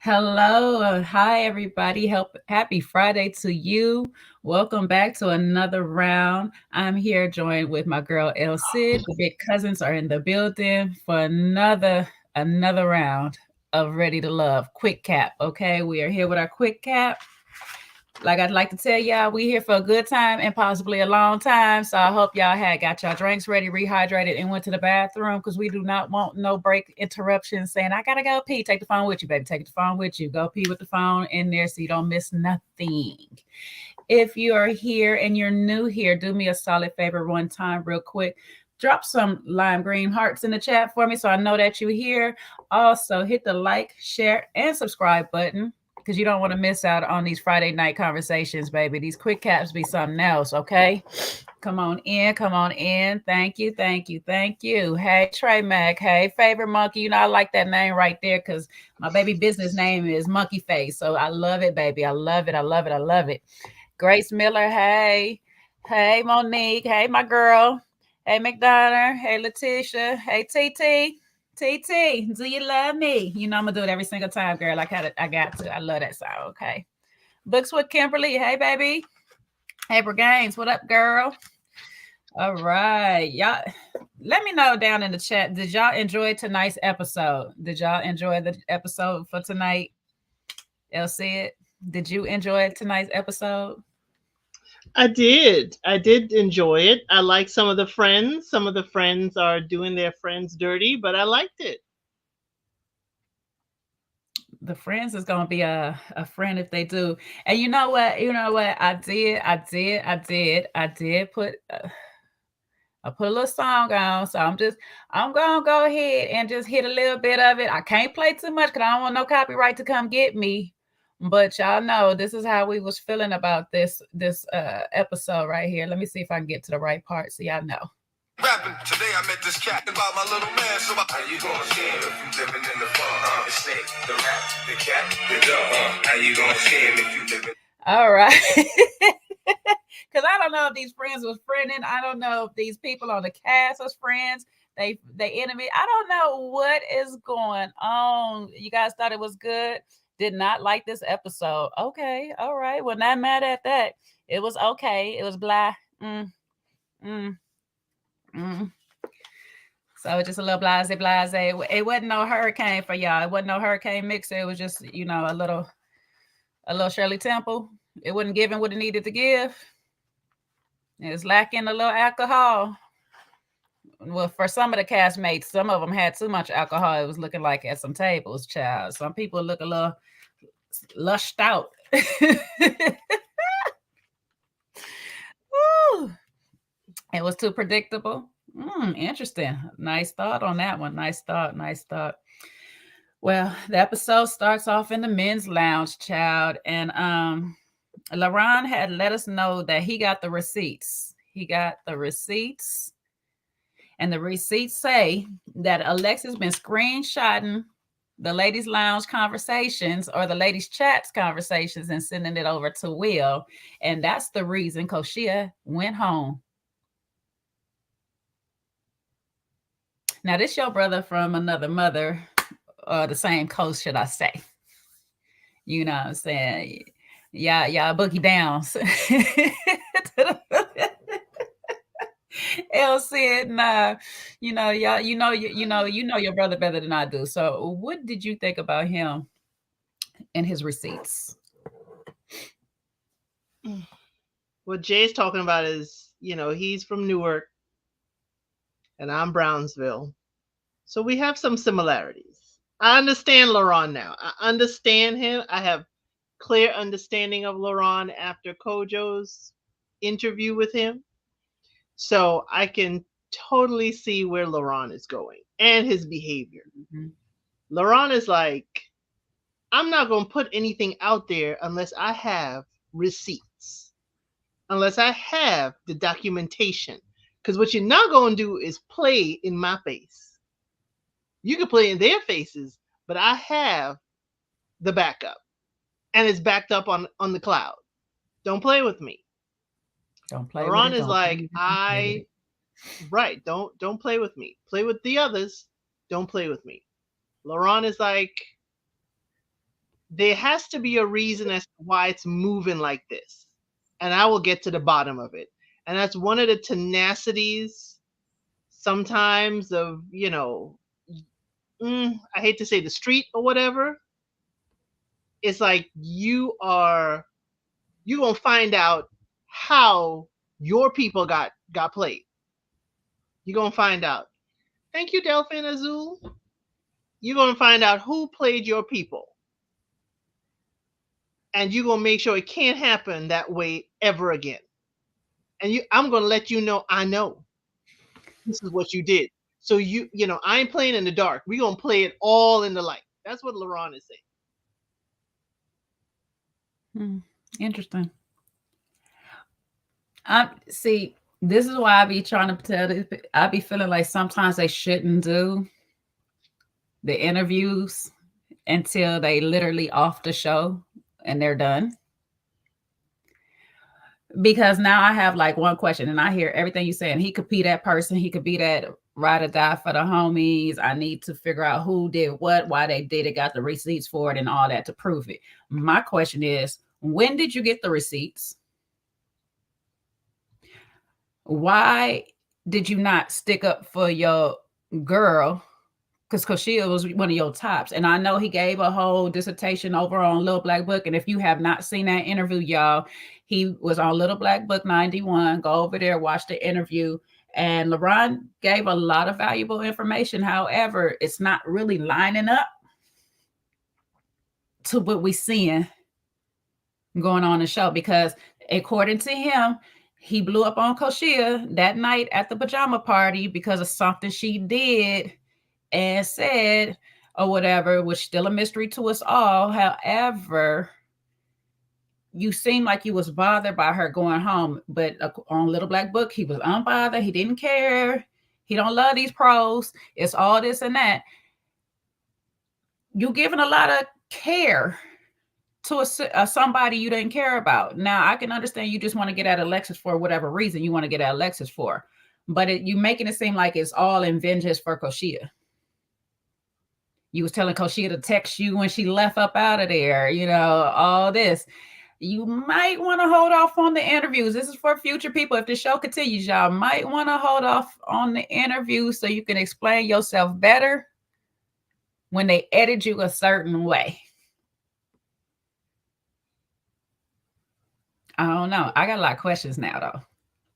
Hello, hi everybody. Happy Friday to you. Welcome back to another round. I'm here joined with my girl El Cid. The big cousins are in the building for another round of Ready to Love. Quick cap. Okay, we are here with our quick cap. Like I'd like to tell y'all, we here for a good time and possibly a long time. So I hope y'all had got y'all drinks ready, rehydrated, and went to the bathroom because we do not want no break interruptions saying, I gotta go pee. Take the phone with you, baby. Take the phone with you. Go pee with the phone in there so you don't miss nothing. If you are here and you're new here, do me a solid favor one time, real quick. Drop some lime green hearts in the chat for me so I know that you're here. Also, hit the like, share, and subscribe button because you don't want to miss out on these Friday night conversations, baby. These quick caps be something else, okay? Come on in, come on in. Thank you, thank you, thank you. Hey, Trey Mac. Hey, favorite monkey. You know, I like that name right there because my baby business name is Monkey Face. So I love it, baby. I love it. I love it. I love it. Grace Miller. Hey. Hey, Monique. Hey, my girl. Hey, McDonough. Hey, Letitia. Hey, TT. TT, do you love me? You know I'm gonna do it every single time, girl. I got to. I love that song. Okay. Books with Kimberly. Hey, baby. Hey, Gaines. What up, girl? All right, y'all. Let me know down in the chat. Did y'all enjoy tonight's episode? Did y'all enjoy the episode for tonight? El Cid, did you enjoy tonight's episode? I did. I did enjoy it. I like some of the friends. Some of the friends are doing their friends dirty, but I liked it. The friends is gonna be a friend if they do. And you know what? You know what? I did put. I put a little song on, so I'm gonna go ahead and just hit a little bit of it. I can't play too much because I don't want no copyright to come get me. But y'all know this is how we was feeling about this episode right here. Let me see if I can get to the right part so y'all know. Rapping today, I met this cat about my little man. So how you gonna share if you living in the fun? The snake, the rat, the cat, the dog. How you gonna share if you living? All right. Because I don't know if these friends was friending. I don't know if these people on the cast was friends. They enemy. I don't know what is going on. You guys thought it was good. Did not like this episode. Okay, all right. Well, not mad at that. It was okay. It was blah. Mm, mm, mm. So just a little blase, blase. It wasn't no hurricane for y'all. It wasn't no hurricane mixer. It was just a little Shirley Temple. It wasn't giving what it needed to give. It's lacking a little alcohol. Well, for some of the castmates, some of them had too much alcohol. It was looking like at some tables, child. Some people look a little lushed out. It was too predictable. Interesting. Nice thought on that one. Nice thought. Nice thought. Well, the episode starts off in the men's lounge, child, and LaRon had let us know that he got the receipts. He got the receipts. And the receipts say that Alexis been screenshotting the ladies' lounge conversations or the ladies' chats conversations and sending it over to Will. And that's the reason Koshia went home. Now, this your brother from another mother, or the same coast, should I say. You know what I'm saying? Y'all boogie downs. El said, "Nah, y'all, your brother better than I do. So, what did you think about him and his receipts?" What Jay's talking about is, he's from Newark and I'm Brownsville. So we have some similarities. I understand LaRon now. I understand him. I have clear understanding of LaRon after Kojo's interview with him. So I can totally see where LaRon is going and his behavior. Mm-hmm. LaRon is like, I'm not going to put anything out there unless I have receipts, unless I have the documentation. Because what you're not going to do is play in my face. You can play in their faces, but I have the backup. And it's backed up on the cloud. Don't play with me. Don't play LaRon with it. Is like, right, don't play with me. Play with the others. Don't play with me. LaRon is like, there has to be a reason as to why it's moving like this. And I will get to the bottom of it. And that's one of the tenacities sometimes of, I hate to say the street or whatever. It's like you gonna find out how your people got played. You're gonna find out. Thank you, Delphine Azul. You're gonna find out who played your people. And you're gonna make sure it can't happen that way ever again. And I'm gonna let you know I know this is what you did. So I ain't playing in the dark. We're gonna play it all in the light. That's what LaRon is saying. Interesting. I see. This is why I be trying to tell this. I be feeling like sometimes they shouldn't do the interviews until they literally off the show and they're done. Because now I have like one question and I hear everything you saying. He could be that person. He could be that ride or die for the homies. I need to figure out who did what, why they did it, got the receipts for it and all that to prove it. My question is, when did you get the receipts? Why did you not stick up for your girl? Because Koshia was one of your tops. And I know he gave a whole dissertation over on Little Black Book. And if you have not seen that interview, y'all, he was on Little Black Book 91. Go over there, watch the interview. And LaRon gave a lot of valuable information. However, it's not really lining up to what we're seeing going on in the show. Because according to him, he blew up on Koshia that night at the pajama party because of something she did and said or whatever, which still a mystery to us all. However, you seem like you was bothered by her going home, but on Little Black Book, he was unbothered. He didn't care. He don't love these pros. It's all this and that. You giving a lot of care to somebody you didn't care about. Now, I can understand you just want to get at Alexis for whatever reason you want to get at Alexis for, but you making it seem like it's all in vengeance for Koshia. You was telling Koshia to text you when she left up out of there, all this. You might want to hold off on the interviews. This is for future people. If the show continues, y'all might want to hold off on the interviews so you can explain yourself better when they edit you a certain way. I don't know. I got a lot of questions now, though.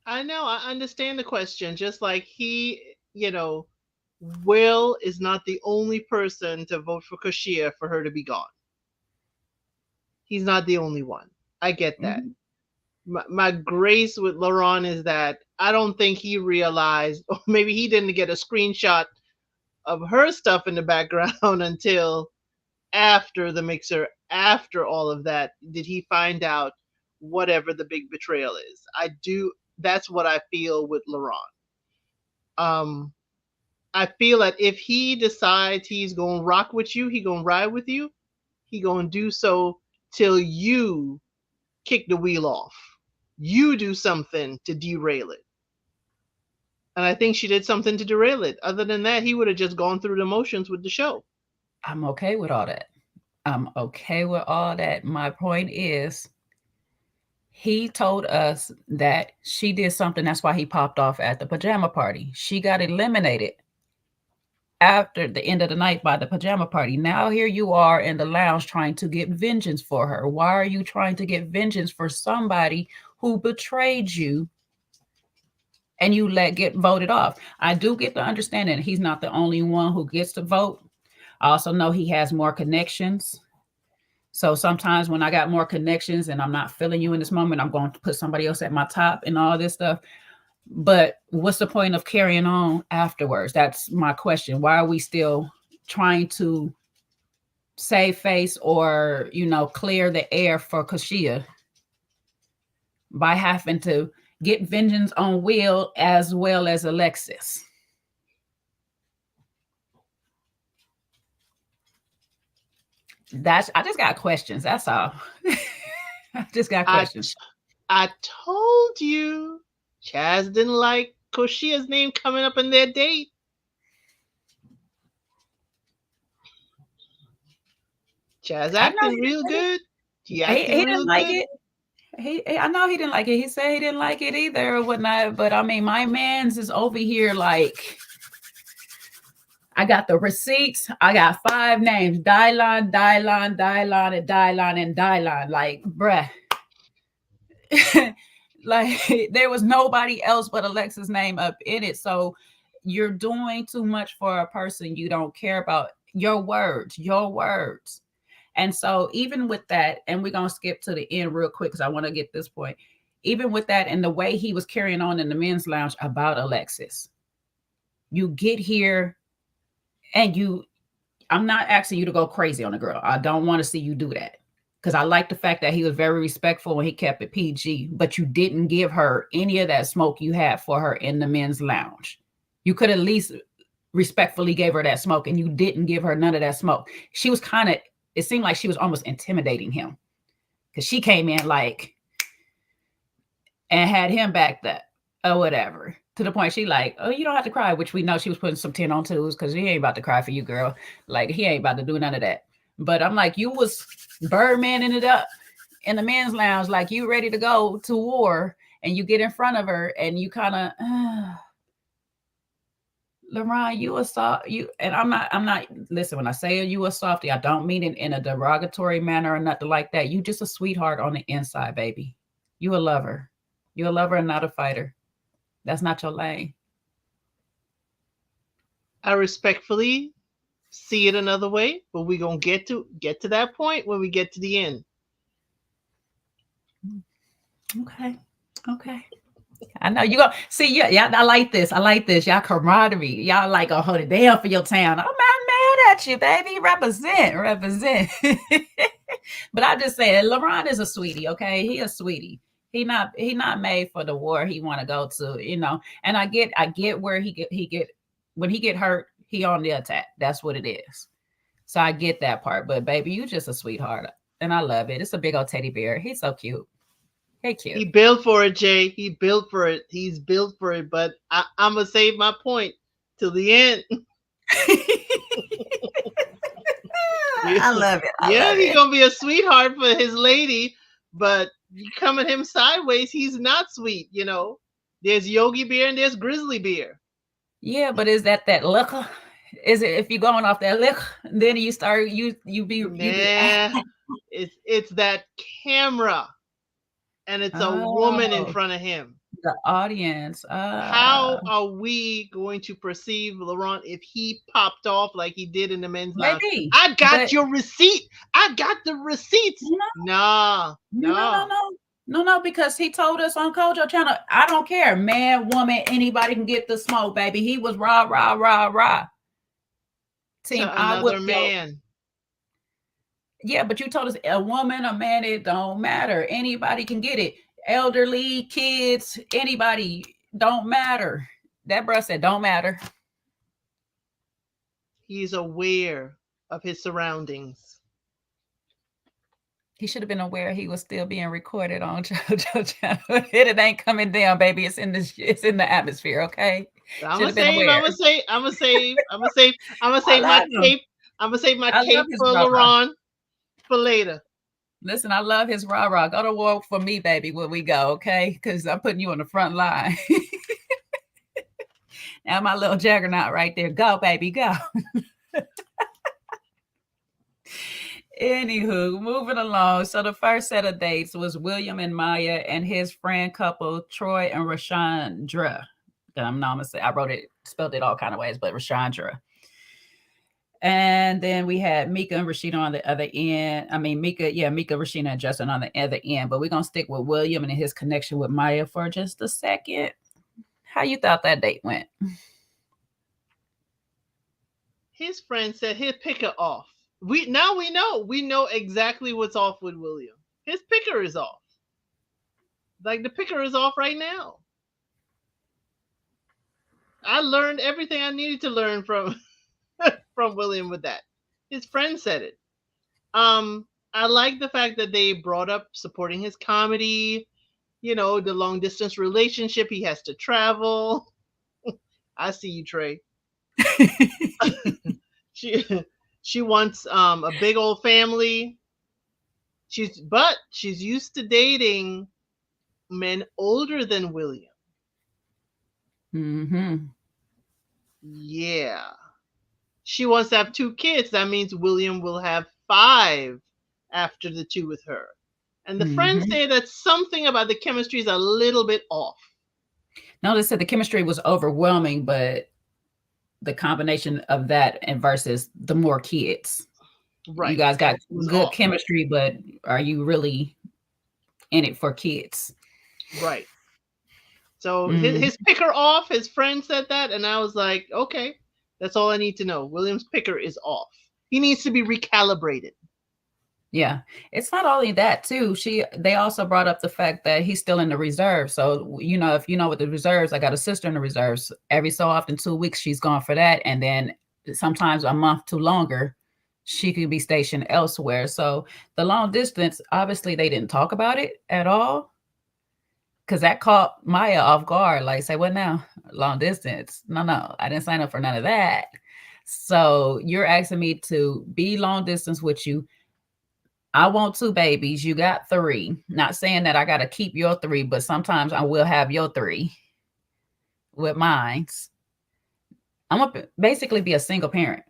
I know. I understand the question. Just like Will is not the only person to vote for Koshia for her to be gone. He's not the only one. I get that. My grace with LaRon is that I don't think he realized, or maybe he didn't get a screenshot of her stuff in the background until after the mixer, after all of that, did he find out whatever the big betrayal is. That's what I feel with LaRon. I feel that if he decides he's gonna rock with you, he gonna ride with you, he gonna do so till you kick the wheel off. You do something to derail it. And I think she did something to derail it. Other than that, he would have just gone through the motions with the show. I'm okay with all that. I'm okay with all that. My point is, he told us that she did something. That's why he popped off at the pajama party. She got eliminated after the end of the night by the pajama party. Now here you are in the lounge trying to get vengeance for her. Why are you trying to get vengeance for somebody who betrayed you and you get voted off? I do get the understanding he's not the only one who gets to vote. I also know he has more connections. So sometimes when I got more connections and I'm not feeling you in this moment, I'm going to put somebody else at my top and all this stuff. But what's the point of carrying on afterwards? That's my question. Why are we still trying to save face or, clear the air for Koshia by having to get vengeance on Will as well as Alexis? I just got questions. That's all. I just got questions. I told you Chaz didn't like Koshia's name coming up in their date. Chaz I know acting real good. He he acting didn't real like good. it. I know he didn't like it. He said he didn't like it either or whatnot. But I mean, my man's is over here like I got the receipts. I got 5 names: Dylon, Dylon, Dylon, and Dylon, and Dylon. Like, bruh, like there was nobody else but Alexa's name up in it. So you're doing too much for a person you don't care about. Your words, your words. And so even with that, and we're gonna skip to the end real quick because I want to get this point. Even with that, and the way he was carrying on in the men's lounge about Alexis, you get here and I'm not asking you to go crazy on the girl. I don't want to see you do that. Because I like the fact that he was very respectful when he kept it PG, but you didn't give her any of that smoke you had for her in the men's lounge. You could at least respectfully gave her that smoke, and you didn't give her none of that smoke. She was kind of, it seemed like she was almost intimidating him because she came in like and had him backed up or whatever. To the point she like, oh, you don't have to cry, which we know she was putting some 10 on twos because he ain't about to cry for you, girl. Like he ain't about to do none of that. But I'm like, you was Birdmaning it up in the men's lounge, like you ready to go to war, and you get in front of her and you kind of, LeBron, you a soft you, and I'm not. Listen, when I say you a softy, I don't mean it in a derogatory manner or nothing like that. You just a sweetheart on the inside, baby. You a lover. You a lover and not a fighter. That's not your lane. I respectfully see it another way, but we gonna get to that point when we get to the end. Okay. Okay. I know you go see. Yeah, I like this. I like this. Y'all camaraderie. Y'all like gonna hold it down for your town. I'm not mad at you, baby. Represent, represent. But I just say LeBron is a sweetie. Okay, he a sweetie. He not made for the war he want to go to. And I get where he get when he get hurt, he on the attack. That's what it is. So I get that part. But baby, you just a sweetheart, and I love it. It's a big old teddy bear. He's so cute. Hey, cute. He built for it, Jay. He built for it. He's built for it. But I'm gonna save my point till the end. Yeah, I love it. I yeah, love he it. gonna be a sweetheart for his lady, but you come at him sideways, he's not sweet. There's Yogi Bear and there's Grizzly Bear. Yeah, but is that liquor? Is it if you're going off that liquor, then you start you be Nah, it's that camera, and it's a woman in oh, front of him. the audience. How are we going to perceive Laurent if he popped off like he did in the men's lounge? Maybe, I got but your receipt. I got the receipts. no, Nah, no, no, no, nah. no. No, no, because he told us on Kojo channel, I don't care, man, woman, anybody can get the smoke, baby. He was rah, rah, rah, rah. Team, To I whip another your man. yeah, but you told us a woman, a man, it don't matter. Anybody can get it. Elderly, kids, anybody, don't matter. That bruh said, don't matter. He's aware of his surroundings. He should have been aware he was still being recorded on JoJo channel. It ain't coming down, baby. It's in the atmosphere, okay? I'm Should gonna have been save. aware. I'm gonna save. I'm gonna save. I'm gonna save. I'm gonna I save my love him. cape. I'm gonna save my I love cape his for rah rah. Laurent for later. Listen, I love his rah rah. Go to war for me, baby, when we go, okay? Because I'm putting you on the front line. Now my little juggernaut right there. Go, baby, go. Anywho, moving along. So the first set of dates was William and Maya and his friend couple Troy and Rashandra. I'm not gonna say I wrote it, spelled it all kind of ways, but Rashandra. And then we had Mika and Rashida on the other end. I mean, Mika, Rashida, and Justin on the other end. But we're gonna stick with William and his connection with Maya for just a second. How you thought that date went? His friend said he'll pick her off. We know exactly what's off with William. His picker is off. Like the picker is off right now. I learned everything I needed to learn from from William with that. His friend said it. I like the fact that they brought up supporting his comedy. The long distance relationship. He has to travel. I see you, Trey. She She wants a big old family. She's used to dating men older than William. Mm-hmm. Yeah. She wants to have two kids. That means William will have five after the two with her. And the friends Mm-hmm. say that something about the chemistry is a little bit off. No, they said the chemistry was overwhelming, but the combination of that and versus the more kids. You Right. guys got Was good off. chemistry, but are you really in it for kids? Right. So Mm, his picker off, his friend said that, and I was like, okay, that's all I need to know. William's picker is off. He needs to be recalibrated. yeah. It's not only that too. They also brought up the fact that he's still in the reserve. So, if you know what the reserves, I got a sister in the reserves. Every so often, 2 weeks, she's gone for that. And then sometimes a month to longer, she could be stationed elsewhere. So the long distance, obviously they didn't talk about it at all. Cause that caught Maya off guard. Like, say what now? Long distance. No, no, I didn't sign up for none of that. So you're asking me to be long distance with you. I want two babies. You got three. Not saying that I got to keep your three, but sometimes I will have your three with mine. I'm going to basically be a single parent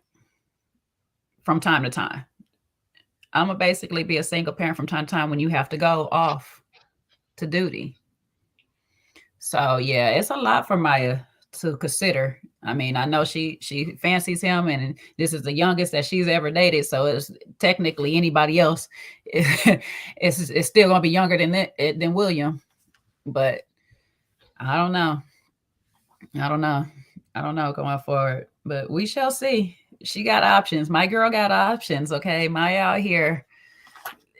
from time to time. I'm going to basically be a single parent from time to time when you have to go off to duty. So yeah, it's a lot for Maya to consider. I mean, I know she fancies him, and this is the youngest that she's ever dated. So it's technically anybody else, it's still gonna be younger than William. But I don't know. I don't know. I don't know going forward. But we shall see. She got options. My girl got options. Okay, Maya out here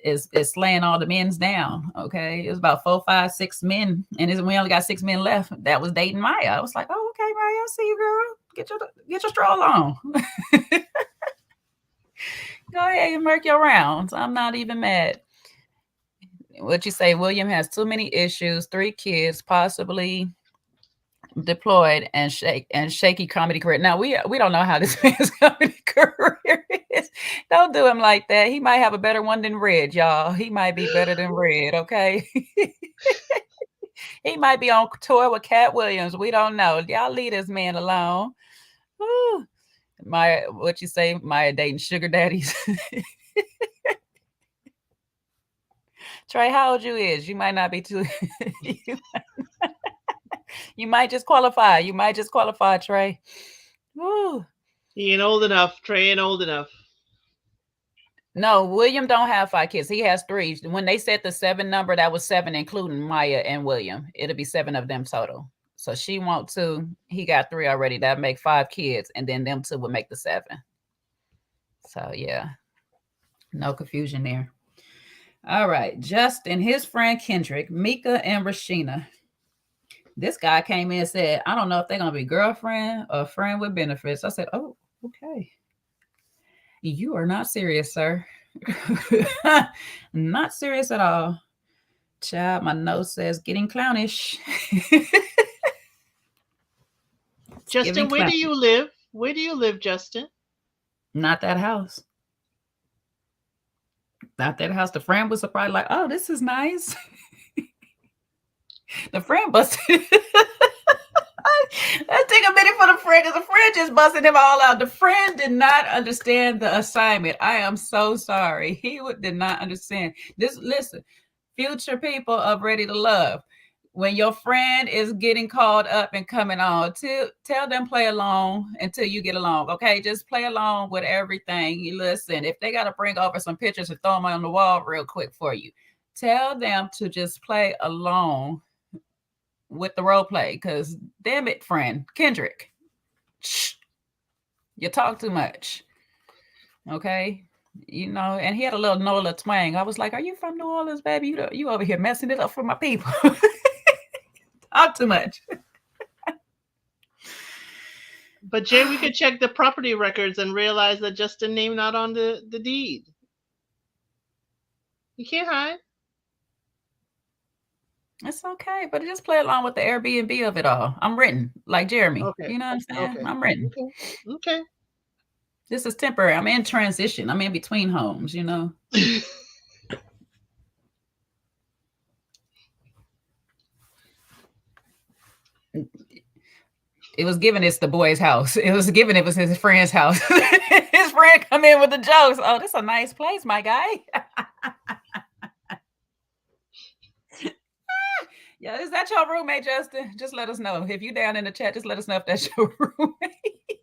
is slaying all the men's down. Okay, it was about 4, 5, 6 men, and we only got 6 men left that was dating Maya. I was like, oh, okay, Maya, I see you, girl. Get your stroll on. Go ahead and work your rounds. I'm not even mad. What you say? William has too many issues, 3 kids, possibly deployed, and shaky comedy career. Now we don't know how this man's comedy career is. Don't do him like that. He might have a better one than Red, y'all. He might be better than Red. Okay. He might be on tour with Cat Williams. We don't know. Y'all leave this man alone. Woo. Maya, what you say? Maya dating sugar daddies. Trey, how old you is? You might not be too. you, you might just qualify. You might just qualify, Trey. Woo. He ain't old enough. Trey ain't old enough. No, William don't have 5 kids. He has 3. When they said the 7 number, that was 7, including Maya and William. It'll be 7 of them total. So she want 2. He got 3 already. That make 5 kids, and then them 2 would make the 7. So yeah, no confusion there. All right, Justin, his friend Kendrick, Mika, and Rashina. This guy came in and said, I don't know if they're gonna be girlfriend or friend with benefits. I said, oh, okay. You are not serious, sir. Not serious at all. Child, my nose says getting clownish. Giving Justin, where clown. do you live? Where do you live, Justin? Not that house. Not that house. The friend was surprised, like, oh, this is nice. The friend busted. Let's take a minute for the friend, because the friend just busted him all out. The friend did not understand the assignment. I am so sorry. Did not understand this. Listen, future people of Ready to Love. When your friend is getting called up and coming on, tell them play along until you get along. Okay, just play along with everything. You listen. If they got to bring over some pictures and throw them on the wall real quick for you, tell them to just play along with the role play. Because damn it, friend Kendrick, shh, you talk too much. Okay. And he had a little Nola twang. I was like, are you from New Orleans, baby? You over here messing it up for my people. Talk too much. But Jay, we could check the property records and realize that Justin name not on the deed. You can't hide. It's okay, but just play along with the Airbnb of it all. I'm written like Jeremy. Okay. You know what I'm saying? Okay. I'm written. Okay. Okay. This is temporary. I'm in transition. I'm in between homes, you know. It was given it's the boy's house. It was given it was his friend's house. His friend come in with the jokes. Oh, this is a nice place, my guy. Yeah, is that your roommate, Justin? Just let us know. If you down in the chat, just let us know if that's your roommate.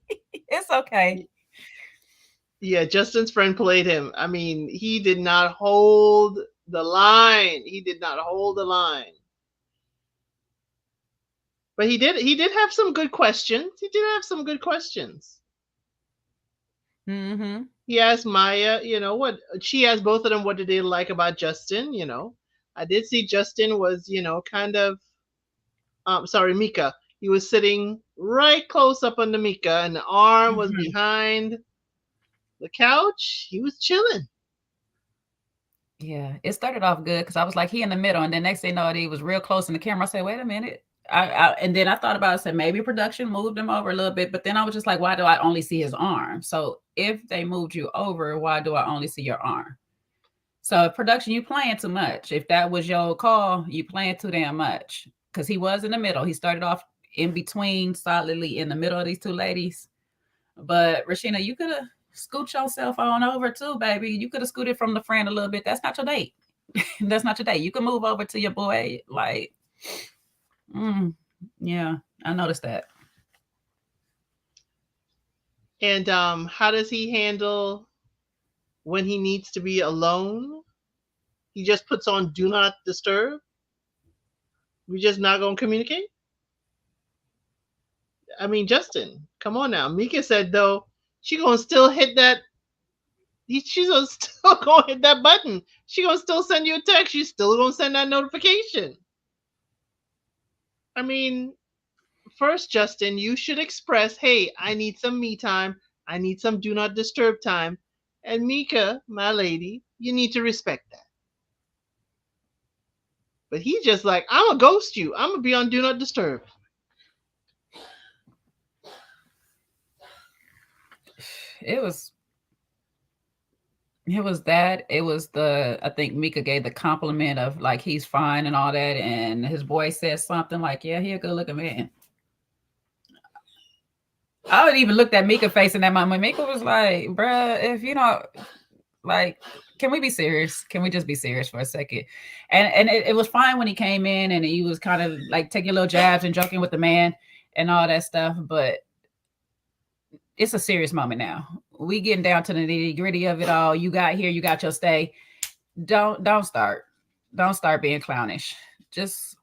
It's okay. Yeah, Justin's friend played him. I mean, he did not hold the line. He did not hold the line. But he did have some good questions. He did have some good questions. Mm-hmm. He asked Maya, what she asked both of them what did they like about Justin. I did see Justin was, kind of sorry, Mika. He was sitting right close up under Mika and the arm was Mm-hmm. behind the couch. He was chilling. Yeah, it started off good because I was like, he in the middle, and then next thing you know, he was real close in the camera. I said, wait a minute. And then I thought about it, said maybe production moved him over a little bit, but then I was just like, why do I only see his arm? So if they moved you over, why do I only see your arm? So production, you playing too much. If that was your call, you playing too damn much. Because he was in the middle. He started off in between, solidly in the middle of these two ladies. But Rashina, you could have scoot yourself on over too, baby. You could have scooted from the friend a little bit. That's not your date. That's not your date. You can move over to your boy. Like, mm, yeah, I noticed that. And how does he handle when he needs to be alone? He just puts on do not disturb. We just not gonna communicate. I mean, Justin, come on now. Mika said though she gonna still hit that. She's gonna still gonna hit that button. She gonna still send you a text. She's still gonna send that notification. I mean, first, Justin, you should express, hey, I need some me time. I need some do not disturb time. And Mika, my lady, you need to respect that. But he just like, I'm gonna ghost you. I'm gonna be on do not disturb. It was it was that. It was the I think Mika gave the compliment of like he's fine and all that, and his boy said something like, "Yeah, he a good looking man." I would even looked at Mika face in that moment. Mika was like, "Bruh, if you know, like, can we be serious? Can we just be serious for a second?" And it was fine when he came in and he was kind of like taking little jabs and joking with the man and all that stuff, but it's a serious moment now. We getting down to the nitty gritty of it all. You got here, you got your stay. Don't start being clownish. Just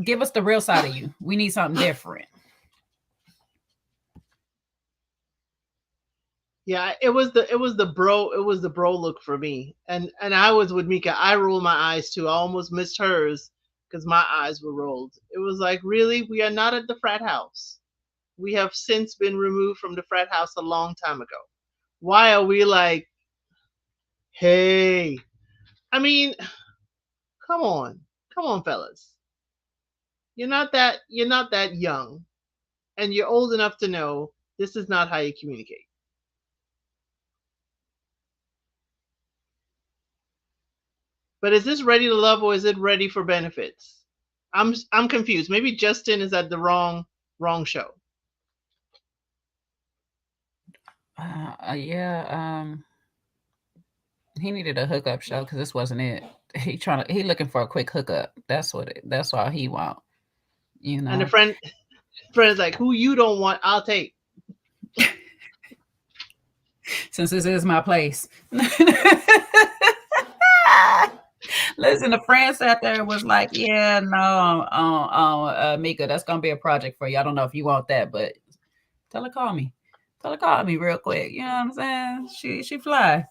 give us the real side of you. We need something different. Yeah, it was the bro look for me. And I was with Mika. I rolled my eyes too. I almost missed hers because my eyes were rolled. It was like, really? We are not at the frat house. We have since been removed from the frat house a long time ago. Why are we like, hey? I mean, come on. Come on, fellas. You're not that young and you're old enough to know this is not how you communicate. But is this ready to love or is it ready for benefits? I'm confused. Maybe Justin is at the wrong show. Yeah, he needed a hookup show because this wasn't it. He looking for a quick hookup. That's all he want. You And the know. friend is like, who you don't want, I'll take. Since this is my place. Listen, the friend sat there and was like, "Yeah, no, Mika, that's gonna be a project for you. I don't know if you want that, but tell her call me. Tell her call me real quick. You know what I'm saying? She fly."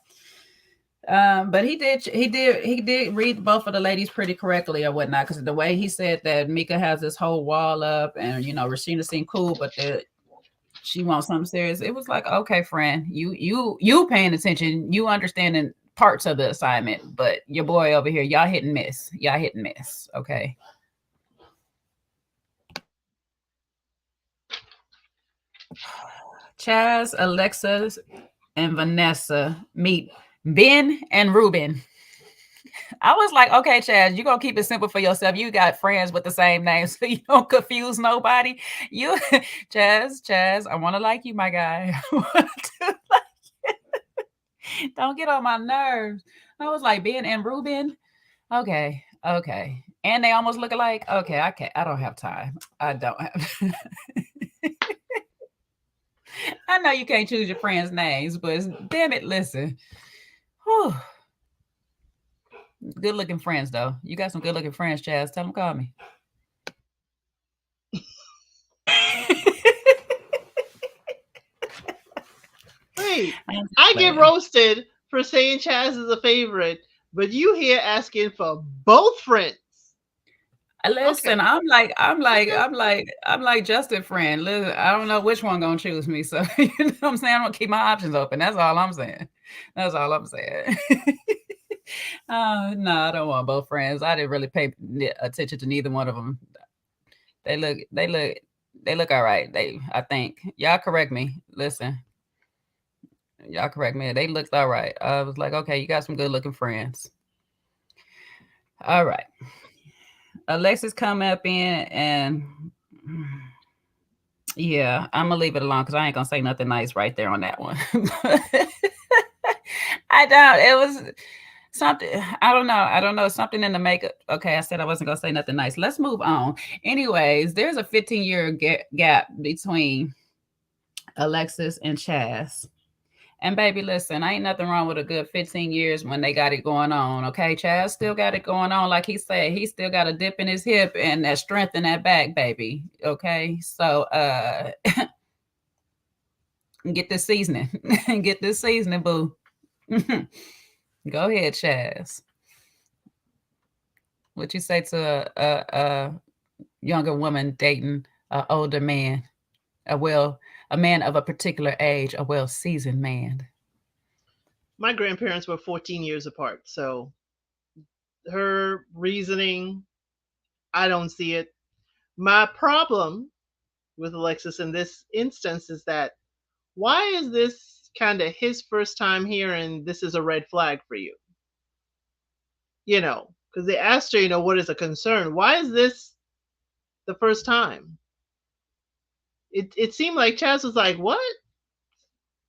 But he did read both of the ladies pretty correctly or whatnot because the way he said that Mika has this whole wall up and Rashina seemed cool, but that she wants something serious. It was like, okay, friend, you paying attention, you understanding parts of the assignment, but your boy over here, y'all hit and miss. Y'all hit and miss. Okay. Chaz, Alexa, and Vanessa meet Ben and Ruben. I was like, okay, Chaz, you're gonna keep it simple for yourself. You got friends with the same name, so you don't confuse nobody. You Chaz, I wanna like you, my guy. I want to don't get on my nerves. I was like, Ben and Ruben. Okay, okay. And they almost look alike. Okay, I don't have time. I don't have I know you can't choose your friends' names, but damn it, listen. Whew. Good looking friends though. You got some good looking friends, Chaz. Tell them call me. Wait, I'm just I get playing. roasted for saying Chaz is a favorite, but you here asking for both friends. Listen, Okay, okay. I'm like Justin friend. Listen, I don't know which one gonna choose me. So you know what I'm saying? I'm gonna keep my options open. That's all I'm saying. That's all I'm saying. No, I don't want both friends. I didn't really pay attention to neither one of them. They look, they look, they look all right. I think y'all correct me. Listen, y'all correct me. They looked all right. I was like, okay, you got some good looking friends. All right, Alexis come up in and yeah, I'm gonna leave it alone because I ain't gonna say nothing nice right there on that one. I don't. It was something. I don't know. I don't know. Something in the makeup. Okay, I said I wasn't gonna say nothing nice. Let's move on. Anyways, there's a 15-year gap between Alexis and Chaz. And baby, listen, ain't nothing wrong with a good 15 years when they got it going on. Okay, Chaz still got it going on. Like he said, he still got a dip in his hip and that strength in that back, baby. Okay, so get this seasoning, get this seasoning, boo. Go ahead, Chaz. What you say to a younger woman dating an older man, a well, a man of a particular age, a well seasoned man? My grandparents were 14 years apart, so her reasoning, I don't see it. My problem with Alexis in this instance is that why is this kind of his first time here and this is a red flag for you? Because they asked her, what is a concern? Why is this the first time? It seemed like Chaz was like, what?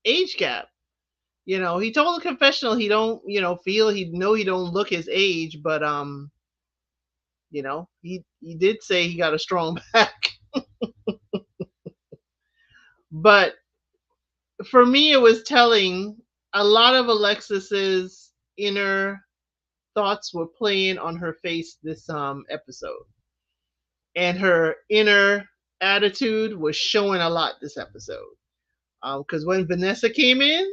Age gap. He told the confessional he don't, feel he don't look his age, but he did say he got a strong back. But for me, it was telling a lot of Alexis's inner thoughts were playing on her face this episode, and her inner attitude was showing a lot this episode. Because when Vanessa came in,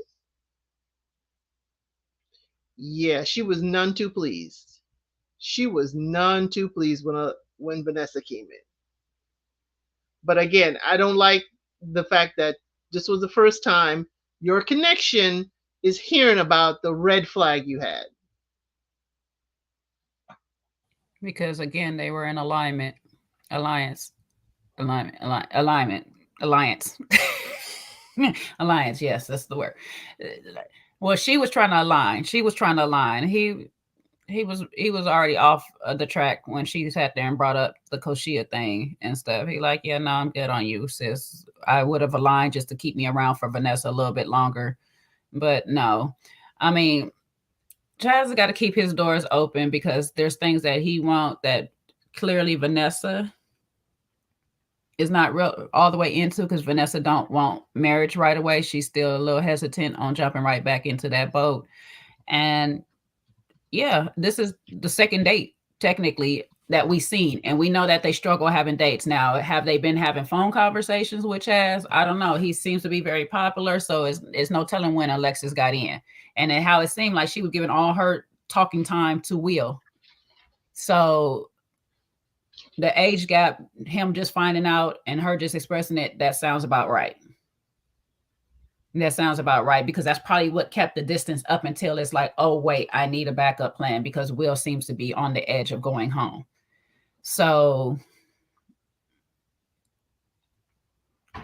yeah, she was none too pleased. She was none too pleased when Vanessa came in. But again, I don't like the fact that this was the first time your connection is hearing about the red flag you had. Because again, they were in alignment, alliance, alignment, alliance, alliance. Yes, that's the word. Well, she was trying to align. She was trying to align. He was already off the track when she sat there and brought up the Koshia thing and stuff. He like, yeah, no, I'm good on you, sis. I would have aligned just to keep me around for Vanessa a little bit longer, but no. I mean, Chaz has got to keep his doors open because there's things that he wants that clearly Vanessa is not real all the way into because Vanessa don't want marriage right away. She's still a little hesitant on jumping right back into that boat. And yeah, this is the second date technically that we seen, and we know that they struggle having dates now. Have they been having phone conversations with Chaz? I don't know. He seems to be very popular, so it's no telling when Alexis got in, and then how it seemed like she was giving all her talking time to Will. So the age gap, him just finding out and her just expressing it, that sounds about right. That sounds about right because that's probably what kept the distance up until it's like, oh, wait, I need a backup plan because Will seems to be on the edge of going home. So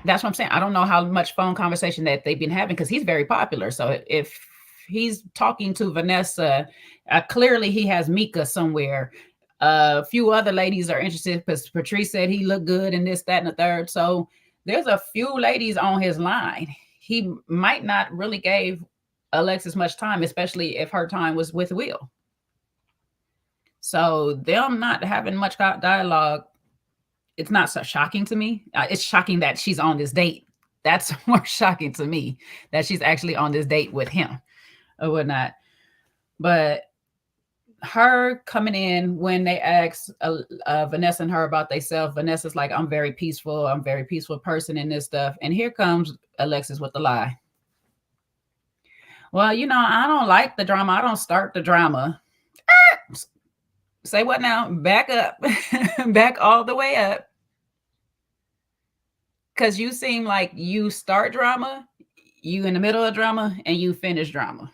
That's what I'm saying. I don't know how much phone conversation that they've been having because he's very popular. So if he's talking to Vanessa, clearly he has Mika somewhere. A few other ladies are interested because Patrice said he looked good and this, that, and the third. So there's a few ladies on his line. He might not really gave Alexis much time, especially if her time was with Will. So them not having much dialogue, it's not so shocking to me. It's shocking that she's on this date. That's more shocking to me that she's actually on this date with him or whatnot. But her coming in when they ask Vanessa and her about themselves, Vanessa's like, I'm very peaceful. I'm a very peaceful person in this stuff. And here comes Alexis with the lie. Well, I don't like the drama. I don't start the drama. Say what now? Back up. Back all the way up. Because you seem like you start drama, you in the middle of drama, and you finish drama.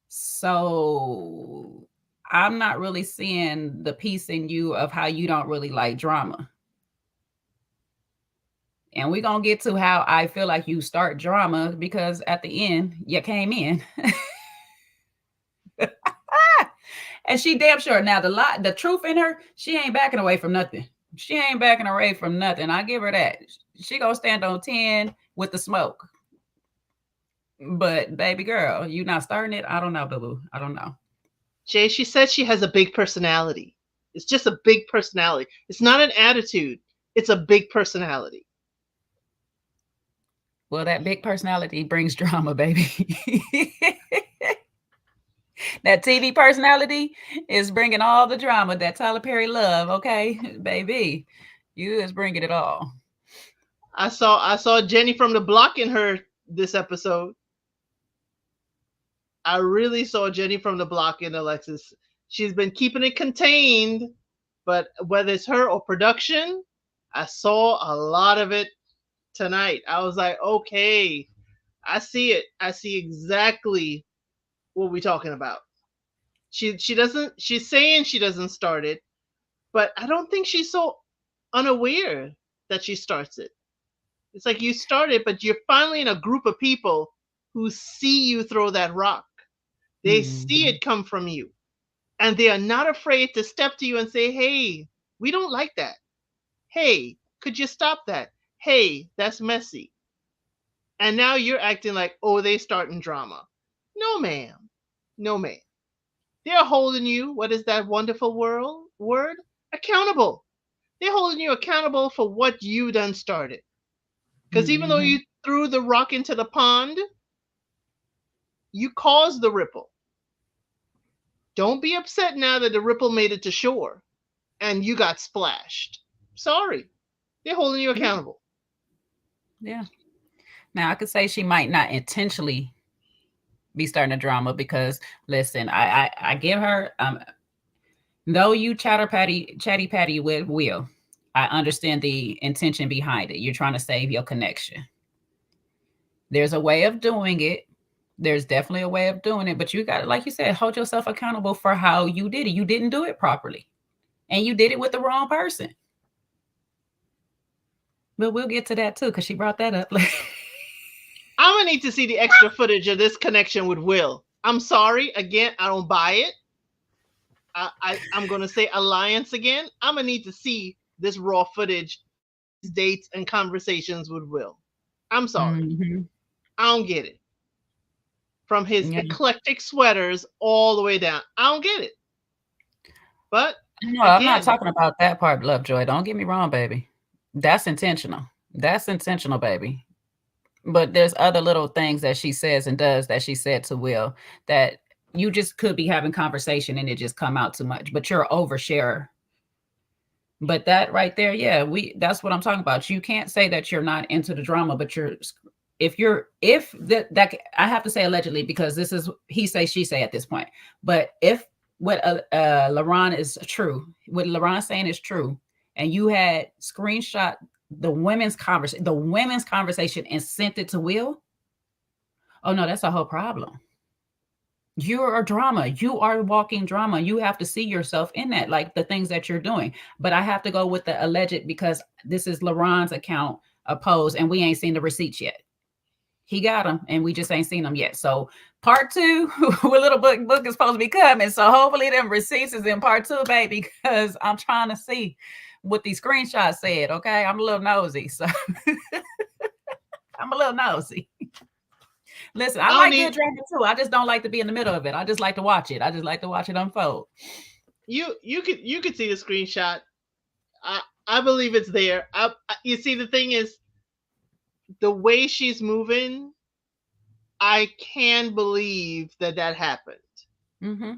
So I'm not really seeing the piece in you of how you don't really like drama. And we're going to get to how I feel like you start drama because at the end, you came in. And she damn sure. Now, the truth in her, she ain't backing away from nothing. She ain't backing away from nothing. I give her that. She going to stand on 10 with the smoke. But baby girl, you not starting it? I don't know, boo-boo. I don't know. Jay, she said she has a big personality. It's just a big personality. It's not an attitude. It's a big personality. Well, that big personality brings drama, baby. That TV personality is bringing all the drama that Tyler Perry love, okay? Baby, you is bringing it all. I saw Jenny from the block in her this episode. I really saw Jenny from the block in Alexis. She's been keeping it contained, but whether it's her or production, I saw a lot of it tonight. I was like, okay, I see it. I see exactly what we're talking about. She's saying she doesn't start it, but I don't think she's so unaware that she starts it. It's like you started, but you're finally in a group of people who see you throw that rock. They see it come from you. And they are not afraid to step to you and say, hey, we don't like that. Hey, could you stop that? Hey, that's messy. And now you're acting like, oh, they starting drama. No, ma'am. No, ma'am. They're holding you, what is that wonderful word? Accountable. They're holding you accountable for what you done started. Because even though you threw the rock into the pond, you caused the ripple. Don't be upset now that the ripple made it to shore and you got splashed. Sorry. They're holding you accountable. Yeah. Now, I could say she might not intentionally be starting a drama because, listen, I give her, though you chatty patty with Will, I understand the intention behind it. You're trying to save your connection. There's a way of doing it. There's definitely a way of doing it, but you got to, like you said, hold yourself accountable for how you did it. You didn't do it properly, and you did it with the wrong person. But we'll get to that too, because she brought that up. I'm gonna need to see the extra footage of this connection with Will. I'm sorry, again, I don't buy it. I'm gonna say alliance again. I'm gonna need to see this raw footage, dates and conversations with Will. I'm sorry. I don't get it. From his eclectic sweaters all the way down. I don't get it. But no, I'm not talking about that part, Lovejoy. Don't get me wrong, baby. That's intentional. That's intentional, baby. But there's other little things that she says and does that she said to Will that you just could be having conversation and it just come out too much. But you're an oversharer. But that right there, yeah, that's what I'm talking about. You can't say that you're not into the drama, but if that I have to say allegedly because this is he say she say at this point. But if what LaRon is true, what LaRon's saying is true, and you had screenshot the women's conversation and sent it to Will, oh no, that's a whole problem. You're a drama. You are walking drama. You have to see yourself in that, like the things that you're doing. But I have to go with the alleged because this is LaRon's account a pose, and we ain't seen the receipts yet. He got them, and we just ain't seen them yet. So part two, with little book is supposed to be coming. So hopefully them receipts is in part two, baby, because I'm trying to see what these screenshots said. Okay, I'm a little nosy, so I'm a little nosy. Listen, I I don't like good need drama too. I just don't like to be in the middle of it. I just like to watch it. I just like to watch it unfold. you could see the screenshot. I believe it's there. You see, the thing is, the way she's moving, I can believe that that happened. Mm-hmm.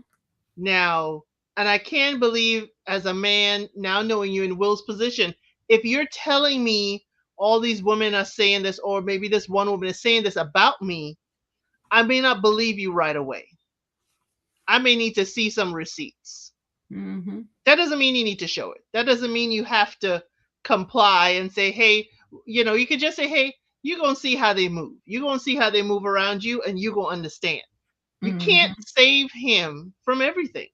Now, and I can believe, as a man, now knowing you in Will's position, if you're telling me all these women are saying this, or maybe this one woman is saying this about me, I may not believe you right away. I may need to see some receipts. Mm-hmm. That doesn't mean you need to show it. That doesn't mean you have to comply and say, hey, you could just say, hey, you're going to see how they move. You're going to see how they move around you, and you're going to understand. You can't Mm-hmm. save him from everything,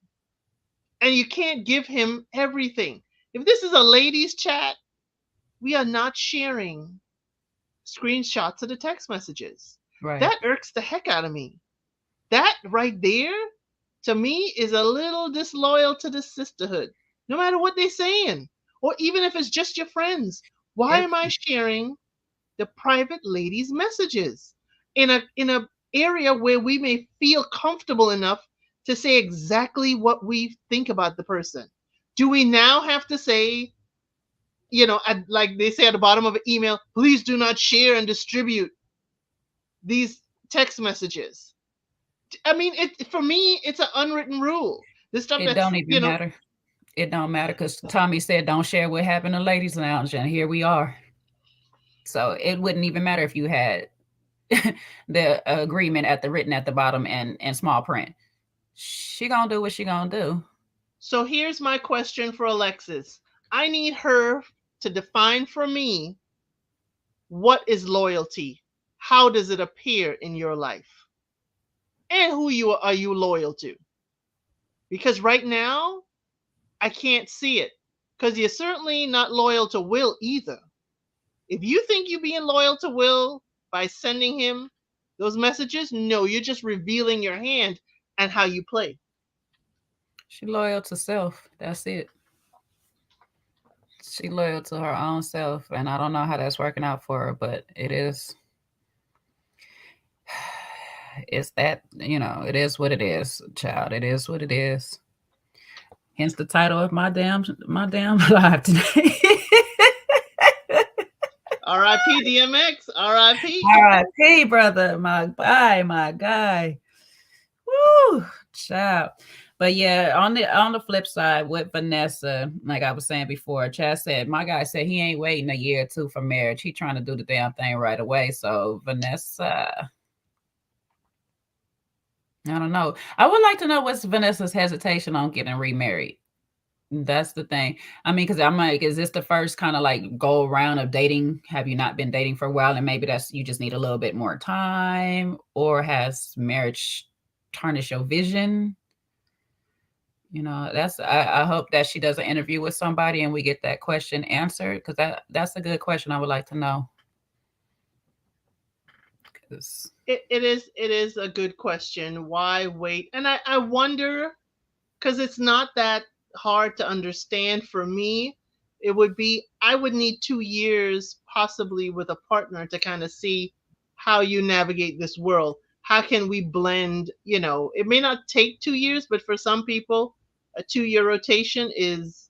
and you can't give him everything. If this is a ladies' chat, we are not sharing screenshots of the text messages. Right. That irks the heck out of me. That right there, to me, is a little disloyal to the sisterhood, no matter what they're saying. Or even if it's just your friends. Why It am I sharing the private ladies' messages in a area where we may feel comfortable enough to say exactly what we think about the person? Do we now have to say, like they say at the bottom of an email, please do not share and distribute these text messages? I mean, for me, it's an unwritten rule. This stuff it that's, don't even matter. It don't matter because Tommy said don't share what happened in ladies' lounge, and here we are. So it wouldn't even matter if you had the agreement at the written at the bottom and small print. She gonna do what she gonna do. So here's my question for Alexis. I need her to define for me, what is loyalty? How does it appear in your life? And who are you loyal to? Because right now, I can't see it. Because you're certainly not loyal to Will either. If you think you're being loyal to Will by sending him those messages, no, you're just revealing your hand and how you play. She loyal to self. That's it. She loyal to her own self, and I don't know how that's working out for her, but it is. It's that it is what it is, child. It is what it is. Hence the title of my damn live today. R.I.P. DMX. R.I.P. R.I.P. brother, my guy. Woo, child. But yeah, on the flip side with Vanessa, like I was saying before, Chad said my guy said he ain't waiting a year or two for marriage. He trying to do the damn thing right away. So Vanessa, I don't know. I would like to know what's Vanessa's hesitation on getting remarried. That's the thing. I mean, because I'm like, is this the first kind of like go round of dating? Have you not been dating for a while, and maybe that's you just need a little bit more time, or has marriage tarnished your vision? I hope that she does an interview with somebody and we get that question answered because that's a good question. I would like to know. 'Cause- It is a good question. Why wait? And I wonder, because it's not that hard to understand for me. It would be, I would need 2 years possibly with a partner to kind of see how you navigate this world. How can we blend? It may not take 2 years, but for some people, a 2-year rotation is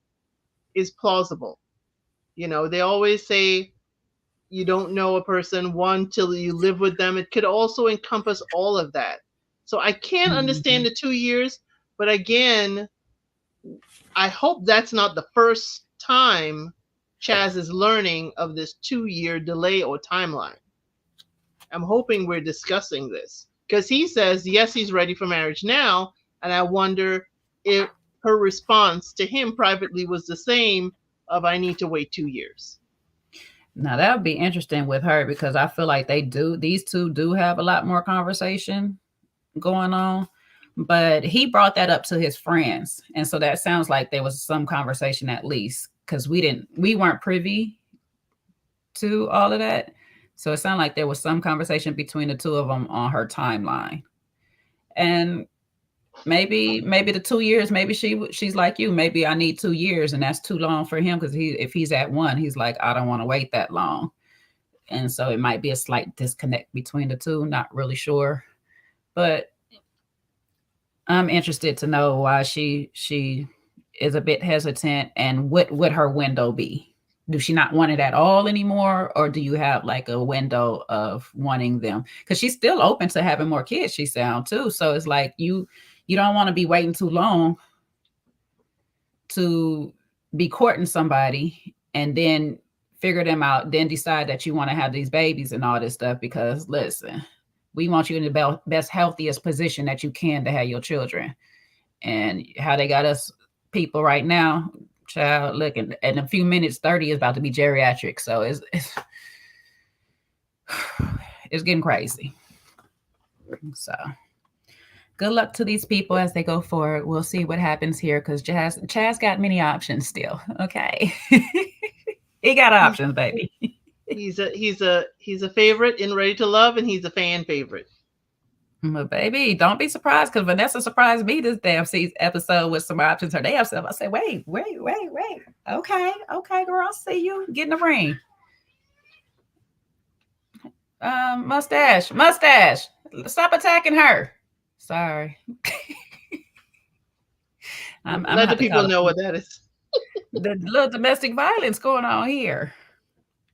plausible. They always say you don't know a person one till you live with them. It could also encompass all of that. So I can understand Mhm. the 2 years, but again, I hope that's not the first time Chaz is learning of this 2-year delay or timeline. I'm hoping we're discussing this because he says, yes, he's ready for marriage now. And I wonder if her response to him privately was the same of, I need to wait 2 years. Now that would be interesting with her because I feel like these two do have a lot more conversation going on. But he brought that up to his friends. And so that sounds like there was some conversation at least because we weren't privy to all of that. So it sounded like there was some conversation between the two of them on her timeline. And maybe the 2 years, maybe she's like you. Maybe I need 2 years, and that's too long for him because if he's at one, he's like, I don't want to wait that long. And so it might be a slight disconnect between the two. Not really sure, but I'm interested to know why she is a bit hesitant, and what would her window be? Do she not want it at all anymore, or do you have like a window of wanting them? Because she's still open to having more kids. She sound too. So it's like you don't want to be waiting too long to be courting somebody and then figure them out, then decide that you want to have these babies and all this stuff. Because listen, we want you in the best, healthiest position that you can to have your children. And how they got us people right now, child, look, in a few minutes, 30 is about to be geriatric. So it's getting crazy. So good luck to these people as they go forward. We'll see what happens here because Chaz got many options still. Okay. He got He's options, baby. he's a favorite in Ready to Love, and he's a fan favorite. But baby, don't be surprised because Vanessa surprised me this damn season episode with some options her damn self. I said, wait. Okay, girl, I see you. Get in the ring. Mustache. Stop attacking her. Sorry. I'm gonna Let the have to call people know what that is. the little domestic violence going on here.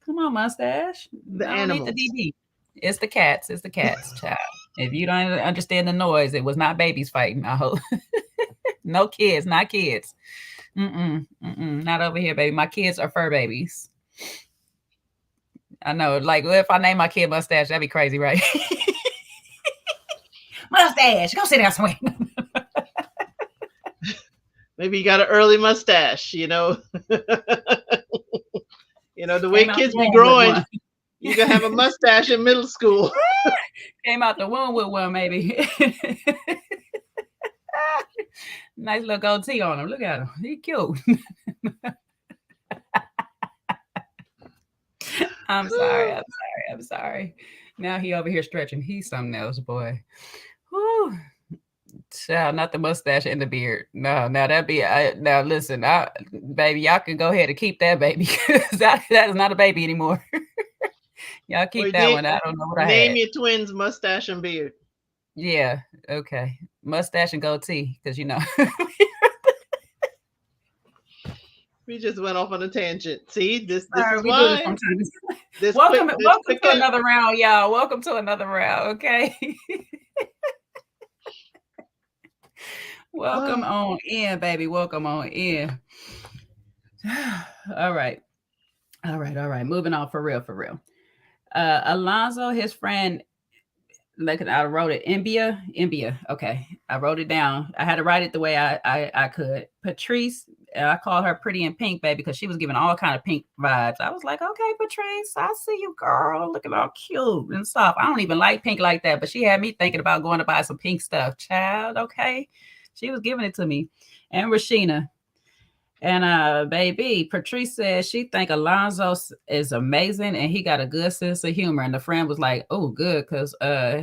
Come on, Mustache. The I don't need the animals. DD. It's the cats. It's the cats, child. If you don't understand the noise, it was not babies fighting. I hope. No kids, not kids. Not over here, baby. My kids are fur babies. I know. Like, well, if I name my kid Mustache, that'd be crazy, right? Mustache, go sit down somewhere. Maybe you got an early mustache, you know. The way Came out the kids be womb with growing, one. you can have a mustache in middle school. Came out the womb with one, maybe. Nice little goatee on him. Look at him. He cute. I'm sorry. Now he over here stretching. He's something else, boy. Whew. Child, not the mustache and the beard. No, now that'd be. Now listen, baby, y'all can go ahead and keep that baby. That is not a baby anymore. Y'all Or keep that one. I don't know what I name had. your twins mustache and beard. Yeah, okay. Mustache and goatee, because We just went off on a tangent. See, this sorry, is we do this why sometimes. this quick Welcome, this welcome quick to another round, y'all. Welcome to another round, okay? Welcome on in, baby. Welcome on in. All right. All right. Moving on for real, for real. Alonzo, his friend, like I wrote it, Imbia. Okay, I wrote it down. I had to write it the way I could. Patrice, I call her pretty in pink, baby, because she was giving all kind of pink vibes. I was like, okay, Patrice, I see you, girl, looking all cute and soft. I don't even like pink like that, but she had me thinking about going to buy some pink stuff, child. Okay, she was giving it to me, and Rashina. And baby, Patrice said she think Alonzo is amazing and he got a good sense of humor. And the friend was like, "Oh, good, because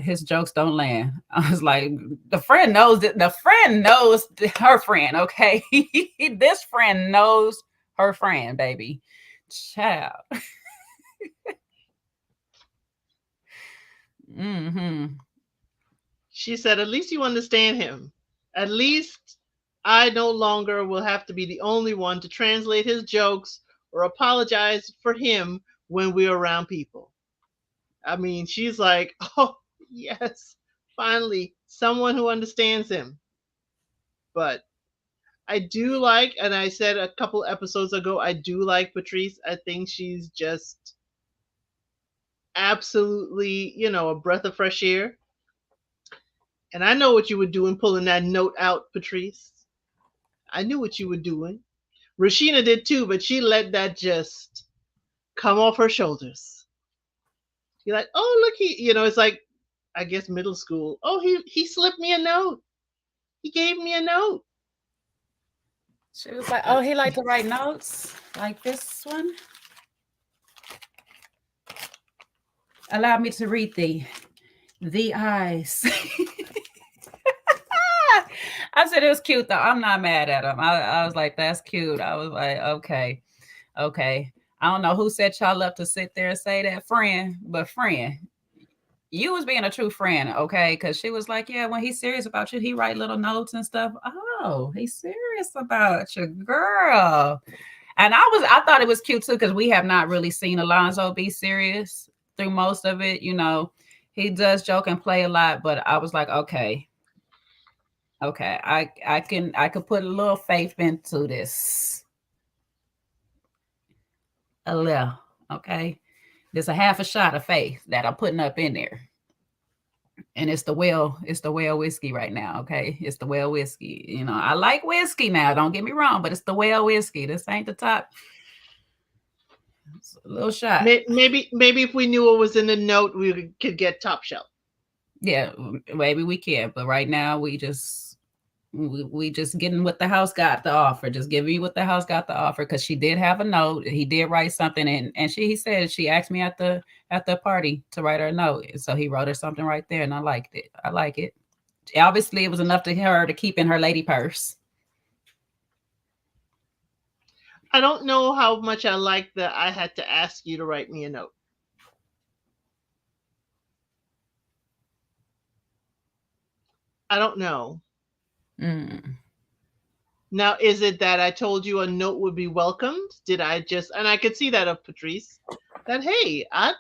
his jokes don't land." I was like, "The friend knows that the friend knows her friend, okay? This friend knows her friend, baby, child." Mm-hmm. She said, "At least you understand him. At least I no longer will have to be the only one to translate his jokes or apologize for him when we're around people." I mean, she's like, "Oh, yes, finally, someone who understands him." But I do like, and I said a couple episodes ago, I do like Patrice. I think she's just absolutely, a breath of fresh air. And I know what you were doing pulling that note out, Patrice. I knew what you were doing. Rashina did too, but she let that just come off her shoulders. You're like, "Oh, look, it's like, I guess middle school. Oh, he slipped me a note. He gave me a note." She was like, "Oh, he liked to write notes like this one." Allow me to read the eyes. I said it was cute though. I'm not mad at him. I was like, that's cute. I was like, okay, okay. I don't know who set y'all up to sit there and say that, friend, but friend, you was being a true friend, okay? Because she was like, yeah, when he's serious about you, he write little notes and stuff. Oh, he's serious about you, girl. And I thought it was cute too because we have not really seen Alonzo be serious through most of it. You know, he does joke and play a lot, but I was like, okay, okay, I could put a little faith into this, a little, okay. There's a half a shot of faith that I'm putting up in there, and it's the whale whiskey right now, okay. It's the whale whiskey. You know, I like whiskey now. Don't get me wrong, but it's the whale whiskey. This ain't the top. It's a little shot. Maybe if we knew what was in the note, we could get top shelf. Yeah, maybe we can, but right now we just getting what the house got to offer. Just giving you what the house got to offer because she did have a note. He did write something, and he said she asked me at the party to write her a note, so he wrote her something right there, and I liked it. I like it. Obviously, it was enough to her to keep in her lady purse. I don't know how much I like that I had to ask you to write me a note. I don't know. Mm. Now, is it that I told you a note would be welcomed? Did I just, and I could see that of Patrice, that, hey, that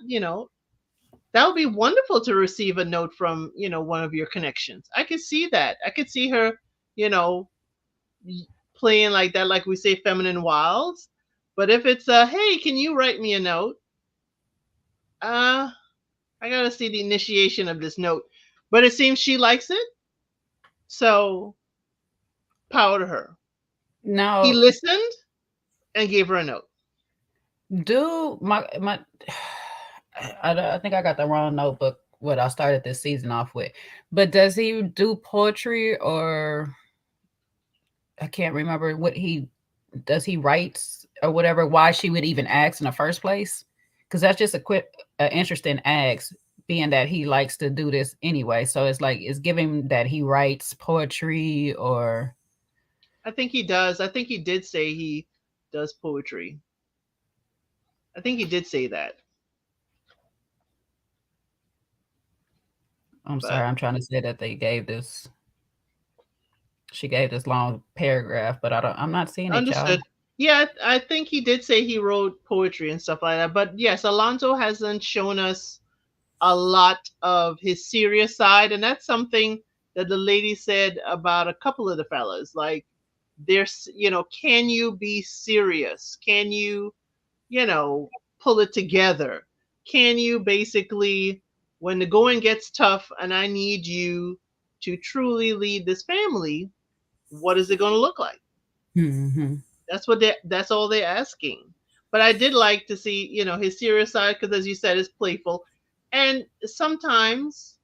would be wonderful to receive a note from, one of your connections. I could see that. I could see her, you know, playing like that, like we say, feminine wilds. But if it's hey, can you write me a note? Uh, I gotta see the initiation of this note. But it seems she likes it, so power to her. He No, listened and gave her a note. do my I think I got the wrong notebook what I started this season off with. But does he do poetry, or I can't remember what he does. He writes or whatever. Why she would even ask in the first place? Because that's just a quick, interesting ask. Being that he likes to do this anyway, so it's like it's giving that he writes poetry or. I think he does. I think he did say he does poetry. I think he did say that. I'm sorry, But I'm trying to say that they gave this. She gave this long paragraph, but I'm not seeing it, y'all. understood. Yeah, I think he did say he wrote poetry and stuff like that. But yes, Alonso hasn't shown us a lot of his serious side, and that's something that the lady said about a couple of the fellas. Like, there's, can you be serious? Can you, you know, pull it together? Can you basically, when the going gets tough and I need you to truly lead this family, what is it going to look like? Hmm. That's all they're asking. But I did like to see, his serious side because, as you said, it's playful, and sometimes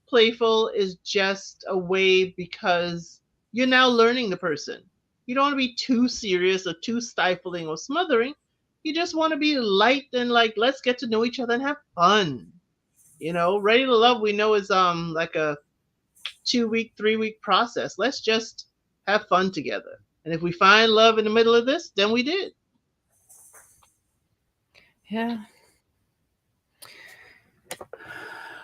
playful is just a way because you're now learning the person. You don't want to be too serious or too stifling or smothering. You just want to be light and like, let's get to know each other and have fun. Ready to love, we know, is like a 2 week, 3 week process. Let's just have fun together. And if we find love in the middle of this, then we did. Yeah.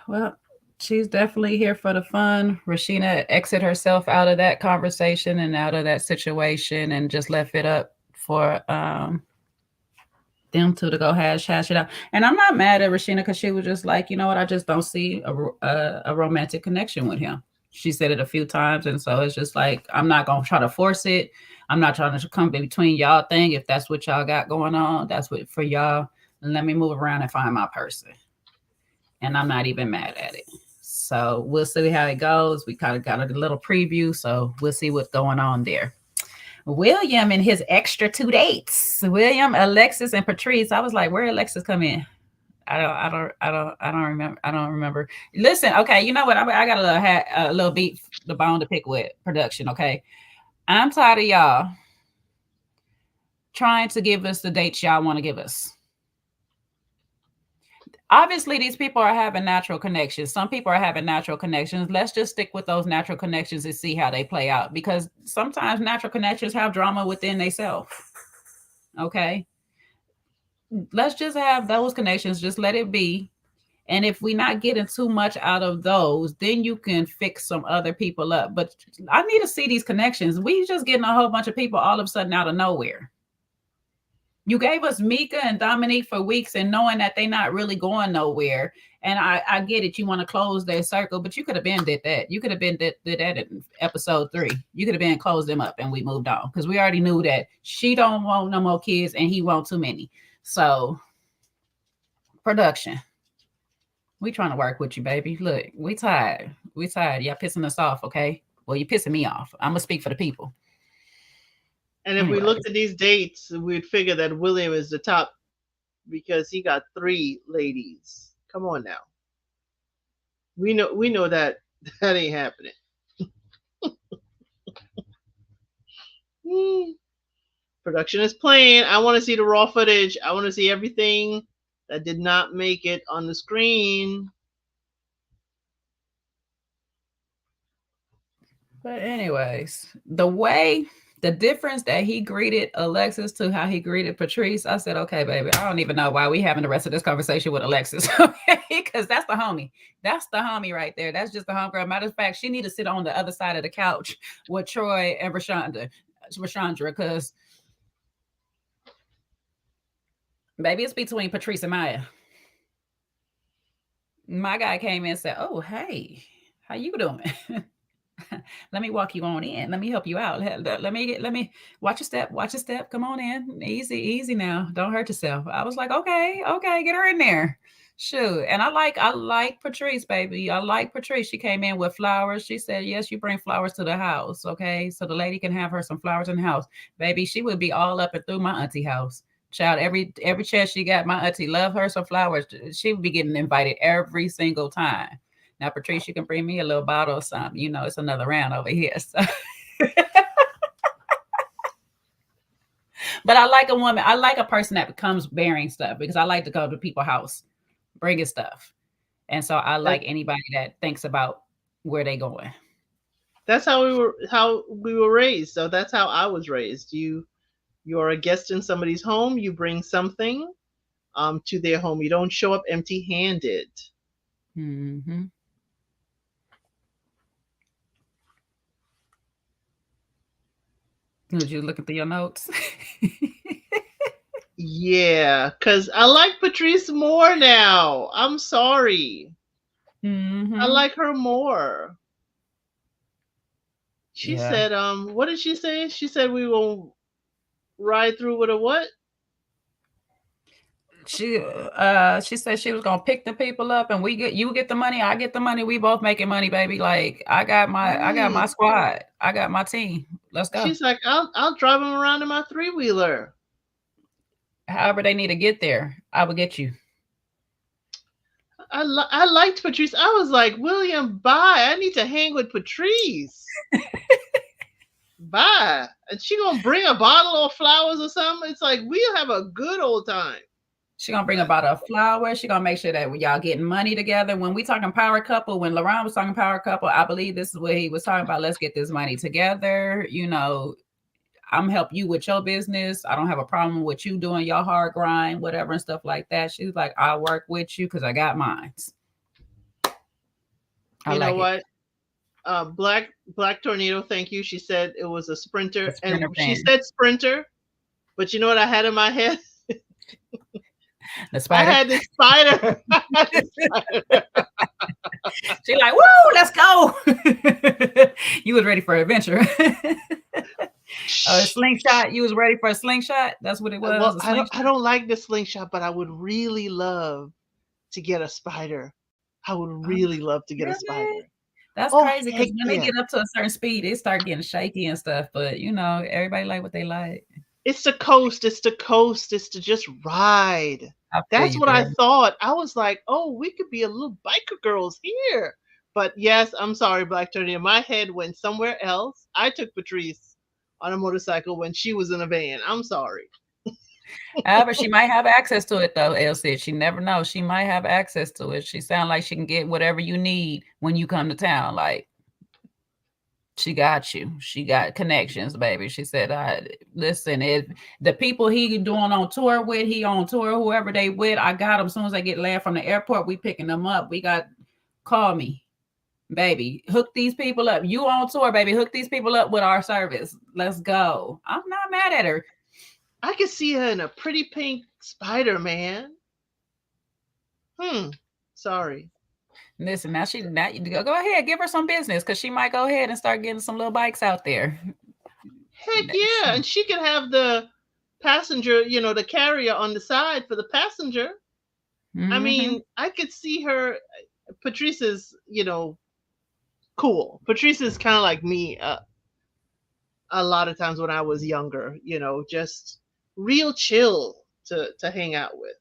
Well, she's definitely here for the fun. Rashina exit herself out of that conversation and out of that situation and just left it up for them two to go hash it out. And I'm not mad at Rashina because she was just like, you know what, I just don't see a romantic connection with him. She said it a few times, and so it's just like I'm not gonna try to force it. I'm not trying to come between y'all thing. If that's what y'all got going on, that's what for y'all. Let me move around and find my person, and I'm not even mad at it. So we'll see how it goes. We kind of got a little preview, so we'll see what's going on there. William and his extra two dates. William, Alexis, and Patrice. I was like, where Alexis come in? I don't remember. Listen, okay, you know what? I got a little beat the bone to pick with production. Okay, I'm tired of y'all trying to give us the dates y'all want to give us. Obviously these people are having natural connections. Some people are having natural connections. Let's just stick with those natural connections and see how they play out, because sometimes natural connections have drama within themselves. Okay, let's just have those connections, just let it be. And if we're not getting too much out of those, then you can fix some other people up. But I need to see these connections. We just getting a whole bunch of people all of a sudden out of nowhere. You gave us Mika and Dominique for weeks and knowing that they're not really going nowhere. And I get it. You want to close their circle, but you could have been did that. You could have been did that in episode 3. You could have been closed them up and we moved on, because we already knew that she don't want no more kids and he want too many. So production, we trying to work with you, baby. Look, we tired. We tired. Y'all pissing us off, okay? Well, you pissing me off. I'm gonna speak for the people. And if we looked Anyways, at these dates, we'd figure that William is the top because he got 3 ladies. Come on now. We know that that ain't happening. Hmm. Production is playing. I want to see the raw footage. I want to see everything that did not make it on the screen. but anyways, the difference that he greeted Alexis to how he greeted Patrice, I said, okay, baby, I don't even know why we having the rest of this conversation with Alexis, okay? Because that's the homie. That's the homie right there. That's just the homegirl. Matter of fact, she need to sit on the other side of the couch with Troy and Rashandra, because maybe it's between Patrice and Maya. My guy came in and said, oh, hey, how you doing? Let me walk you on in. Let me help you out. Let me watch your step. Watch your step. Come on in. Easy, easy now. Don't hurt yourself. I was like, okay, okay, get her in there. Shoot. And I like Patrice, baby. I like Patrice. She came in with flowers. She said, yes, you bring flowers to the house. Okay. So the lady can have her some flowers in the house. Baby, she would be all up and through my auntie house. Child, every chance she got, my auntie love her some flowers. She would be getting invited every single time. Now, Patrice, you can bring me a little bottle or something. You know, it's another round over here. So. But I like a woman. I like a person that becomes bearing stuff, because I like to go to people's house, bringing stuff. And so I That like anybody that thinks about where they going. that's how we were raised. So that's how I was raised. You're a guest in somebody's home. You bring something to their home. You don't show up empty-handed. Hmm. Would you look through your notes? Yeah, cause I like Patrice more now. I'm sorry. I Hmm. like her more. She Yeah. said, what did she say? She said we will ride through with a what? She said she was gonna pick the people up, and you get the money, I get the money, we both making money, baby. Like I got my Mm. squad, I got my team. Let's go. She's like, I'll drive him around in my 3-wheeler. However they need to get there, I will get you. I liked Patrice. I was like, William, bye. I need to hang with Patrice. Bye. And she gonna bring a bottle of flowers or something. It's like we'll have a good old time. She gonna bring about a flower. She gonna make sure that when y'all getting money together. When we talking power couple, when Laurent was talking power couple, I believe this is what he was talking about. Let's get this money together. You know, I'm help you with your business. I don't have a problem with you doing your hard grind, whatever and stuff like that. She's like, I'll work with you because I got mines. I You know like it. what? Black Tornado, thank you. She said it was a The sprinter, and sprinter she fan, said sprinter. But you know what I had in my head? the I spider. had this spider. I had this spider. She like, woo, let's go. You was ready for adventure. A slingshot. You was ready for a slingshot. That's what it was. Well, A I don't slingshot. like the slingshot, but I would really love to get a spider. I would Oh, really love to get a really? spider. That's Oh crazy heck because when they yeah! get up to a certain speed, they start getting shaky and stuff. But you know, everybody like what they like. It's the coast. It's the coast. It's to just ride. I feel That's you, what I girl. thought. I was like, oh, we could be a little biker girls here. But yes, I'm sorry, Black Tornado. My head went somewhere else. I took Patrice on a motorcycle when she was in a van. I'm sorry. However, she might have access to it though, Elle said. She never knows. She might have access to it. She sounds like she can get whatever you need when you come to town. Like she got you. She got connections, baby. She said, listen, if the people he doing on tour with, he on tour, whoever they with, I got them. As soon as I get land from the airport, we picking them up. We got, call me, baby. Hook these people up. You on tour, baby. Hook these people up with our service. Let's go. I'm not mad at her. I could see her in a pretty pink Spider-Man. Sorry. Listen, now you go ahead, give her some business because she might go ahead and start getting some little bikes out there. Heck yeah. And she could have the passenger, the carrier on the side for the passenger. I mean, I could see her. Patrice is, cool. Patrice is kind of like me a lot of times when I was younger, just real chill to hang out with.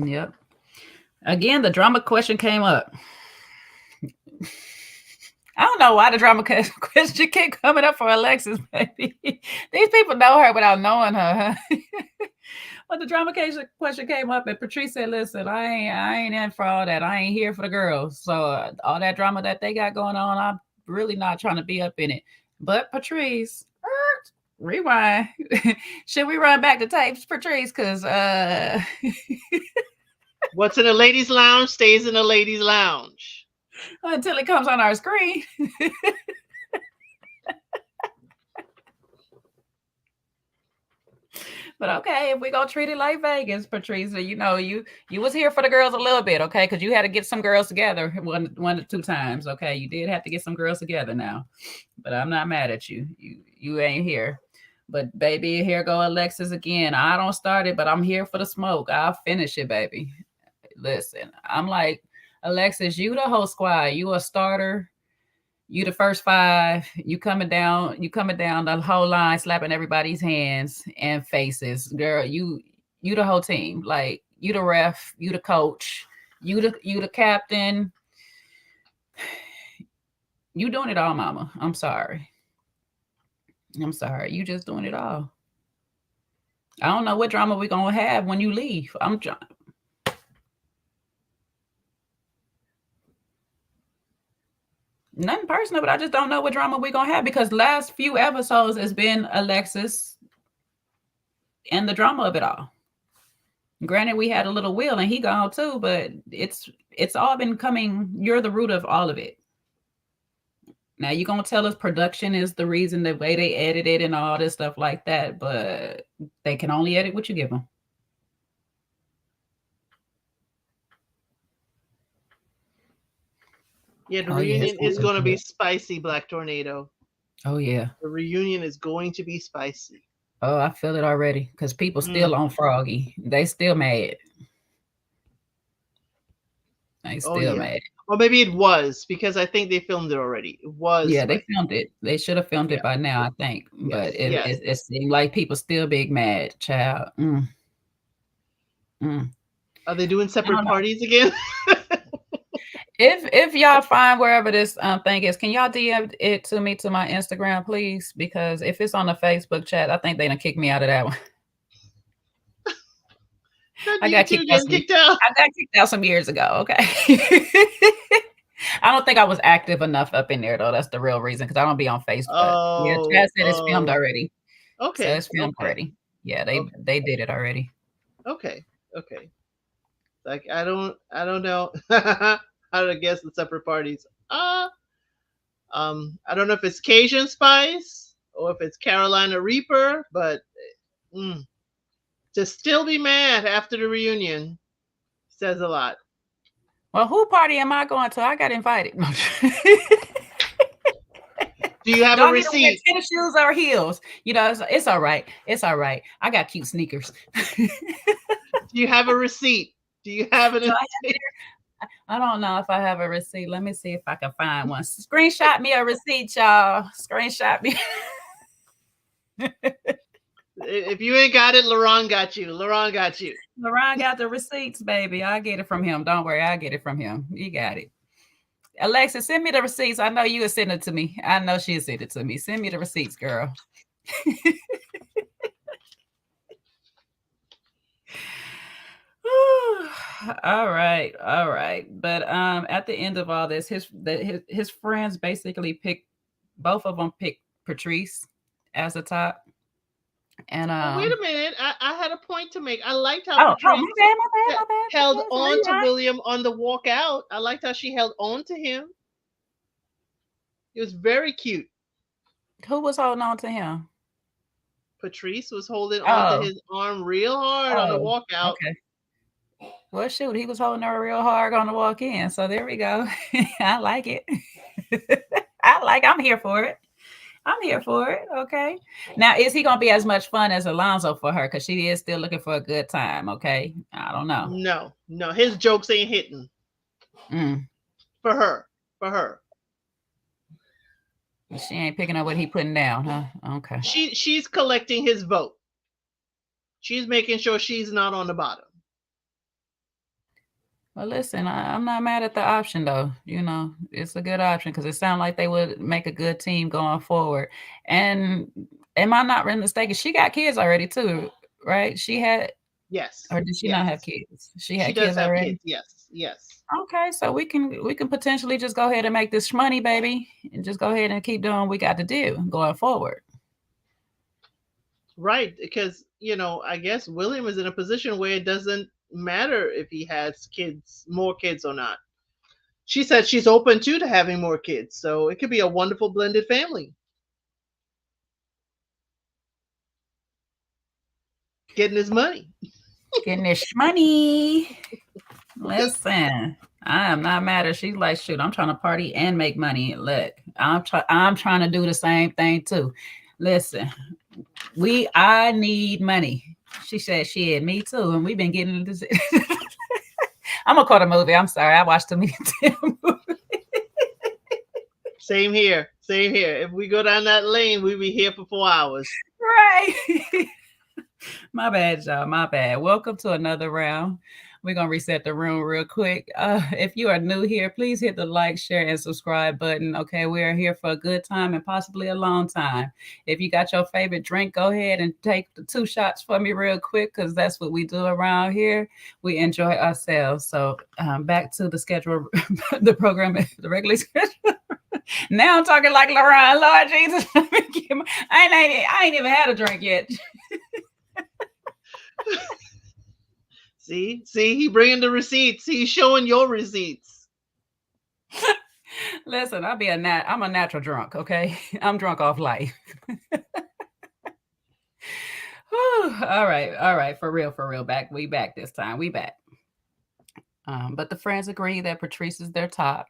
Yep. Again, the drama question came up. I don't know why the drama question kept coming up for Alexis, baby. These people know her without knowing her. Huh? But the drama question came up, and Patrice said, "Listen, I ain't in for all that. I ain't here for the girls. So all that drama that they got going on, I'm really not trying to be up in it." But Patrice, rewind. Should we run back the tapes, Patrice? Because what's in a ladies' lounge stays in a ladies' lounge until it comes on our screen. But okay, if we gonna treat it like Vegas, Patrice, you was here for the girls a little bit, okay? Because you had to get some girls together one or two times, okay? You did have to get some girls together now, but I'm not mad at you. You ain't here. But baby, here go Alexis again. I don't start it, but I'm here for the smoke. I'll finish it, baby. Listen, I'm like, Alexis, you the whole squad. You a starter. You the first five. You coming down the whole line, slapping everybody's hands and faces. Girl, you the whole team. Like you the ref, you the coach, you the captain. You doing it all, mama. I'm sorry. You just doing it all. I don't know what drama we're gonna have when you leave. I'm trying. Nothing personal, but I just don't know what drama we're gonna have because last few episodes has been Alexis and the drama of it all. Granted, we had a little Will and he gone too, but it's all been coming. You're the root of all of it. Now you're gonna tell us production is the reason, the way they edit it and all this stuff like that, but they can only edit what you give them. Yeah, the reunion is going to be spicy, Black Tornado. Oh yeah, the reunion is going to be spicy. Oh, I feel it already because people still on Froggy. They still mad. They still mad. Or maybe it was because I think they filmed it already. It was. Yeah, they filmed it. They should have filmed it by now, I think. But it seemed like people still big mad, child. Are they doing separate parties again? If y'all find wherever this thing is, can y'all DM it to me to my Instagram, please? Because if it's on the Facebook chat, I think they done kick me out of that one. I got kicked out. I got kicked out some years ago. Okay. I don't think I was active enough up in there though. That's the real reason because I don't be on Facebook. Yeah, Chad said it's filmed already. Okay, so it's filmed already. Yeah, they did it already. Okay. Like I don't know how to guess the separate parties. I don't know if it's Cajun Spice or if it's Carolina Reaper, but to still be mad after the reunion says a lot. Well, who party am I going to? I got invited. Do you have a receipt? Tennis shoes or heels? It's all right. It's all right. I got cute sneakers. Do you have a receipt? Do you have it? I don't know if I have a receipt. Let me see if I can find one. Screenshot me a receipt, y'all. Screenshot me. If you ain't got it, Laurent got you. Laurent got the receipts, baby. I'll get it from him. Don't worry. I'll get it from him. You got it. Alexa, send me the receipts. I know you will send it to me. I know she'll send it to me. Send me the receipts, girl. All right, all right. But at the end of all this, his friends basically picked both of them picked Patrice as the top. And Well, wait a minute. I had a point to make. I liked how oh, my Patrice bad, my bad, my bad. held Okay, so on to rewind. William on the walk out. I liked how she held on to him. It was very cute. Who was holding on to him? Patrice was holding on to Oh, his arm real hard on the oh, walkout. okay. Well, shoot, he was holding her real hard on the walk in. So there we go. I like it. I'm here for it. I'm here for it. Okay. Now, is he gonna be as much fun as Alonzo for her? Because she is still looking for a good time. Okay. I don't know. No, no, his jokes ain't hitting Mm. for her. For her, She ain't picking up what he putting down, huh? Okay. she's collecting his vote. She's making sure she's not on the bottom. Well, listen, I'm not mad at the option though. It's a good option because it sounds like they would make a good team going forward. And am I not really mistaken? She got kids already too, right? She had, Yes, or did she not have yes, kids? She she had does kids have already. kids. Yes, yes. Okay, so we can potentially just go ahead and make this money, baby, and just go ahead and keep doing what we got to do going forward. Right, because I guess William is in a position where it doesn't matter if he has kids, more kids or not. She said she's open to having more kids, so it could be a wonderful blended family. Getting his money. Getting this money. Listen, I am not mad at. She's like, shoot, I'm trying to party and make money. Look, I'm trying to do the same thing too. Listen, I need money. She said, shit, me too. And we've been getting this. I'm gonna call the movie. I'm sorry, I watched too many movies. Same here. Same here. If we go down that lane, we'll be here for 4 hours. Right. My bad, y'all. My bad. Welcome to another round. We're gonna reset the room real quick. If you are new here, please hit the like, share, and subscribe button. Okay, we are here for a good time and possibly a long time. If you got your favorite drink, go ahead and take the 2 shots for me real quick, because that's what we do around here. We enjoy ourselves. So back to the schedule, the program, the regular schedule. Now I'm talking like Lauren. Lord Jesus, I ain't even had a drink yet. See, he bringing the receipts. He's showing your receipts. Listen, I'm a natural drunk, okay? I'm drunk off life. All right, for real. We back this time. We back. But the friends agree that Patrice is their top.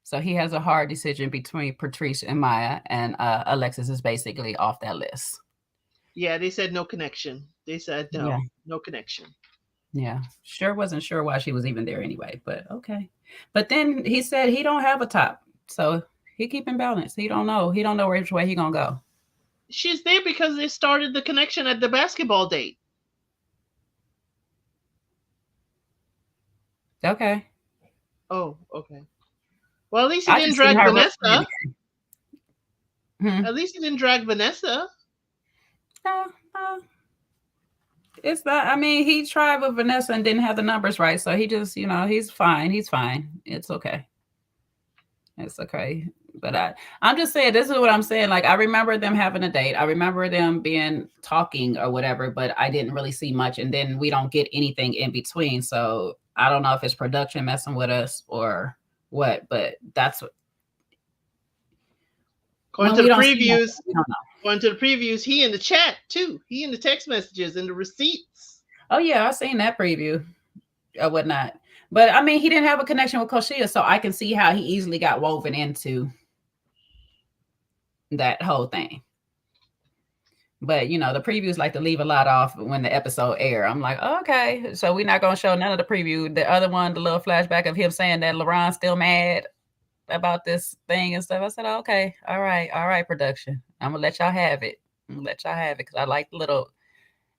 So he has a hard decision between Patrice and Maya, and Alexis is basically off that list. Yeah, they said no connection. They said Yeah, no connection. yeah. Sure wasn't sure why she was even there anyway, but okay. But then he said he don't have a top, so he keeping balance. He don't know. He don't know which way he gonna go. She's there because they started the connection at the basketball date. Okay. Oh, okay. Well, at least he I didn't just seen drag her real quick. Vanessa. Hmm. At least he didn't drag Vanessa. No, no, it's not. I mean, he tried with Vanessa and didn't have the numbers right, so he just, he's fine. He's fine. It's okay. It's okay. But I'm just saying, this is what I'm saying. Like, I remember them having a date. I remember them being talking or whatever, but I didn't really see much. And then we don't get anything in between. So I don't know if it's production messing with us or what, but that's what, According when to we the don't see nothing, previews, we don't know. he in the chat too. He in the text messages and the receipts. Oh, yeah, I seen that preview or whatnot. But I mean, he didn't have a connection with Koshia, so I can see how he easily got woven into that whole thing. But the previews like to leave a lot off when the episode air. I'm like, oh, okay, so we're not gonna show none of the preview. The other one, the little flashback of him saying that LaRon's still mad about this thing and stuff. I said, okay, all right, production. I'm gonna let y'all have it. I'm gonna let y'all have it because I like the little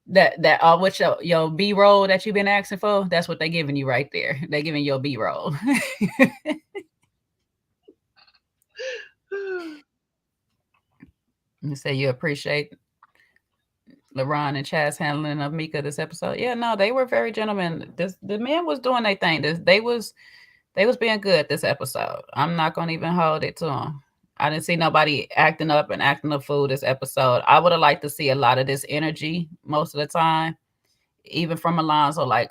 that what your B roll that you've been asking for. That's what they're giving you right there. They're giving your B roll. You say you appreciate LaRon and Chaz handling of Mika this episode. Yeah, no, they were very gentlemen. The men was doing their thing. They was being good this episode. I'm not gonna even hold it to them. I didn't see nobody acting up and acting a fool this episode. I would have liked to see a lot of this energy most of the time, even from Alonzo. Like,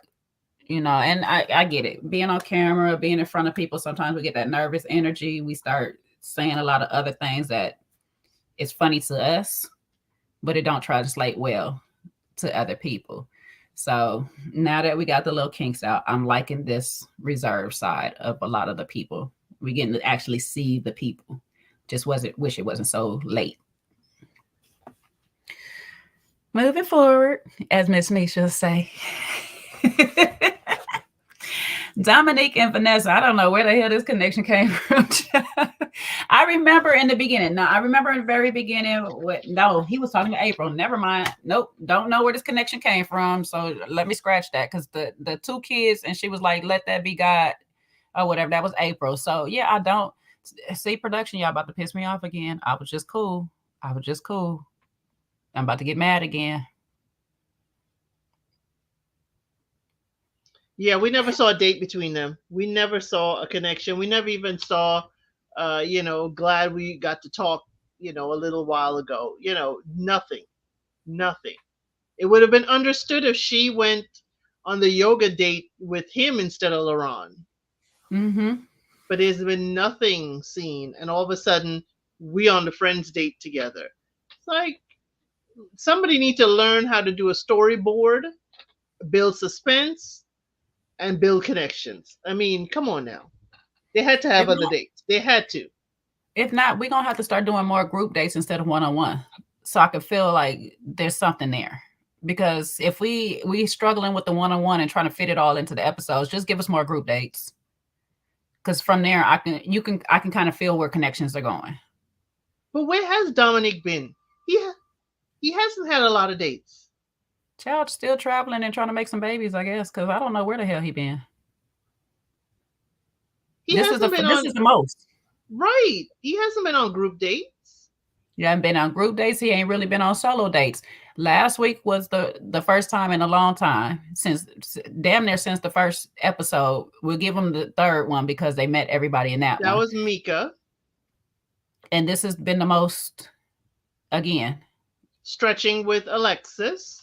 and I get it. Being on camera, being in front of people, sometimes we get that nervous energy. We start saying a lot of other things that is funny to us, but it don't translate well to other people. So now that we got the little kinks out, I'm liking this reserve side of a lot of the people. We getting to actually see the people. Just wasn't wish it wasn't so late. Moving forward, as Miss Nisha say. Dominique and Vanessa, I don't know where the hell this connection came from. I remember in the beginning. No, I remember in the very beginning. No, he was talking to April. Never mind. Nope. Don't know where this connection came from. So let me scratch that because the two kids and she was like, "Let that be God," or whatever. That was April. So yeah, I don't see production. Y'all about to piss me off again. I was just cool. I was just cool. I'm about to get mad again. Yeah, we never saw a date between them. We never saw a connection. We never even saw, glad we got to talk, a little while ago. Nothing, nothing. It would have been understood if she went on the yoga date with him instead of Laron. Mm-hmm. But there's been nothing seen, and all of a sudden, we on the friends date together. It's like somebody need to learn how to do a storyboard, build suspense, and build connections. I mean, come on now. They had to have If other not, dates. They had to. if not, we're gonna have to start doing more group dates instead of one-on-one. So I could feel like there's something there. Because if we struggling with the one-on-one and trying to fit it all into the episodes, just give us more group dates. Because from there I can kind of feel where connections are going. But where has Dominic been? He hasn't had a lot of dates. Child still traveling and trying to make some babies, I guess, because I don't know where the hell he been. He This is the hasn't been this on is the most. right. He hasn't been on group dates. He haven't been on group dates. He ain't really been on solo dates. Last week was the first time in a long time since damn near since the first episode. We'll give him the third one because they met everybody in that That one. was Mika And this has been the most again. stretching with Alexis.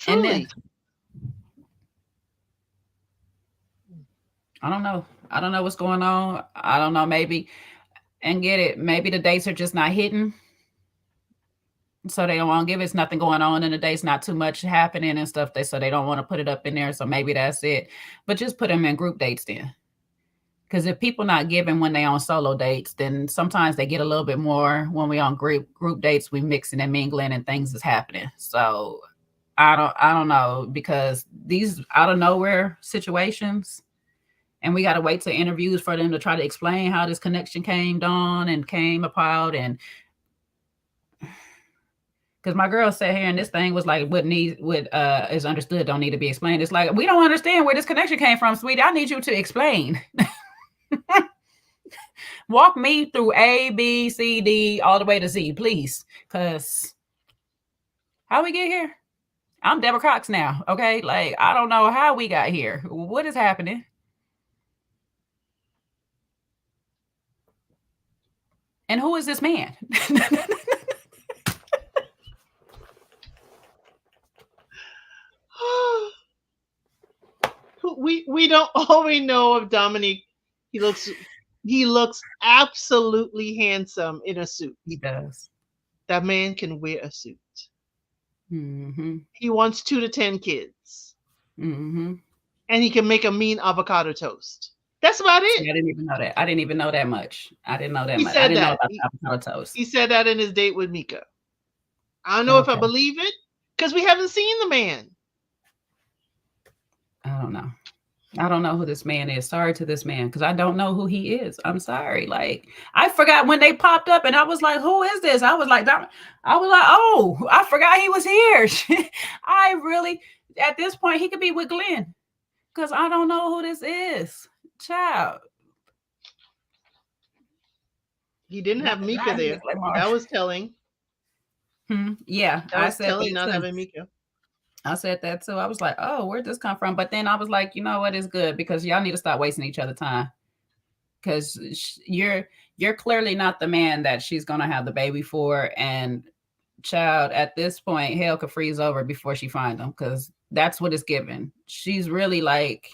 And then Truly. I don't know. I don't know what's going on. I don't know. Maybe and get it. Maybe the dates are just not hitting. So they don't want to give it's nothing going on in the dates, not too much happening and stuff. They don't want to put it up in there. So maybe that's it. But just put them in group dates then. Because if people not giving when they on solo dates, then sometimes they get a little bit more when we on group dates, we mixing and mingling and things is happening. So I don't know because these out of nowhere situations and we got to wait to interviews for them to try to explain how this connection came on and came about and because my girl sat here and this thing was like what is understood don't need to be explained. It's like we don't understand where this connection came from, sweetie. I need you to explain. Walk me through A, B, C, D, all the way to Z, please. Because how we get here? I'm Deborah Cox now, okay? Like, I don't know how we got here. What is happening? And who is this man? we don't always know of Dominic. He looks absolutely handsome in a suit. He does. That man can wear a suit. Mm-hmm. He wants 2 to 10 kids. Mm-hmm. And he can make a mean avocado toast. That's about See, it. I didn't even know that. I didn't even know that much. I didn't know that He much. I said didn't know that. about He, the avocado toast. he said that in his date with Mika. I don't know if I Okay. believe it because we haven't seen the man. I don't know. I don't know who this man is. Sorry to this man because I don't know who he is. I'm sorry. Like I forgot when they popped up, and I was like, "Who is this?" I was like, "Oh, I forgot he was here." I really, at this point, he could be with Glenn because I don't know who this is. Child, He didn't have Mika not his there. Lamar. That was telling. Yeah, That I was said telling that not too. having Mika. I said that too. I was like, oh, where'd this come from? But then I was like, you know what? It's good because y'all need to stop wasting each other time. Because you're clearly not the man that she's gonna have the baby for. And child, at this point, hell could freeze over before she find him. Because that's what it's given. She's really like,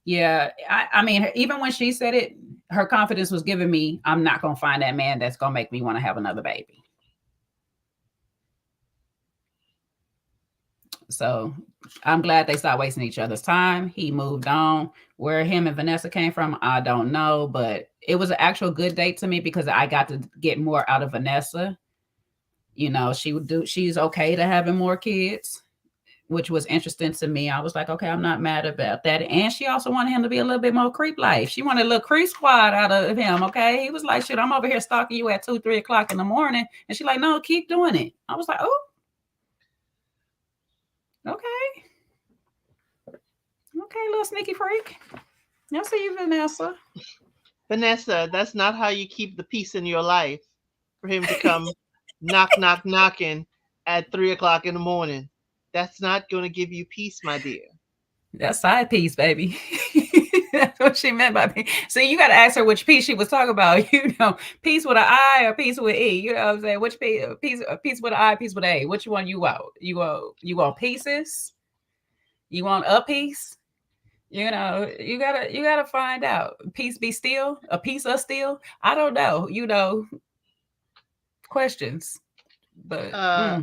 yeah. I mean, even when she said it, her confidence was giving me, I'm not gonna find that man that's gonna make me want to have another baby. So I'm glad they stopped wasting each other's time. He moved on. Where him and Vanessa came from, I don't know, but it was an actual good date to me because I got to get more out of Vanessa. You know, she's okay to having more kids, which was interesting to me. I was like, okay, I'm not mad about that. And she also wanted him to be a little bit more creep life. She wanted a little creep squad out of him. Okay. He was like, shit, I'm over here stalking you at 2, 3 o'clock in the morning. And she's like, no, keep doing it. I was like, oh, okay. Okay, little sneaky freak. I'll see you, Vanessa. Vanessa, that's not how you keep the peace in your life. For him to come knock, knock, knocking at 3 o'clock in the morning. That's not going to give you peace, my dear. That's side piece, baby. That's what she meant by peace. See, you got to ask her which piece she was talking about. You know, peace with an I or peace with E. You know what I'm saying? Which piece with an I, piece with an A. Which one you want? You want pieces? You want a piece? You know, you gotta find out. Peace be still, a piece of steel. I don't know. You know, questions, but Uh,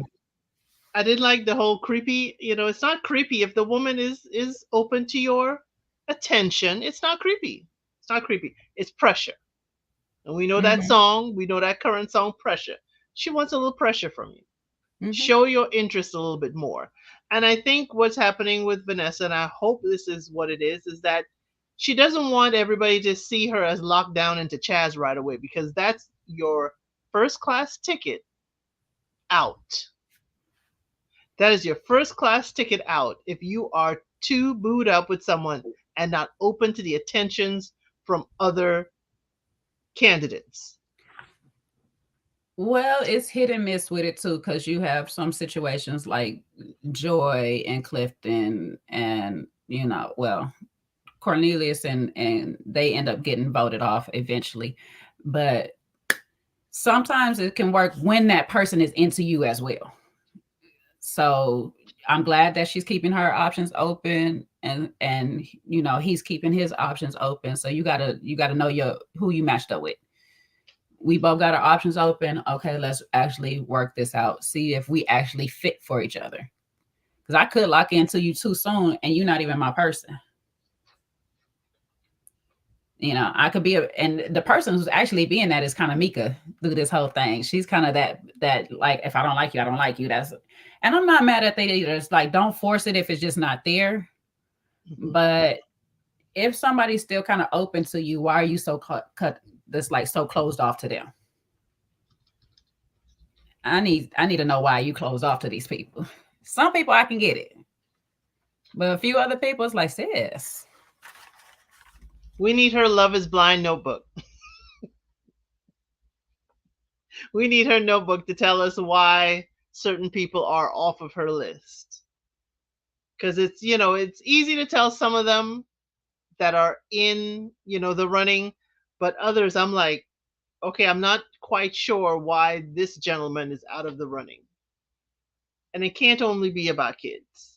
I didn't like the whole creepy. It's not creepy if the woman is open to your attention. It's not creepy. It's not creepy. It's pressure. And we know that mm-hmm, song. We know that current song, Pressure. She wants a little pressure from you. mm-hmm. Show your interest a little bit more. And I think what's happening with Vanessa, and I hope this is what it is that she doesn't want everybody to see her as locked down into Chaz right away because that's your first class ticket out. That is your first class ticket out if you are too booed up with someone and not open to the attentions from other candidates. Well, it's hit and miss with it too, because you have some situations like Joy and Clifton, and well, Cornelius, and they end up getting voted off eventually. But sometimes it can work when that person is into you as well. So I'm glad that she's keeping her options open, and he's keeping his options open. So you gotta know your who you matched up with. We both got our options open. Okay, let's actually work this out. See if we actually fit for each other. Because I could lock into you too soon, and you're not even my person. I could be and the person who's actually being that is kind of Mika through this whole thing. She's kind of that like, if I don't like you, I don't like you. And I'm not mad at they either. It's like, don't force it if it's just not there. Mhm. But if somebody's still kind of open to you, why are you so cut this, like, so closed off to them? I need to know why you closed off to these people. Some people I can get it, but a few other people it's like, sis. We need her Love is Blind notebook. We need her notebook to tell us why certain people are off of her list. Because it's easy to tell some of them that are in, the running, but others I'm like, okay, I'm not quite sure why this gentleman is out of the running. And it can't only be about kids.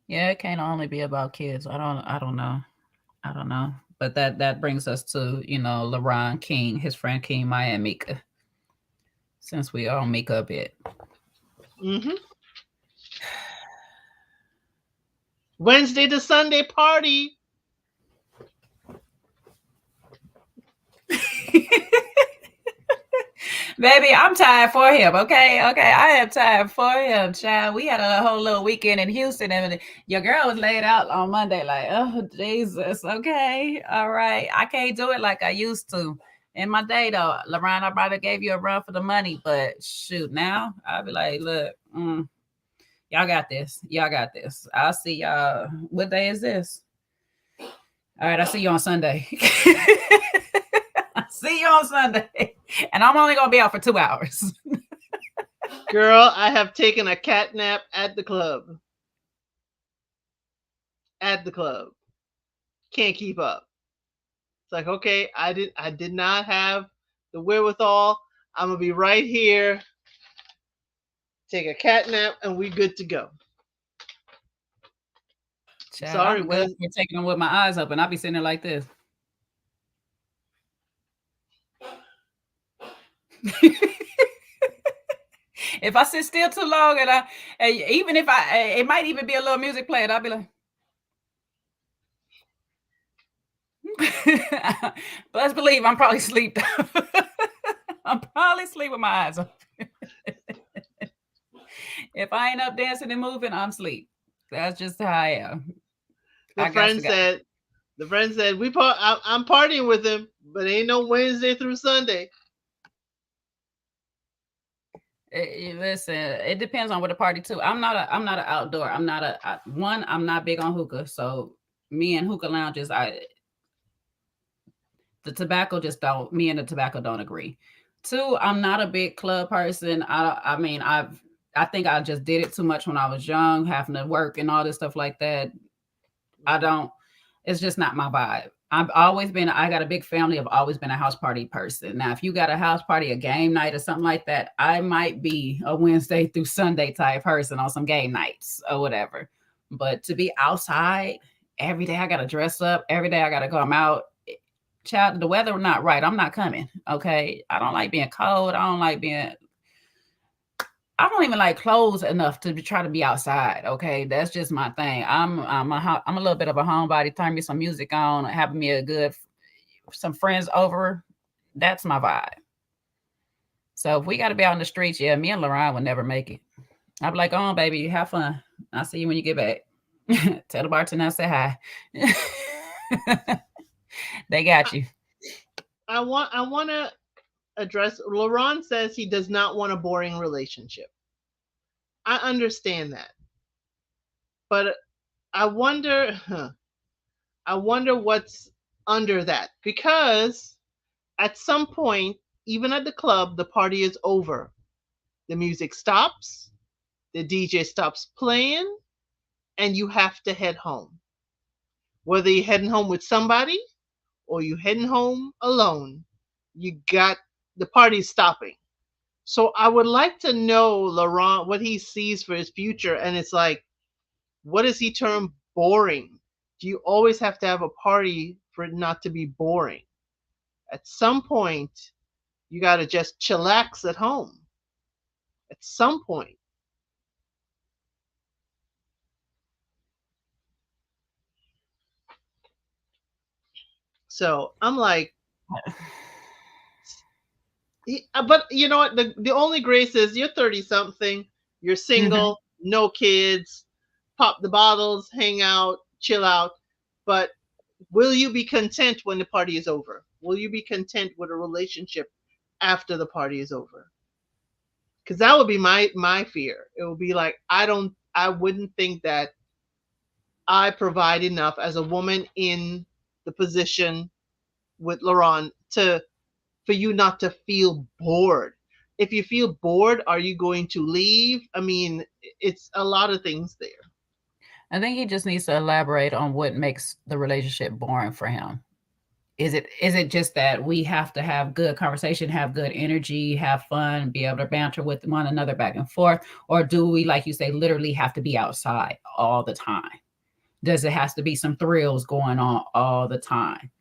Yeah, it can't only be about kids. I don't know. I don't know. But that brings us to, LeBron King, his friend King Maya and Mika. Since we all Mika a bit. Hmm. Wednesday to Sunday party. Baby, I'm tired for him. Okay, okay, I am tired for him, child. We had a whole little weekend in Houston, and your girl was laid out on Monday. Like, oh Jesus, okay, all right. I can't do it like I used to. In my day though, Lorraine, I probably gave you a run for the money, but shoot, now I'll be like, look, y'all got this. Y'all got this. I'll see y'all. What day is this? All right, I'll see you on Sunday. See you on Sunday. And I'm only gonna be out for 2 hours. Girl, I have taken a cat nap at the club. At the club. Can't keep up. It's like, okay, I did not have the wherewithal. I'm gonna be right here, take a cat nap, and we good to go. Chad, Sorry, I'm good when for taking them with my eyes open. I'll be sitting there like this. If I sit still too long, and even if it might even be a little music playing, I'll be like, best believe I'm probably asleep. I'm probably asleep with my eyes open. If I ain't up dancing and moving, I'm asleep. That's just how I am. the I got friend to go. said, the friend said, I'm partying with him, but ain't no Wednesday through Sunday. Listen, it depends on what the party too. I'm not an outdoor. I'm not big on hookah. So me and hookah lounges, the tobacco just don't. Me and the tobacco don't agree. Two, I'm not a big club person. I mean, I think I just did it too much when I was young, having to work and all this stuff like that. I don't. It's just not my vibe. I've always been. I got a big family. I've always been a house party person. Now, if you got a house party, a game night, or something like that, I might be a Wednesday through Sunday type person on some game nights or whatever. But to be outside every day, I got to dress up. Every day, I got to come out. Child, the weather not right. I'm not coming. Okay, I don't like being cold. I don't like being. I don't even like clothes enough to try to be outside. Okay, that's just my thing. I'm a little bit of a homebody. Turn me some music on, having me a good some friends over. That's my vibe. So if we got to be out in the streets, yeah, me and Lauren would never make it. I'd be like, "Oh, baby, have fun. I'll see you when you get back." Tell the bartender I say hi. They got I, you. I want to address. Laurent says he does not want a boring relationship. I understand that, but I wonder. I wonder what's under that because at some point, even at the club, the party is over. The music stops, the DJ stops playing, and you have to head home. Whether you're heading home with somebody or you're heading home alone, you got the party stopping. So I would like to know, Laurent, what he sees for his future. And it's like, what does he term boring? Do you always have to have a party for it not to be boring? At some point, you got to just chillax at home. At some point. So I'm like, but you know what? The only grace is you're 30 something, you're Mhm. single, no kids, pop the bottles, hang out, chill out. But will you be content when the party is over? Will you be content with a relationship after the party is over? Because that would be my fear. It would be like I wouldn't think that I provide enough as a woman in the position with Laurent to for you not to feel bored. If you feel bored, are you going to leave? I mean, it's a lot of things there. I think he just needs to elaborate on what makes the relationship boring for him. Is it just that we have to have good conversation, have good energy, have fun, be able to banter with one another back and forth, or do we, like you say, literally have to be outside all the time? Does it has to be some thrills going on all the time?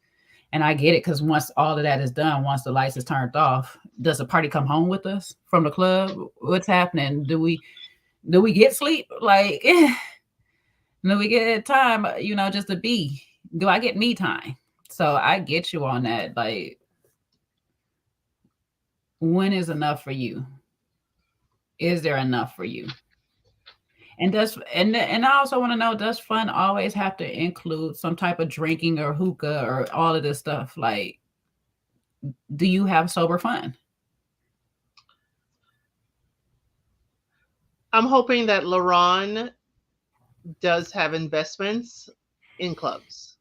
And I get it because once all of that is done, once the lights is turned off, does the party come home with us from the club? What's happening? Do we get sleep? Like, do we get time? Just to be? Do I get me time? So I get you on that. Like, when is enough for you? Is there enough for you? And I also want to know, does fun always have to include some type of drinking or hookah or all of this stuff? Like, do you have sober fun? I'm hoping that Laurent does have investments in clubs.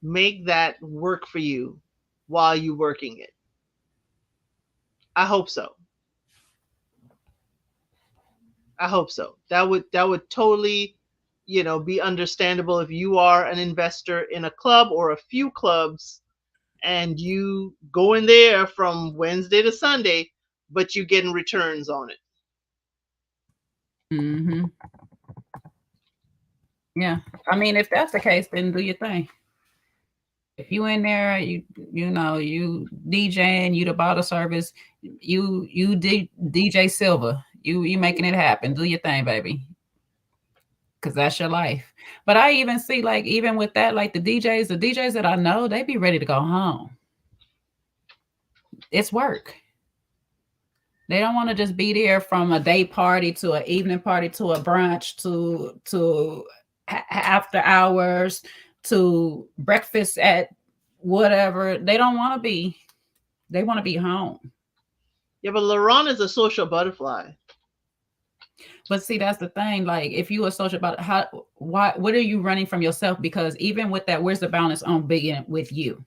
Make that work for you. while you working it. I hope so. I hope so. That would totally, be understandable if you are an investor in a club or a few clubs and you go in there from Wednesday to Sunday, but you getting returns on it. Hmm. Yeah. I mean, if that's the case, then do your thing. If you in there, you DJing, you the bottle service, DJ Silver, you making it happen. Do your thing, baby, because that's your life. But I even see, like, even with that, like the DJs that I know, they be ready to go home. It's work. They don't want to just be there from a day party to an evening party to a brunch to after hours to breakfast at whatever. They don't want to be. They want to be home. Yeah, but LaRon is a social butterfly. But see, that's the thing. Like, if you are social about how, why, what are you running from yourself? Because even with that, where's the balance on being with you?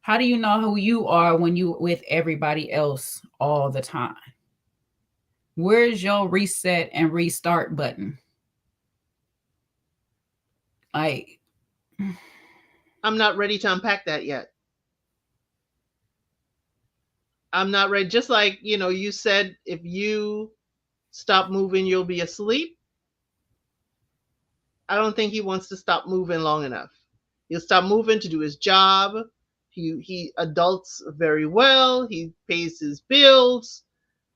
How do you know who you are when you with everybody else all the time? Where's your reset and restart button? Like, I'm not ready to unpack that yet. I'm not ready. Just like, you said, if you stop moving, you'll be asleep. I don't think he wants to stop moving long enough. He'll stop moving to do his job. He adults very well. He pays his bills,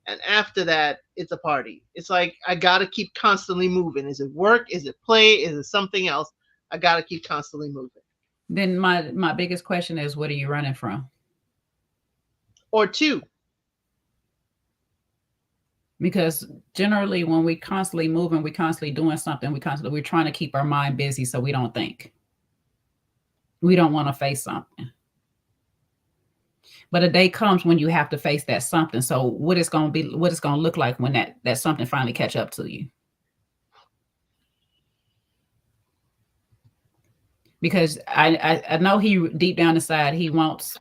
and after that, it's a party. It's like I gotta keep constantly moving. Is it work? Is it play? Is it something else? I gotta keep constantly moving. then my biggest question is, what are you running from? Or two, Because generally, when we constantly moving, we constantly doing something, we're trying to keep our mind busy so we don't think. We don't want to face something. But a day comes when you have to face that something. So what it's gonna look like when that something finally catch up to you. Because I know he deep down inside he wants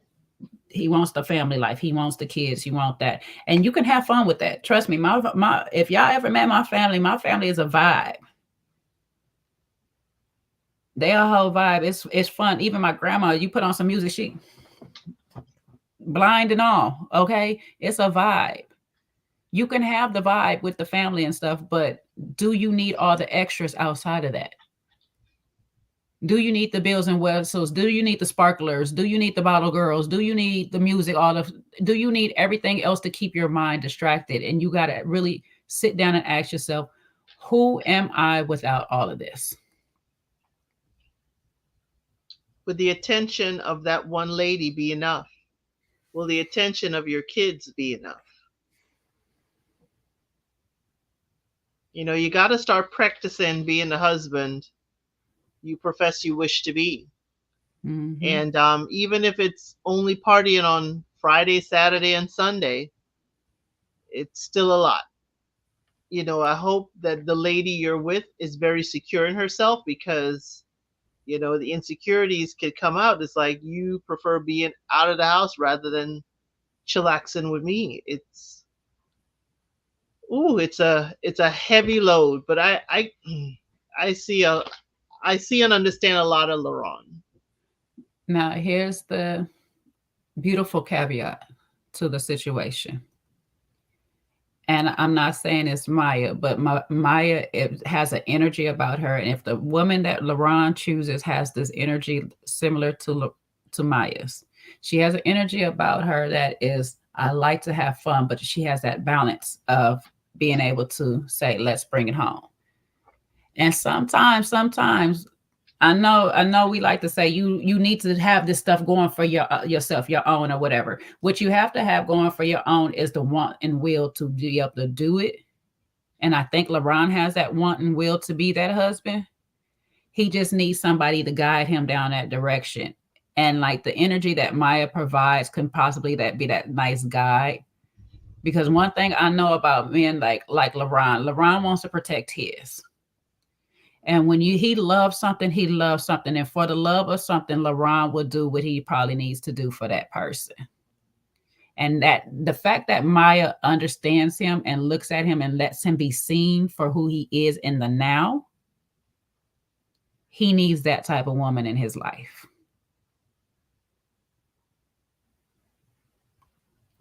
the family life. He wants the kids. He wants that. And you can have fun with that. Trust me. My if y'all ever met my family is a vibe. They a whole vibe. It's fun. Even my grandma, you put on some music, she blind and all. Okay. It's a vibe. You can have the vibe with the family and stuff, but do you need all the extras outside of that? Do you need the bills and whistles? Do you need the sparklers? Do you need the bottle girls? Do you need the music? Do you need everything else to keep your mind distracted? And you got to really sit down and ask yourself, who am I without all of this? would the attention of that one lady be enough? Will the attention of your kids be enough? You got to start practicing being the husband you profess you wish to be. Mm-hmm. And even if it's only partying on Friday, Saturday, and Sunday, it's still a lot. I hope that the lady you're with is very secure in herself, because, the insecurities could come out. It's like you prefer being out of the house rather than chillaxing with me. It's a heavy load, but I see and understand a lot of LaRon. Now, here's the beautiful caveat to the situation. And I'm not saying it's Maya, but Maya, it has an energy about her. And if the woman that LaRon chooses has this energy similar to Maya's, she has an energy about her that is, I like to have fun, but she has that balance of being able to say, let's bring it home. And sometimes I know we like to say you need to have this stuff going for yourself, your own or whatever. What you have to have going for your own is the want and will to be able to do it. And I think LaRon has that want and will to be that husband. He just needs somebody to guide him down that direction. And like the energy that Maya provides can possibly that be that nice guide. Because one thing I know about men like LaRon wants to protect his. And when he loves something, he loves something. And for the love of something, LaRon will do what he probably needs to do for that person. And that the fact that Maya understands him and looks at him and lets him be seen for who he is in the now, he needs that type of woman in his life.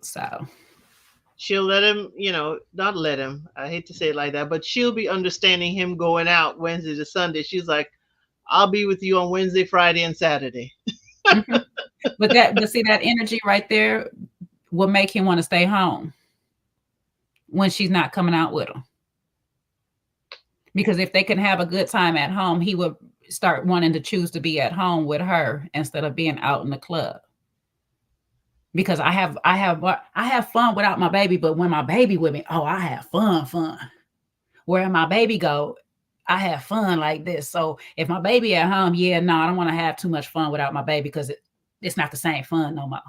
So she'll let him, not let him. I hate to say it like that, but she'll be understanding him going out Wednesday to Sunday. She's like, I'll be with you on Wednesday, Friday, and Saturday. mm-hmm. But see, that energy right there will make him want to stay home when she's not coming out with him. Because if they can have a good time at home, he would start wanting to choose to be at home with her instead of being out in the club. Because I have fun without my baby, but when my baby with me, oh, I have fun. Where my baby go, I have fun like this. So if my baby at home, yeah, no, I don't want to have too much fun without my baby because it's not the same fun no more.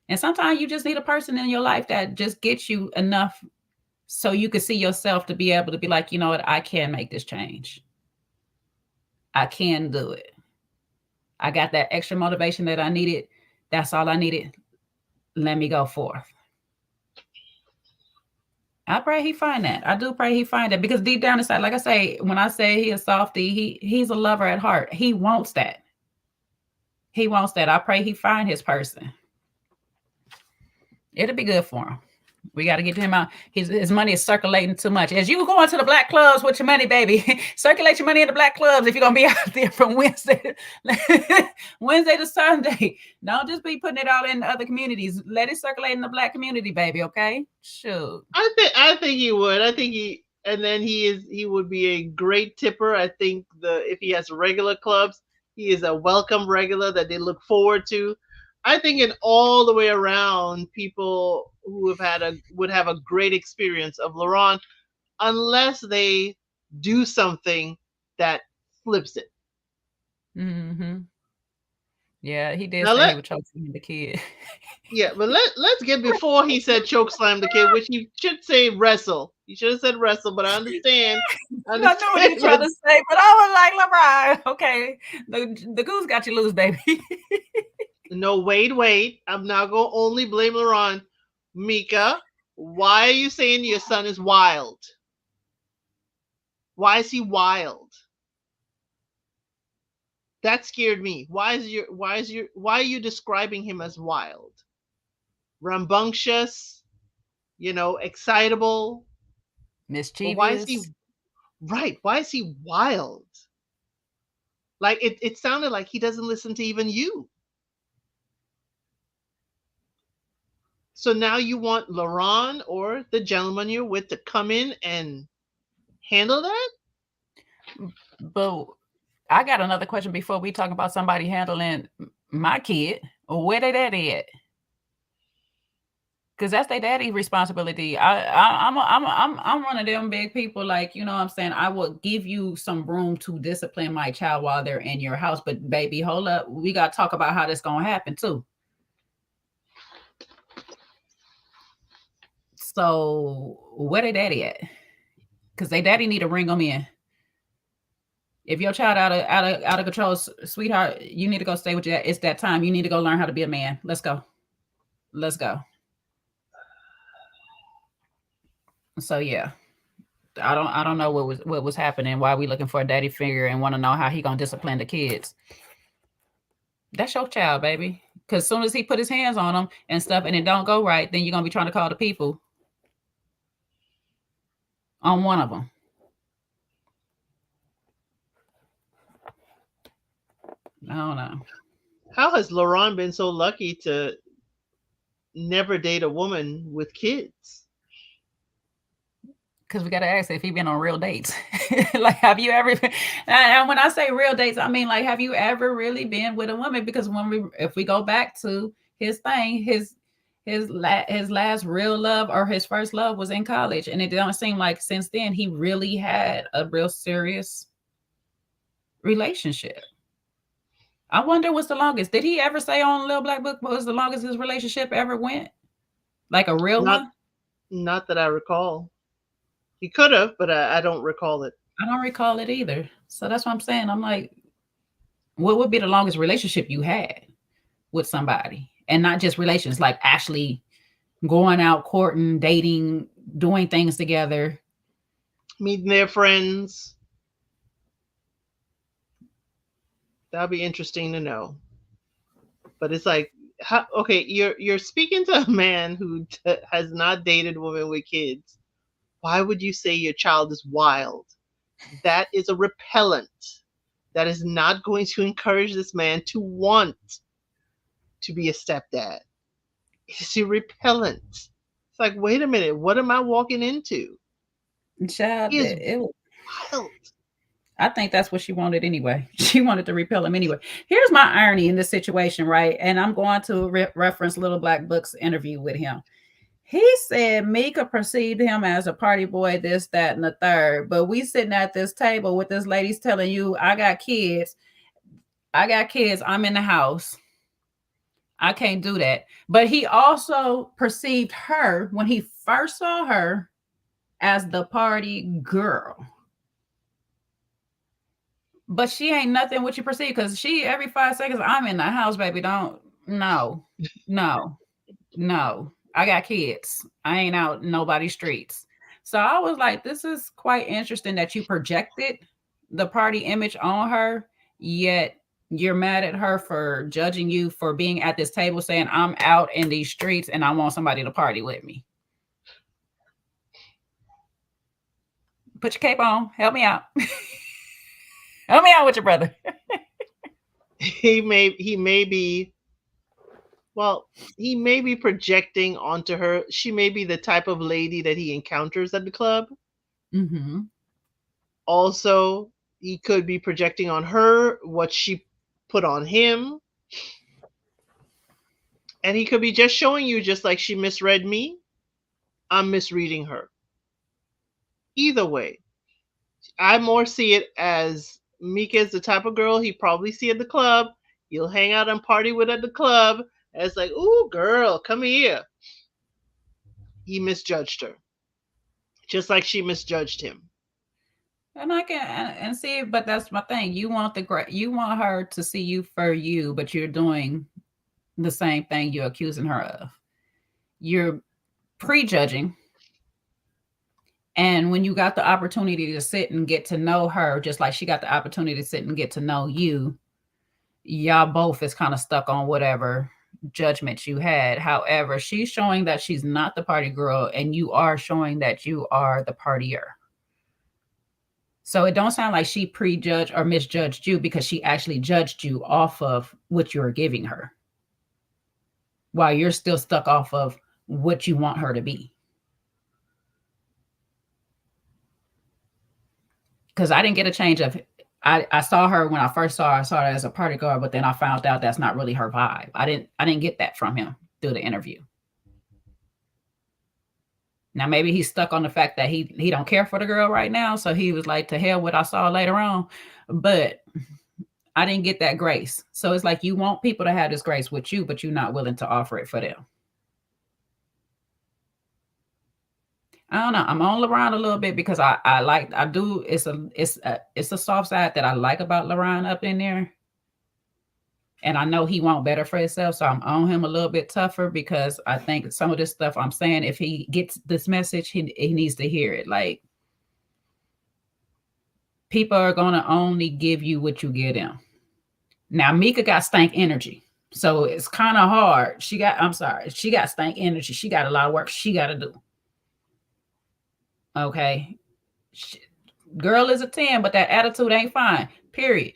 And sometimes you just need a person in your life that just gets you enough so you can see yourself to be able to be like, you know what, I can make this change. I can do it. I got that extra motivation that I needed. That's all I needed. Let me go forth. I pray he find that. I do pray he find that because deep down inside, like I say, when I say he is softy, he's a lover at heart. He wants that. He wants that. I pray he find his person. It'll be good for him. We got to get him out. His money is circulating too much. As you go into the black clubs with your money, baby, circulate your money in the black clubs if you're going to be out there from Wednesday to Sunday. Don't just be putting it all in other communities. Let it circulate in the black community, baby, okay? Sure. I think he would. I think he would be a great tipper. I think if he has regular clubs, he is a welcome regular that they look forward to. I think in all the way around, people who would have a great experience of LaRon, unless they do something that flips it. Mm-hmm. Yeah, he did say he would choke slam the kid. Yeah, but let's get before he said choke slam the kid, which he should say wrestle. He should have said wrestle, but I understand. I know what he's trying to say, but I was like, LaRon, okay, the goose got you loose, baby. No, wait. I'm not going to only blame LaRon. Mika, why are you saying your son is wild? Why is he wild? That scared me. Why are you describing him as wild? Rambunctious, excitable. Mischievous. Why is he right? Why is he wild? Like it sounded like he doesn't listen to even you. So now you want LaRon or the gentleman you're with to come in and handle that? But I got another question before we talk about somebody handling my kid. Where they daddy at? Because that's their daddy's responsibility. I'm one of them big people, like, you know what I'm saying? I will give you some room to discipline my child while they're in your house. But baby, hold up. We got to talk about how this going to happen too. So where they daddy at? Because they daddy need to ring them in. If your child out of control, sweetheart, you need to go stay with you. It's that time. You need to go learn how to be a man. Let's go. So yeah, I don't know what was happening. Why we looking for a daddy figure and want to know how he gonna discipline the kids? That's your child, baby. Because as soon as he put his hands on them and stuff, and it don't go right, then you're gonna be trying to call the people on one of them. I don't know. How has LaRon been so lucky to never date a woman with kids? Because we got to ask if he been on real dates. Like, have you ever been, and when I say real dates, I mean, like, have you ever really been with a woman? Because if we go back to his thing, his last real love or his first love was in college. And it don't seem like since then he really had a real serious relationship. I wonder what's the longest. Did he ever say on Little Black Book what was the longest his relationship ever went? Like a real one? Not that I recall. He could have, but I don't recall it. I don't recall it either. So that's what I'm saying. I'm like, what would be the longest relationship you had with somebody? And not just relations, like actually going out, courting, dating, doing things together. Meeting their friends. That'll be interesting to know. But it's like, okay, you're speaking to a man who has not dated women with kids. Why would you say your child is wild? That is a repellent. That is not going to encourage this man to want to be a stepdad. It's a repellent. It's like, wait a minute, what am I walking into? Child, He is it wild. I think that's what she wanted anyway. She wanted to repel him anyway. Here's my irony in this situation, right? And I'm going to reference Little Black Book's interview with him. He said Mika perceived him as a party boy, this, that, and the third. But we sitting at this table with this lady's telling you, I got kids. I got kids. I'm in the house. I can't do that. But he also perceived her when he first saw her as the party girl. But she ain't nothing what you perceive because she every 5 seconds, I'm in the house, baby. Don't no, no, no. I got kids. I ain't out in nobody's streets. So I was like, this is quite interesting that you projected the party image on her, yet you're mad at her for judging you for being at this table saying, I'm out in these streets and I want somebody to party with me. Put your cape on. Help me out. Help me out with your brother. He may be, well, he may be projecting onto her. She may be the type of lady that he encounters at the club. Mm-hmm. Also, he could be projecting on her what she put on him. And he could be just showing you, just like she misread me, I'm misreading her. Either way, I more see it as Mika is the type of girl he probably see at the club. He'll hang out and party with at the club. And it's like, ooh, girl, come here. He misjudged her, just like she misjudged him. And I can and see, but that's my thing. You want the great, you want her to see you for you, but you're doing the same thing you're accusing her of. You're prejudging, and when you got the opportunity to sit and get to know her, just like she got the opportunity to sit and get to know you, y'all both is kind of stuck on whatever judgment you had. However, she's showing that she's not the party girl, and you are showing that you are the partier. So it don't sound like she prejudged or misjudged you because she actually judged you off of what you were giving her, while you're still stuck off of what you want her to be. Because I didn't get a change of. I saw her when I first saw her. I saw her as a party girl, but then I found out that's not really her vibe. I didn't get that from him through the interview. Now maybe he's stuck on the fact that he don't care for the girl right now, so he was like, to hell what I saw later on. But I didn't get that grace. So it's like you want people to have this grace with you, but you're not willing to offer it for them. I don't know. I'm on LaRon a little bit because I do it's a soft side that I like about LaRon up in there. And I know he want better for himself. So I'm on him a little bit tougher because I think some of this stuff I'm saying, if he gets this message, he needs to hear it. Like, people are gonna only give you what you give them. Now Mika got stank energy. So it's kind of hard. She got stank energy. She got a lot of work she gotta do. Okay. She, girl is a 10, but that attitude ain't fine. Period.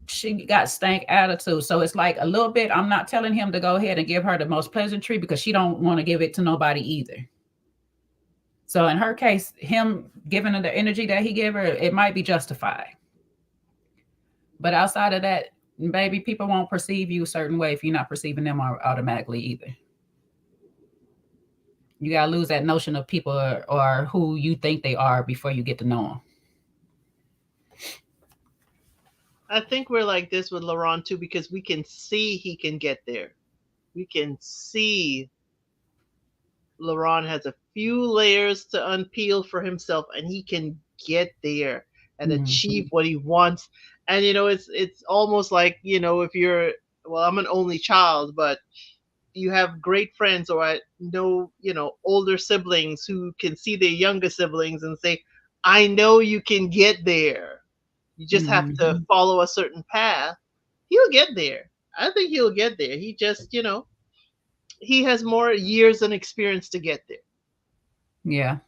She got stank attitude. So it's like a little bit. I'm not telling him to go ahead and give her the most pleasant treat because she don't want to give it to nobody either. So in her case, him giving her the energy that he gave her, it might be justified. But outside of that, baby, people won't perceive you a certain way if you're not perceiving them automatically either. You gotta lose that notion of people or who you think they are before you get to know them. I think we're like this with Laurent too because we can see he can get there. We can see Laurent has a few layers to unpeel for himself and he can get there. and achieve Mhm. what he wants. And it's almost like, if you're, well, I'm an only child, but you have great friends, or I know, older siblings who can see their younger siblings and say, I know you can get there. You just have to Mhm. follow a certain path. He'll get there. I think he'll get there. He just, he has more years and experience to get there. Yeah.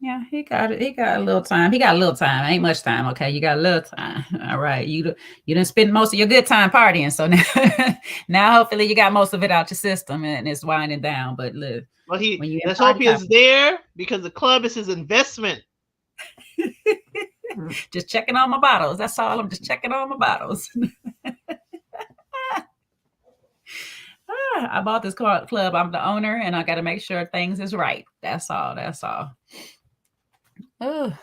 Yeah, he got it. He got a little time. He got a little time. Ain't much time. Okay, you got a little time. All right, you didn't spend most of your good time partying. So now, now hopefully you got most of it out your system and it's winding down. But look, Well, when you in let's hope party he time, is there because the club is his investment. just checking on my bottles. That's all. I'm just checking on my bottles. I bought this club. I'm the owner, and I got to make sure things is right. That's all. That's all. Oh,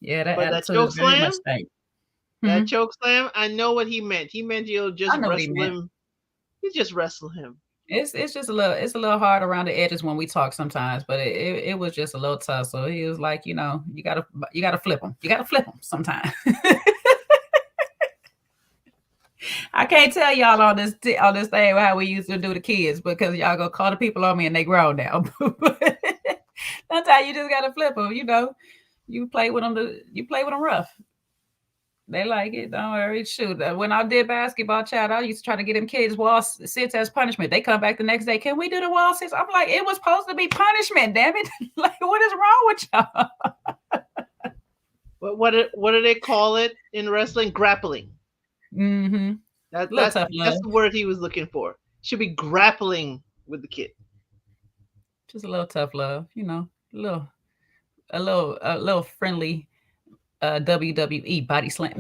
yeah, that But attitude is very much state. Hmm. that choke slam, I know what he meant. He meant you'll I just know what he wrestle meant. him. You just wrestle him. It's just a little hard around the edges when we talk sometimes, but it was just a little tough. So he was like, you gotta flip them. You gotta flip them sometimes. I can't tell y'all on this thing how we used to do the kids because y'all gonna call the people on me and they grown now. Sometimes you just gotta flip them. You play with them. You play with them rough. They like it. Don't worry. Shoot. When I did basketball, child, I used to try to get them kids wall sits as punishment. They come back the next day. Can we do the wall sits? I'm like, it was supposed to be punishment, damn it. Like, what is wrong with y'all? What do they call it in wrestling? Grappling. Mm-hmm. That Little that's tough that's love. the word he was looking for. Should be grappling with the kid. Just a little tough love, a little friendly WWE body slam.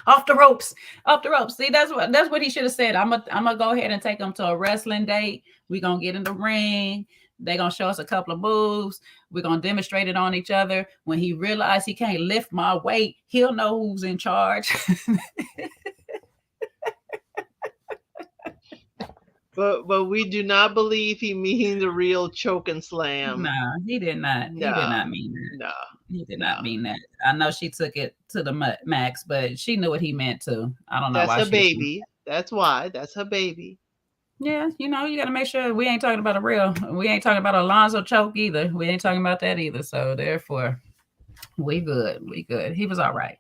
Off the ropes, off the ropes. See, that's what he should have said. I'm gonna go ahead and take him to a wrestling date. We're gonna get in the ring. They're gonna show us a couple of moves. We're gonna demonstrate it on each other. When he realizes he can't lift my weight, he'll know who's in charge. But we do not believe he mean the real choke and slam. Nah, he did not. He did No, not mean that. no, He did no. not mean that. I know she took it to the max, but she knew what he meant too. I don't know That's why her she didn't. baby. That's why. That's her baby. Yeah, you got to make sure we ain't talking about a real. We ain't talking about Alonzo choke either. We ain't talking about that either. So therefore, we good. We good. He was all right.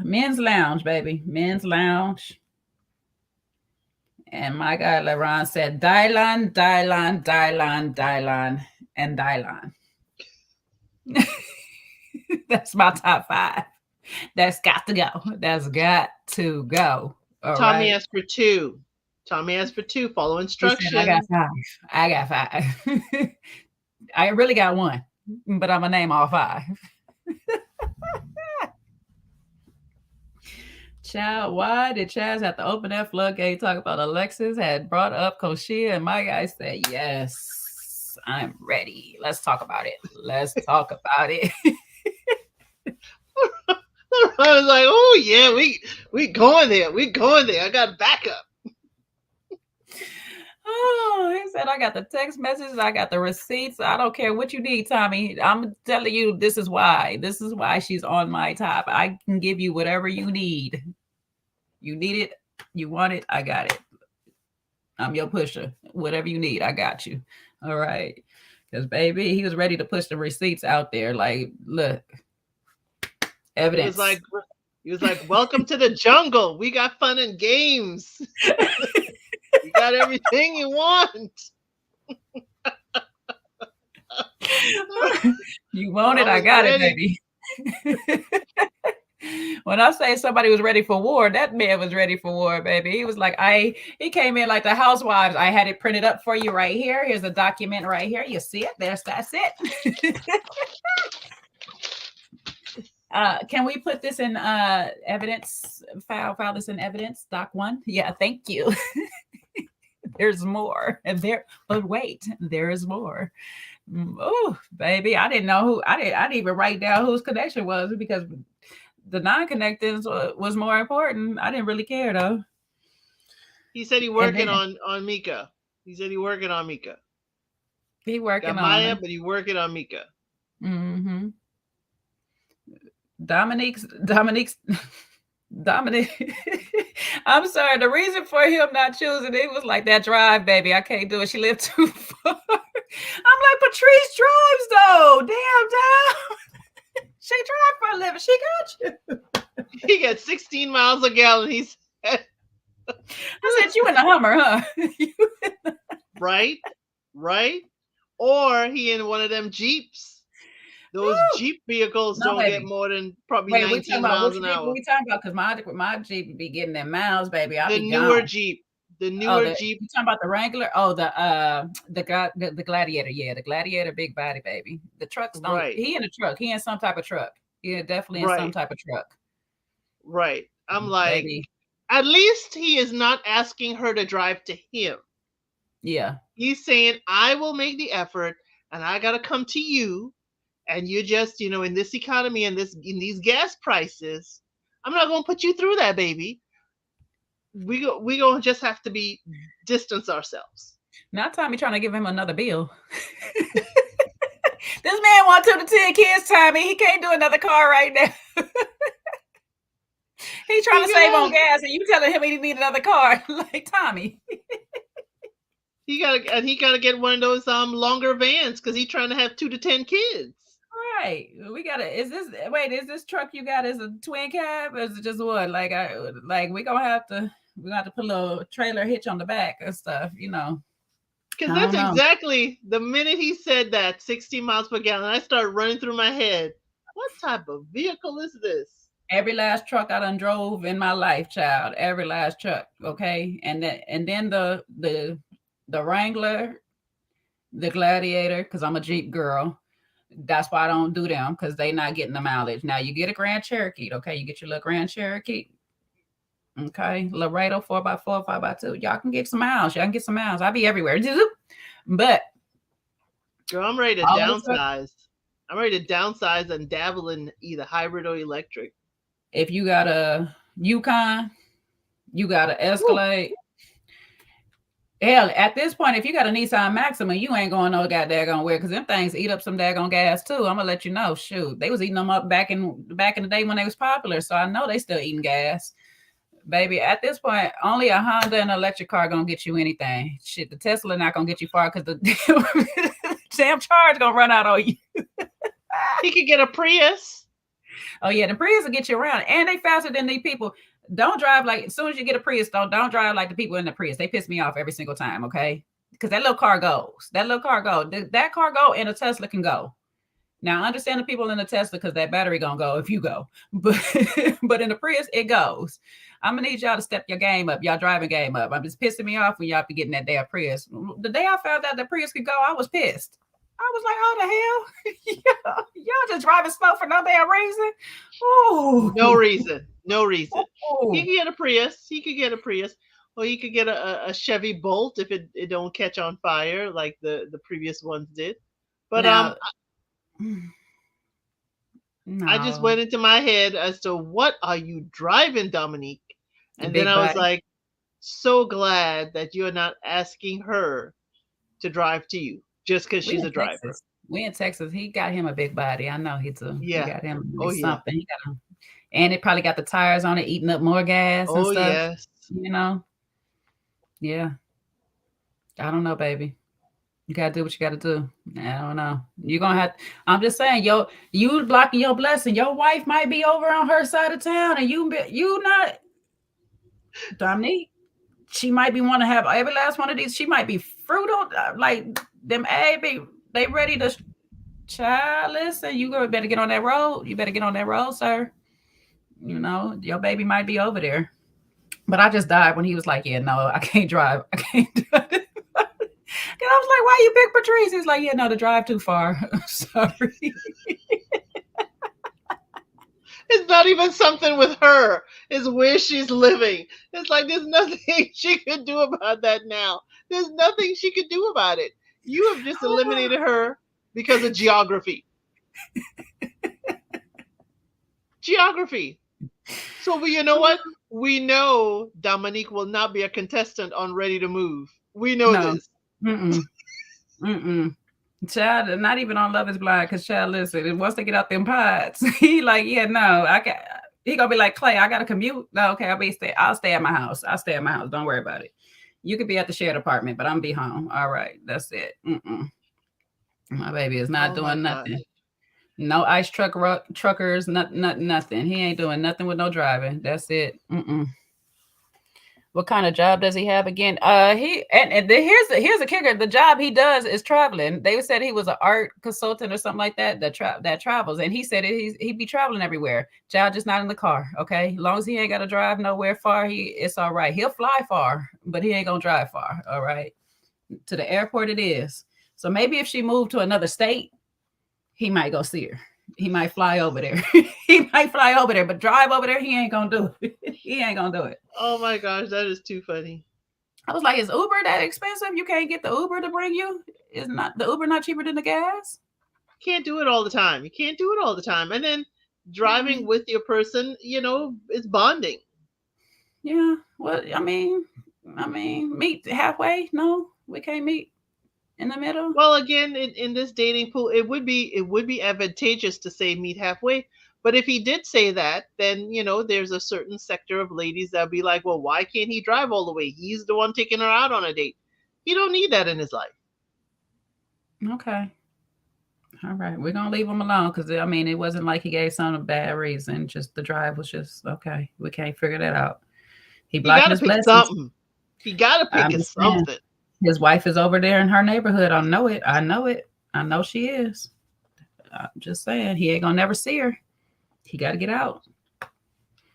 Men's lounge, baby. Men's lounge. And my guy LeRon said, Dylan, Dylan, Dylan, Dylan, and Dylan. That's my top five. That's got to go. That's got to go. All Tommy right. asked for two. Tommy asked for two. Follow He said, I got instructions. five. I got five. I really got one, but I'm going to name all five. Child, why did Chaz have to open that floodgate? Talk about Alexis had brought up Koshia, and my guy said, yes, I'm ready. Let's talk about it. Let's talk about it. I was like, oh yeah, we going there. We going there. I got backup. Oh, he said, I got the text messages, I got the receipts. I don't care what you need, Tommy. I'm telling you, this is why. This is why she's on my top. I can give you whatever you need. You need it, you want it, I got it. I'm your pusher. Whatever you need, I got you. All right. Because, baby, he was ready to push the receipts out there. Like, look, He was evidence. like, welcome to the jungle. We got fun and games. You got everything you want. You want I it, I was got it, ready. baby. When I say somebody was ready for war, that man was ready for war, baby. He was like, he came in like the housewives. I had it printed up for you right here. Here's a document right here. You see it? That's it. Can we put this in evidence? File this in evidence, Doc 1? Yeah, thank you. There's more. But wait, there is more. Oh, baby, I didn't know who. I didn't even write down whose connection was because the non-connecteds was more important. I didn't really care though. He said he And working then on Mika. He said he working on Mika. he Got working on Maya, her. but he working on Mika. Mm-hmm. Dominique's Dominic. I'm sorry. The reason for him not choosing it was like that drive, baby. I can't do it. She lived too far. I'm like, Patrice drives though. Damn, damn. She drive for a living. She got you. He gets 16 miles a gallon. He's I said, you in the Hummer, huh? right, right, or he in one of them Jeeps. Those Woo! Jeep vehicles No, don't get baby. more than probably Wait, we talking 19 about miles which an Jeep are hour. we talking about? Because my Jeep be getting them miles, baby. I'll The be newer gone. Jeep, the Oh, newer the Jeep, you talking about the Wrangler? Oh, the Gladiator. Yeah, the Gladiator, big body, baby. The trucks don't. right, He in a truck. He in some type of truck. Yeah, definitely in some right, type of truck, right. I'm like, baby. at least he is not asking her to drive to him. Yeah. He's saying, I will make the effort and I got to come to you. And you just, in this economy and in these gas prices, I'm not going to put you through that, baby. We going to just have to be distance ourselves. Now Tommy trying to give him another bill. This man want 2 to 10 kids, Tommy. He can't do another car right now. He trying He to save on got gas, and you telling him he need another car. Like Tommy. he got to get one of those longer vans cuz he's trying to have 2 to 10 kids. Right. We gotta is this truck you got is a twin cab or is it just what? Like we gonna have to put a little trailer hitch on the back and stuff. Cuz I that's don't know. exactly the minute he said that 60 miles per gallon, I started running through my head. What type of vehicle is this? Every last truck I done drove in my life, child. Every last truck. Okay. And then the Wrangler, the Gladiator, because I'm a Jeep girl. That's why I don't do them because they not getting the mileage. Now you get a Grand Cherokee, okay? You get your little Grand Cherokee, okay? Laredo 4x4, 5x2. Y'all can get some miles. Y'all can get some miles. I'll be everywhere. But Girl, I'm ready to all of the truck, downsize. I'm ready to downsize and dabble in either hybrid or electric. if you got a Yukon, you got a Woo. Escalade. Hell, at this point, if you got a Nissan Maxima, you ain't going no goddamn where because them things eat up some daggone gas too. I'm gonna let you know. Shoot, they was eating them up back in the day when they was popular, so I know they still eating gas. Baby, at this point, only a Honda and an electric car gonna get you anything. Shit, the Tesla not gonna get you far because the damn charge gonna run out on you. He could get a Prius. Oh yeah, the Prius will get you around, and they faster than these people. Don't drive like as soon as you get a Prius. Don't drive like the people in the Prius. They piss me off every single time. Okay, because that little car goes. That little car go. That car go, and a Tesla can go. Now I understand the people in the Tesla because that battery gonna go if you go, but but in the Prius it goes. I'm gonna need y'all to step your game up, y'all driving game up. I'm just pissing me off when y'all be getting that damn Prius. The day I found out that Prius could go, I was pissed. I was like, oh the hell, y'all just driving slow for no damn reason. No Ooh, reason. No reason. He ooh. could get a Prius. He could get a Prius. Or he could get a Chevy Bolt if it don't catch on fire like the previous ones did. But Now, I just no, went into my head as to what are you driving, Dominique? And then big I was body. like, so glad that you're not asking her to drive to you just because We she's in a driver. Texas. We in Texas. He got him a big body. I know he Yeah. got him Oh yeah. something. And it probably got the tires on it, eating up more gas and Oh stuff. yes. You know, yeah. I don't know, baby. You gotta do what you gotta do. I don't know. You're gonna have. I'm just saying, you blocking your blessing. Your wife might be over on her side of town, and you not Dominique. She might be want to have every last one of these. She might be frugal, like them. They ready to. Child, listen, better get on that road. You better get on that road, sir. Your baby might be over there. But I just died when he was like, yeah, no, I can't drive. I can't do it. And I was like, why you pick Patrice? He's like, yeah, no, the drive too far. Sorry. It's not even something with her. It's where she's living. It's like there's nothing she could do about that now. There's nothing she could do about it. You have just eliminated her because of geography. Geography. So you know what? We know Dominique will not be a contestant on Ready to Move. We know No. this. Mm-mm. Mm-mm. Child, not even on Love Is Blind, because child, listen, and once they get out them pods, he like, yeah, no, I can. He gonna be like Clay. I gotta commute. No, okay, I'll stay at my house. I'll stay at my house. Don't worry about it. You could be at the shared apartment, but I'm be home. All right, that's it. My baby is not Oh my doing nothing. gosh. No truckers, nothing. He ain't doing nothing with no driving. That's it. What kind of job does he have again? He here's the kicker. The job he does is traveling. They said he was an art consultant or something like that that travels, and he said he'd be traveling everywhere. Child, just not in the car. Okay, as long as he ain't got to drive nowhere far, it's all right. He'll fly far, but he ain't gonna drive far. All right, to the airport it is. So maybe if she moved to another state, he might go see her. He might fly over there. He might fly over there, but drive over there, he ain't gonna do it. He ain't gonna do it. Oh my gosh, that is too funny. I was like, is Uber that expensive? You can't get the Uber to bring you? Is not the Uber not cheaper than the gas? Can't do it all the time. You can't do it all the time. And then driving Mm, with your person, is bonding. yeah. Well, I mean, meet halfway. No, we can't meet in the middle. Well, again, in this dating pool, it would be advantageous to say meet halfway. But if he did say that, then there's a certain sector of ladies that'll be like, well, why can't he drive all the way? He's the one taking her out on a date. He don't need that in his life. Okay. All right. We're gonna leave him alone because I mean it wasn't like he gave some bad reason. Just the drive was just okay. We can't figure that out. He He got blocking to his pick blessings. something. He got to pick I'm his just saying. something. His wife is over there in her neighborhood. I know it. I know it. I know she is. I'm just saying. He ain't gonna never see her. He got to get out.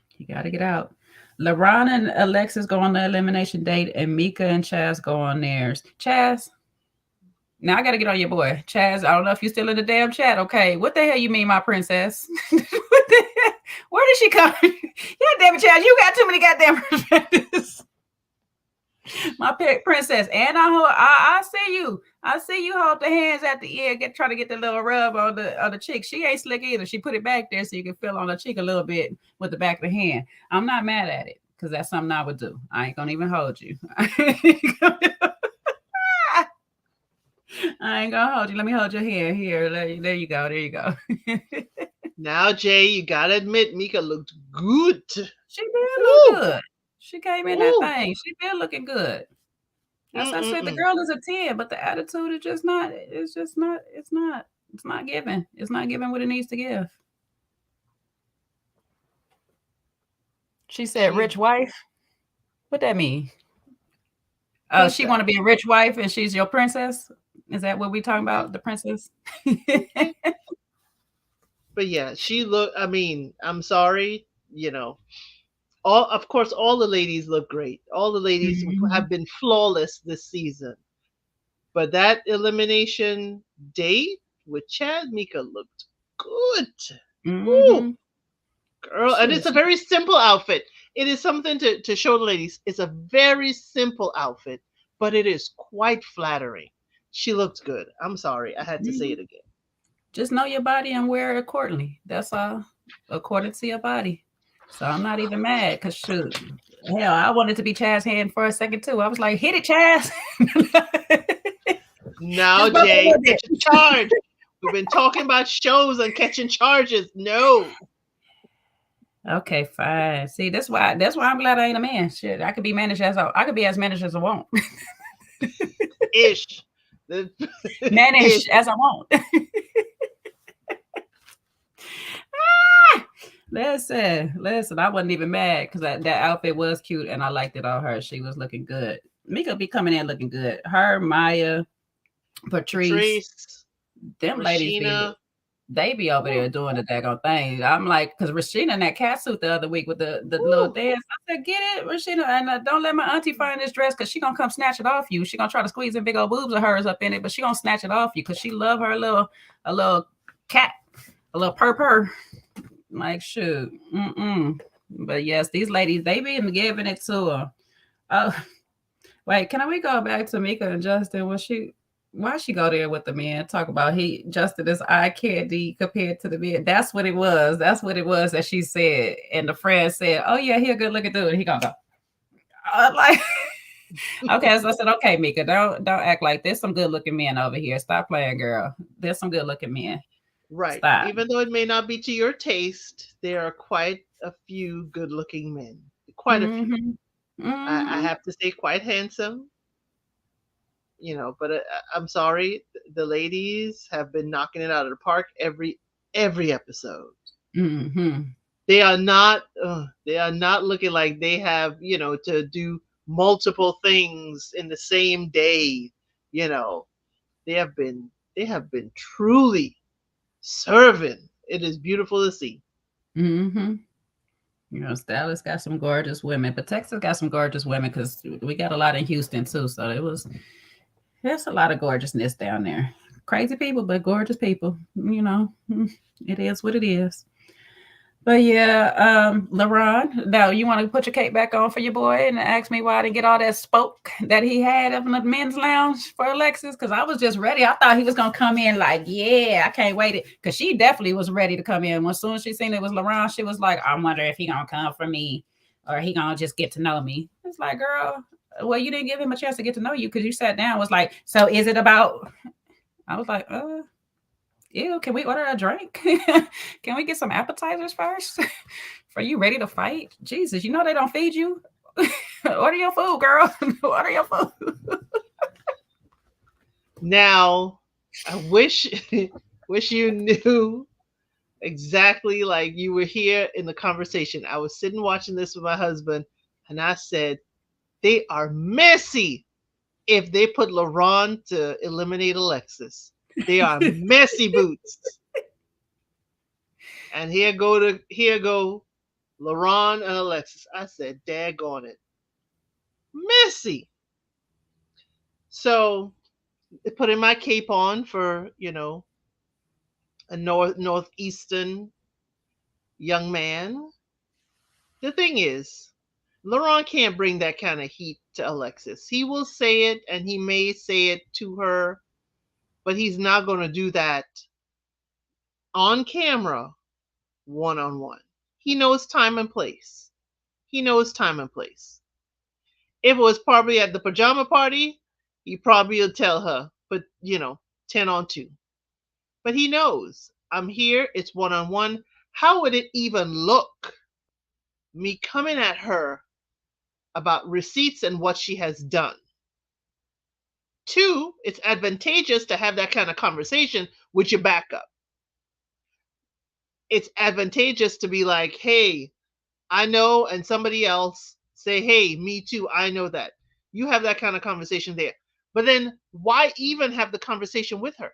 He got to get out. LaRon and Alexis go on the elimination date, and Mika and Chaz go on theirs. Chaz, now I got to get on your boy. Chaz, I don't know if you're still in the damn chat. Okay, what the hell you mean, my princess? Where did she come? Yeah, damn it, Chaz, you got too many goddamn perspectives. My princess, and I see you. I see you hold the hands at the ear, try to get the little rub on the cheek. She ain't slick either. She put it back there so you can feel on the cheek a little bit with the back of the hand. I'm not mad at it because that's something I would do. I ain't gonna even hold you. I ain't gonna hold you. Let me hold your hand here. There you go. There you go. Now, Jay, you got to admit, Mika looked good. She did look Woo! good. She came in that Woo! thing. She been looking good. As I said, the Mm-mm-mm. girl is a 10, but the attitude is just not, it's just not, it's not giving. It's not giving what it needs to give. She said, She rich wife. What that mean? She want to princess. be a rich wife and she's your princess? Is that what we talking Okay. about? The princess? Okay. But yeah, she look. I mean, I'm sorry. All of course, all the ladies look great. All the ladies Mhm. have been flawless this season. But that elimination date with Chad Mika looked good. Woo, Mhm. girl. And Shoot. it's a very simple outfit. It is something to show the ladies. It's a very simple outfit, but it is quite flattering. She looked good. I'm sorry. I had to say Mhm. it again. Just know your body and wear it accordingly. That's all. According to your body. So I'm not even mad because shoot. Hell, I wanted to be Chaz's hand for a second too. I was like, hit it, Chaz. Now, Just bump a Jay, little bit. catch a charge. We've been talking about shows and catching charges. No. Okay, fine. See, that's why I'm glad I ain't a man. Shit, I could be managed I could be as managed as I want. Ish. The ish. Managed as I want. Listen, I wasn't even mad because that outfit was cute and I liked it on her. She was looking good. Mika be coming in looking good. Her, Maya, Patrice, Patrice, them ladies Rashina. they be over Woo, there doing the daggone thing. I'm like, because Rashina in that cat suit the other week with the little woo. dance. I said, get it, Rashina, and don't let my auntie find this dress because she gonna come snatch it off you. She gonna try to squeeze them big old boobs of hers up in it, but she gonna snatch it off you because she love her a little cat, a little purr. Like shoot, But yes, these ladies they been giving it to her. Oh, wait, can we go back to Mika and Justin? Why she go there with the men? Talk about Justin is eye candy compared to the men. That's what it was. That's what it was that she said. And the friend said, "Oh yeah, he a good looking dude." He gonna go like Okay, so I said, okay, Mika, don't act like there's some good looking men over here. Stop playing, girl. There's some good looking men. Right. Stop. Even though it may not be to your taste, there are quite a few good looking men. Quite a few. Mm-hmm. I Mm-hmm. have to say, quite handsome, but I'm sorry, the ladies have been knocking it out of the park every episode. Mm-hmm. They are not looking like they have, to do multiple things in the same day. You know, they have been they have been truly serving. It is beautiful to see. Mm-hmm. Dallas got some gorgeous women, but Texas got some gorgeous women because we got a lot in Houston too. So there's a lot of gorgeousness down there. Crazy people, but gorgeous people. It is what it is. But yeah, LaRon, now you want to put your cape back on for your boy and ask me why I didn't get all that spoke that he had up in the men's lounge for Alexis? Because I was just ready. I thought he was gonna come in like, yeah, I can't wait. Because she definitely was ready to come in. As soon as she seen it was LaRon, she was like, I wonder if he gonna come for me or he gonna just get to know me. It's like, girl, well, you didn't give him a chance to get to know you because you sat down. Was like, so is it about? I was like, ew, can we order a drink? Can we get some appetizers first? Are you ready to fight? Jesus, you know they don't feed you. Order your food, girl. Order your food. Now, I wish wish you knew exactly like you were here in the conversation. I was sitting watching this with my husband, and I said, they are messy if they put LaRon to eliminate Alexis. They are messy boots. And here go LaRon and Alexis. I said, daggone it. Messy. So putting my cape on for, a northeastern young man. The thing is, LaRon can't bring that kind of heat to Alexis. He will say it and he may say it to her, but he's not going to do that on camera, one on one. He knows time and place. He knows time and place. If it was probably at the pajama party, he probably would tell her, but 10 on 2. But he knows I'm here, it's one on one. How would it even look, me coming at her about receipts and what she has done? Two, it's advantageous to have that kind of conversation with your backup. It's advantageous to be like, hey, I know, and somebody else say, hey, me too, I know that. You have that kind of conversation there. But then why even have the conversation with her?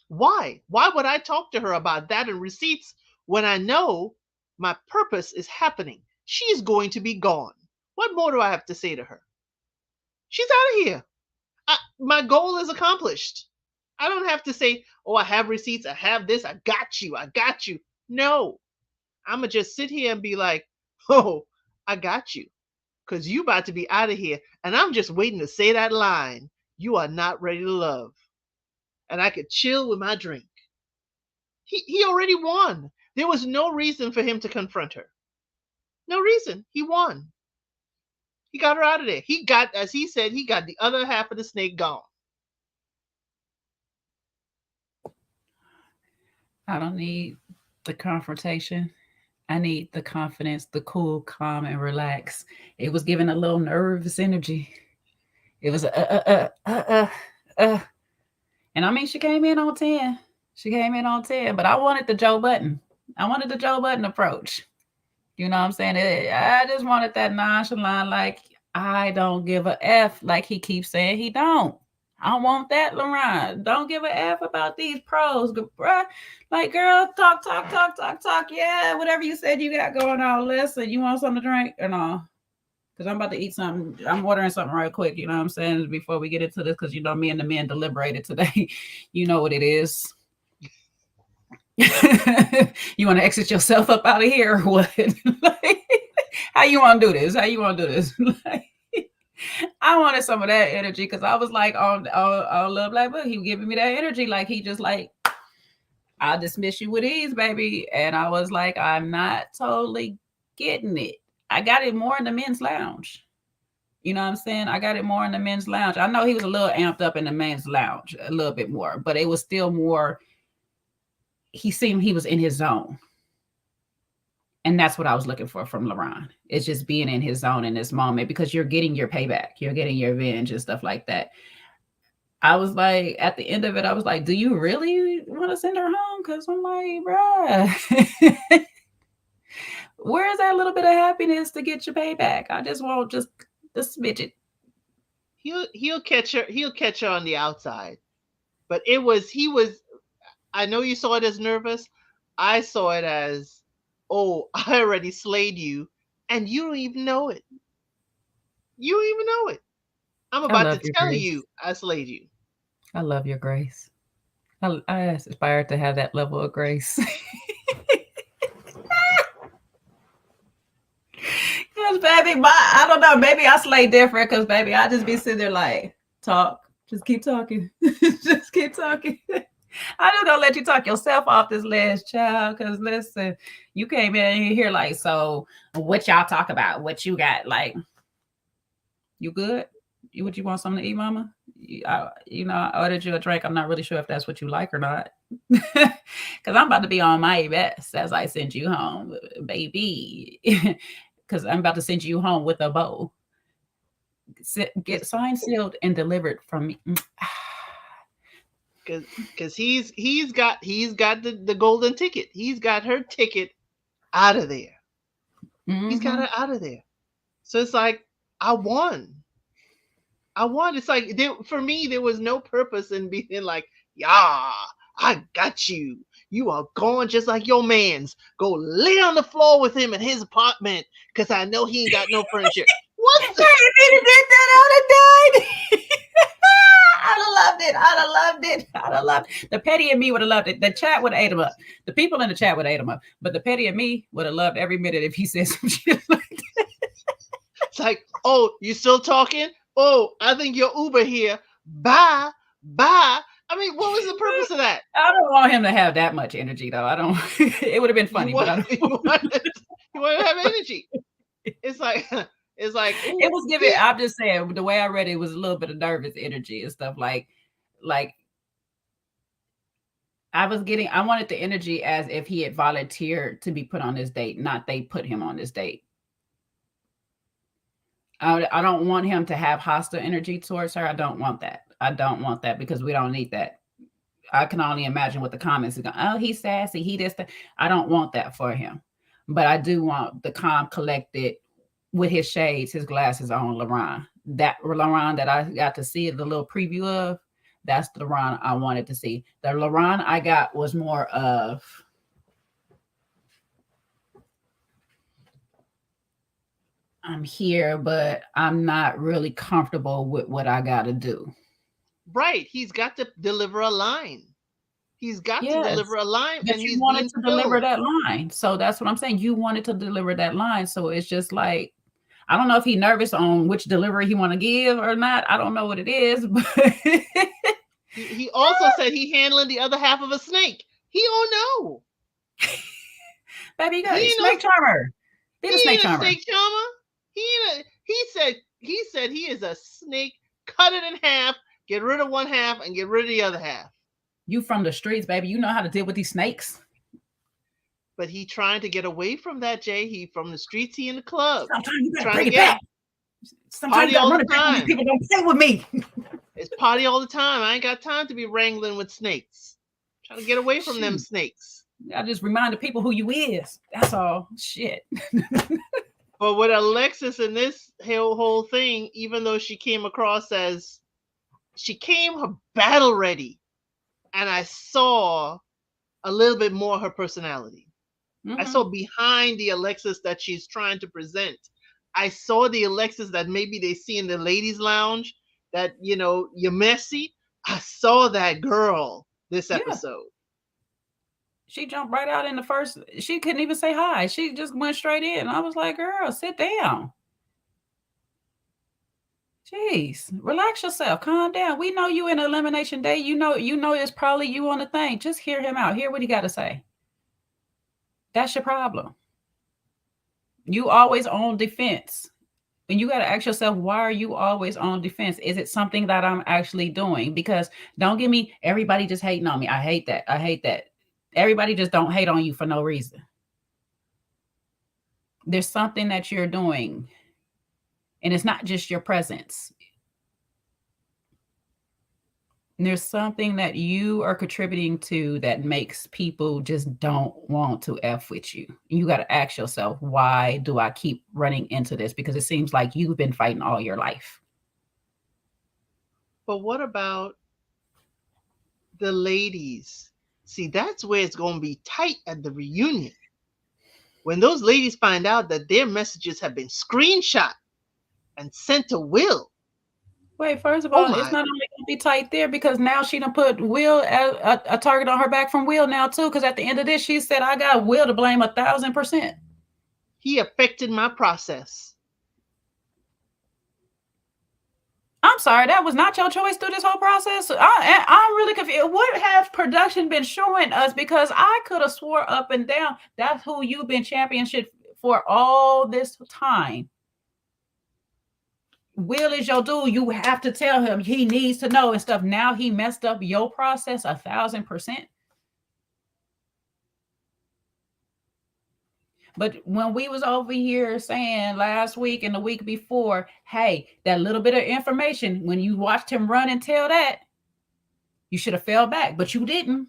Why? Why would I talk to her about that and receipts when I know my purpose is happening? She's going to be gone. What more do I have to say to her? She's out of here. My goal is accomplished. I don't have to say, oh, I have receipts, I have this, I got you, I got you. No, I'm going to just sit here and be like, oh, I got you. Because you about to be out of here. And I'm just waiting to say that line. You are not ready to love. And I could chill with my drink. He already won. There was no reason for him to confront her. No reason. He won. He got her out of there. He got, as he said, he got the other half of the snake gone. I don't need the confrontation. I need the confidence, the cool, calm, and relax. It was giving a little nervous energy. It was uh. And I mean, she came in on 10. She came in on 10, but I wanted the Joe Button. I wanted the Joe Button approach. You know what I'm saying? I just wanted that nonchalant, like, I don't give a F, like he keeps saying he don't. I want that, LaRon. Don't give a F about these pros, bruh. Like, girl, talk, talk, talk, talk, talk. Yeah, whatever you said you got going on. Listen, you want something to drink or no? Because I'm about to eat something. I'm ordering something right quick. You know what I'm saying? Before we get into this, because me and the men deliberated today. You know what it is. You want to exit yourself up out of here or what? Like, how you want to do this? How you want to do this? Like, I wanted some of that energy because I was like on Love Black Book. He was giving me that energy, like he just like, I'll dismiss you with ease, baby. And I was like, I'm not totally getting it. I got it more in the men's lounge. You know what I'm saying? I got it more in the men's lounge. I know he was a little amped up in the men's lounge, a little bit more, but it was still more. He seemed he was in his zone, and that's what I was looking for from LeBron. It's just being in his zone in this moment because you're getting your payback, you're getting your revenge and stuff like that. I was like, at the end of it, I was like, "Do you really want to send her home?" Because I'm like, bruh, where is that little bit of happiness to get your payback? I just want just the smidget. He'll catch her. He'll catch her on the outside. But it was he was. I know you saw it as nervous. I saw it as, oh, I already slayed you, and you don't even know it. You don't even know it. I'm I about to love your tell grace. you I slayed you. I love your grace. I aspire to have that level of grace. Cause baby, I don't know. Maybe I slay different. Cause baby, I just be sitting there like talk. Just keep talking. Just keep talking. I just gonna let you talk yourself off this last child. Cause listen, you came in here like, so what y'all talk about? What you got? Like, you good? You what you want something to eat, mama? I ordered you a drink. I'm not really sure if that's what you like or not. Cause I'm about to be on my best as I send you home, baby. Cause I'm about to send you home with a bow. Get Cause, signed, sealed, and delivered from me. cause, cause he's got the golden ticket. He's got her ticket out of there. He's got Mm-hmm. her out of there. So it's like I won. I won. It's like for me, there was no purpose in being like, yeah, I got you. You are gone just like your man's. Go lay on the floor with him in his apartment because I know he ain't got no furniture. What Hey, the? if he'd have did that, I would have died. I'd have loved it. I'd have loved it. I'd have loved it. The petty in me would have loved it. The chat would have ate him up. The people in the chat would have ate him up. But the petty in me would have loved every minute if he said some shit like that. It's like, oh, you still talking? Oh, I think your Uber here. Bye, bye. I mean, what was the purpose of that? I don't want him to have that much energy, though. I don't. It would have been You funny, but want I don't. you want you want to have energy. It's like it's like, It oh, was giving. yeah. I'm just saying the way I read it was a little bit of nervous energy and stuff like I was getting. I wanted the energy as if he had volunteered to be put on this date, not they put him on this date. I don't want him to have hostile energy towards her. I don't want that. I don't want that because we don't need that. I can only imagine what the comments are going. Oh, he's sassy. He this. That. I don't want that for him, but I do want the calm, collected, with his shades, his glasses on, Laron. That Laron that I got to see the little preview of. That's the Laron I wanted to see. The Laron I got was more of I'm here, but I'm not really comfortable with what I got to do. Right. He's got to deliver a line. He's got to Yes. deliver a line, But and you he's wanted being to deliver filled. that line. So that's what I'm saying. You wanted to deliver that line. So it's just like I don't know if he's nervous on which delivery he want to give or not. I don't know what it is, but He also said he handling the other half of a snake. He don't know. baby, you He got a ain't no. snake charmer. Be He the snake ain't a charmer. snake charmer. He ain't a. He said he is a snake. Cut it in half. Get rid of one half and get rid of the other half. You from the streets, baby. You know how to deal with these snakes. But he trying to get away from that, Jay. He from the streets. He in the club. Sometimes you gotta Trying to bring it get back. him. Sometimes you Party gotta all run the it back when these time. people don't play with me. It's party all the time. I ain't got time to be wrangling with snakes. Trying to get away from them Shoot. snakes. I just remind the people who you is. That's all. Shit. But with Alexis in this whole thing, even though she came across as she came her battle ready, and I saw a little bit more her personality. I Mm-hmm. saw behind the Alexis that she's trying to present. I saw the Alexis that maybe they see in the ladies' lounge that, you're messy. I saw that girl this Yeah. episode. She jumped right out in the first. She couldn't even say hi. She just went straight in. I was like, girl, sit down. Jeez, relax yourself. Calm down. We know you in elimination day. You know it's probably you on the thing. Just hear him out. Hear what he got to say. That's your problem. You always on defense. And you got to ask yourself, why are you always on defense? Is it something that I'm actually doing? Because don't give me everybody just hating on me. I hate that. I hate that. Everybody just don't hate on you for no reason. There's something that you're doing, and it's not just your presence. There's something that you are contributing to that makes people just don't want to F with you. You got to ask yourself, why do I keep running into this? Because it seems like you've been fighting all your life. But what about the ladies? See, that's where it's going to be tight at the reunion. When those ladies find out that their messages have been screenshot and sent to Will. Wait, first of Oh all, it's my. not only gonna be tight there because now she done put Will a target on her back from Will now too. Because at the end of this, she said, "I got Will to blame 1,000%." He affected my process. I'm sorry, that was not your choice through this whole process. I'm really confused. What has production been showing us? Because I could have swore up and down that's who you've been championship for all this time. Will is your dude. You have to tell him he needs to know and stuff. Now he messed up your process 1,000%. But when we was over here saying last week and the week before, hey, that little bit of information, when you watched him run and tell that, you should have fell back, but you didn't.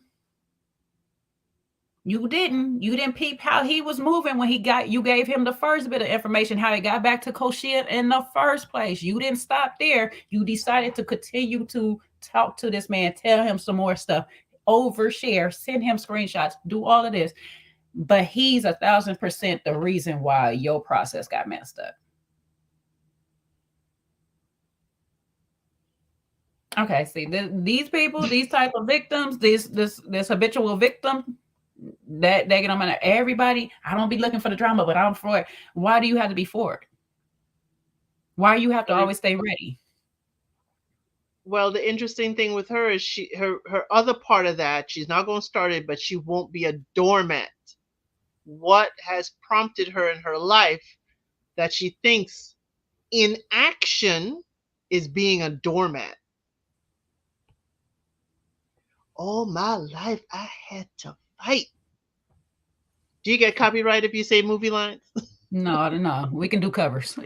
You didn't. You didn't peep how he was moving when you gave him the first bit of information, how he got back to Koshia in the first place. You didn't stop there. You decided to continue to talk to this man, tell him some more stuff, overshare, send him screenshots, do all of this. But he's 1,000% the reason why your process got messed up. Okay, see these people, these type of victims, this habitual victim, that they get on my everybody. I don't be looking for the drama, but I'm for it. Why do you have to be for it? Why you have to always stay ready? Well, the interesting thing with her is her other part of that, she's not going to start it, but she won't be a doormat. What has prompted her in her life that she thinks inaction is being a doormat? All my life I had to fight. Do you get copyright if you say movie lines? No, no, we can do covers. You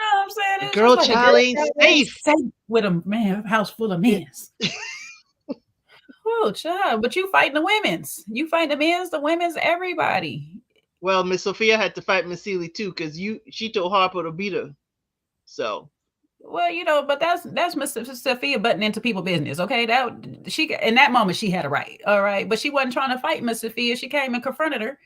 know what I'm saying? The It's just girl like a child girl ain't safe. safe with a man house full of men. Oh, child, but you fighting the women's. You fighting the men's, the women's, everybody. Well, Miss Sophia had to fight Miss Seeley too, because she told Harper to beat her. So Well, but that's Miss Sophia butting into people's business. Okay, that she in that moment she had a right. All right, but she wasn't trying to fight Miss Sophia. She came and confronted her,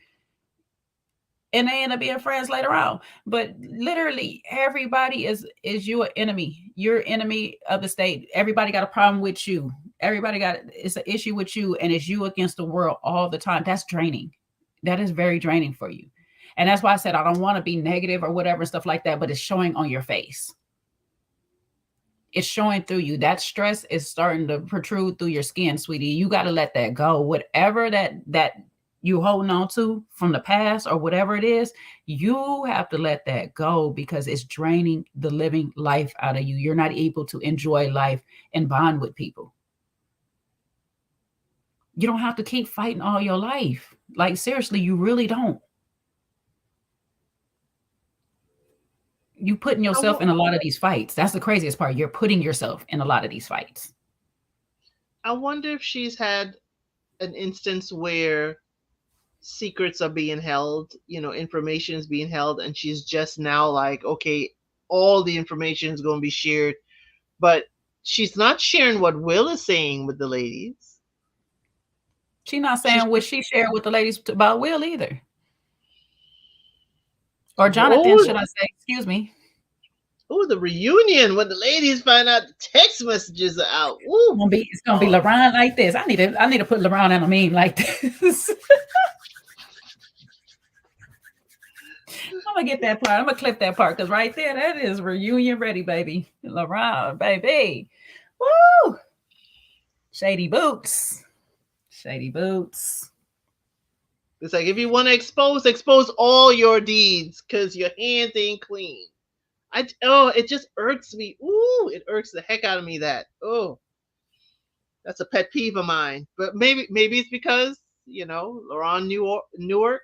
and they end up being friends later on. But literally, everybody is your enemy. You're enemy of the state. Everybody got a problem with you. Everybody got it's an issue with you, and it's you against the world all the time. That's draining. That is very draining for you, and that's why I said I don't want to be negative or whatever and stuff like that. But it's showing on your face. It's showing through you. That stress is starting to protrude through your skin, sweetie. You got to let that go. Whatever that you holding on to from the past or whatever it is, you have to let that go because it's draining the living life out of you. You're not able to enjoy life and bond with people. You don't have to keep fighting all your life. Like seriously, you really don't. You putting I, yourself w- in a lot of these fights. That's the craziest part. You're putting yourself in a lot of these fights. I wonder if she's had an instance where secrets are being held, information is being held, and she's just now like, okay, all the information is going to be shared, but she's not sharing what Will is saying with the ladies. She's not She's saying what she shared with the ladies about Will either. Or Jonathan, oh, should I say, excuse me. the reunion when the ladies find out the text messages are out. Ooh, It's gonna be oh, LaRon like this. I need to put LaRon in a meme like this. I'm gonna get that part. I'm gonna clip that part because right there, that is reunion ready, baby. LaRon, baby. Woo! Shady boots. Shady boots. It's like if you want to expose all your deeds because your hands ain't clean. It just irks me. Ooh, it irks the heck out of me that. Oh, that's a pet peeve of mine. But maybe it's because Laurent Newark,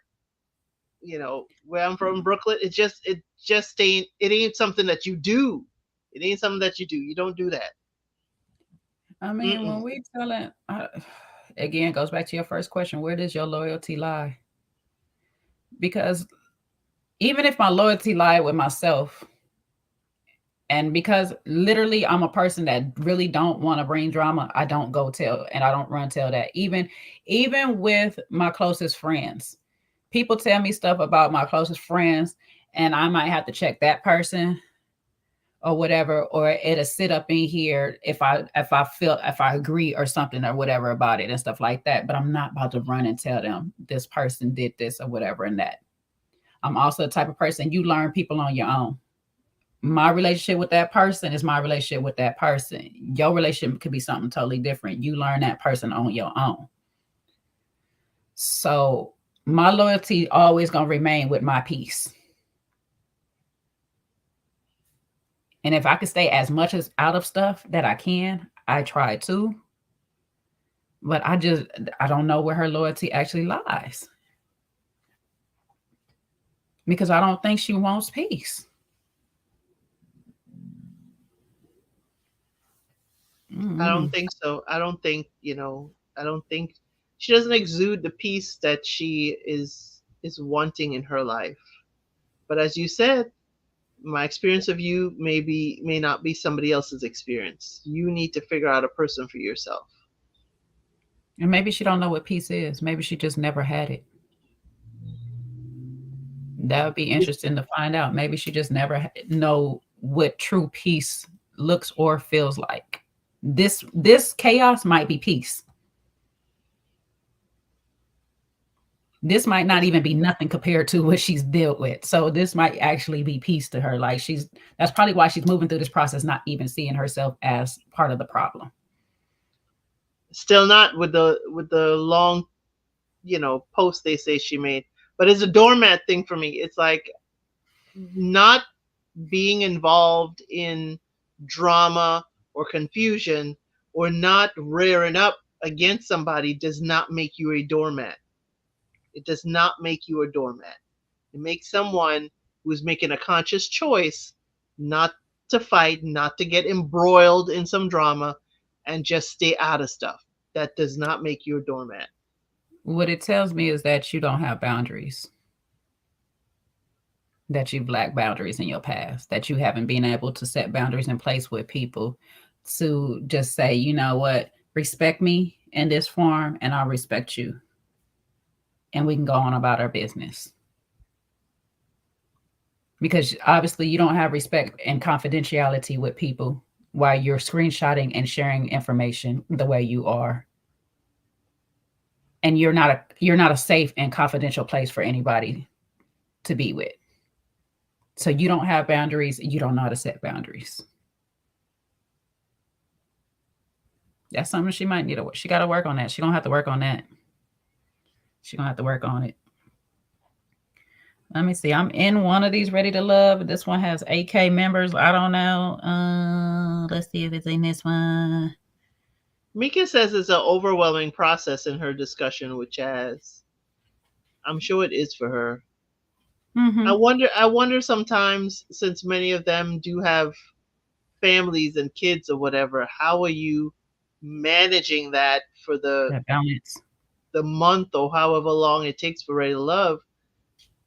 where I'm from, Brooklyn. It just ain't something that you do. It ain't something that you do. You don't do that. I mean, when Mm-mm. we telling, again, goes back to your first question, where does your loyalty lie? Because even if my loyalty lie with myself, and because literally I'm a person that really don't want to bring drama, I don't go tell and I don't run tell that. Even with my closest friends, people tell me stuff about my closest friends, and I might have to check that person or whatever, or it'll sit up in here if I agree or something or whatever about it and stuff like that. But I'm not about to run and tell them this person did this or whatever and that. I'm also the type of person you learn people on your own. My relationship with that person is my relationship with that person. Your relationship could be something totally different. You learn that person on your own. So my loyalty always gonna remain with my peace. And if I could stay as much as out of stuff that I can, I try to. But I don't know where her loyalty actually lies because I don't think she wants peace. I don't Mm-mm. think so. I don't think she doesn't exude the peace that she is wanting in her life. But as you said, my experience of you may not be somebody else's experience. You need to figure out a person for yourself. And maybe she don't know what peace is. Maybe she just never had it. That would be interesting to find out. Maybe she just never know what true peace looks or feels like. This chaos might be peace. This might not even be nothing compared to what she's dealt with. So this might actually be peace to her. Like that's probably why she's moving through this process, not even seeing herself as part of the problem. Still not with the long, post they say she made. But it's a doormat thing for me. It's like not being involved in drama or confusion or not rearing up against somebody does not make you a doormat. It does not make you a doormat. It makes someone who's making a conscious choice not to fight, not to get embroiled in some drama, and just stay out of stuff. That does not make you a doormat. What it tells me is that you don't have boundaries, that you've lacked boundaries in your past, that you haven't been able to set boundaries in place with people to just say, you know what, respect me in this form and I'll respect you. And we can go on about our business. Because obviously you don't have respect and confidentiality with people while you're screenshotting and sharing information the way you are. And you're not a safe and confidential place for anybody to be with. So you don't have boundaries, you don't know how to set boundaries. That's something she might need to work. She got to work on that. She gonna have to work on that. She gonna have to work on it. Let me see. I'm in one of these ready to love. This one has 8K members. I don't know. Let's see if it's in this one. Mika says it's an overwhelming process in her discussion with Chaz. I'm sure it is for her. I Mm-hmm. wonder I wonder sometimes, since many of them do have families and kids or whatever, how are you managing that for the That balance. the month or however long it takes for Ready to Love?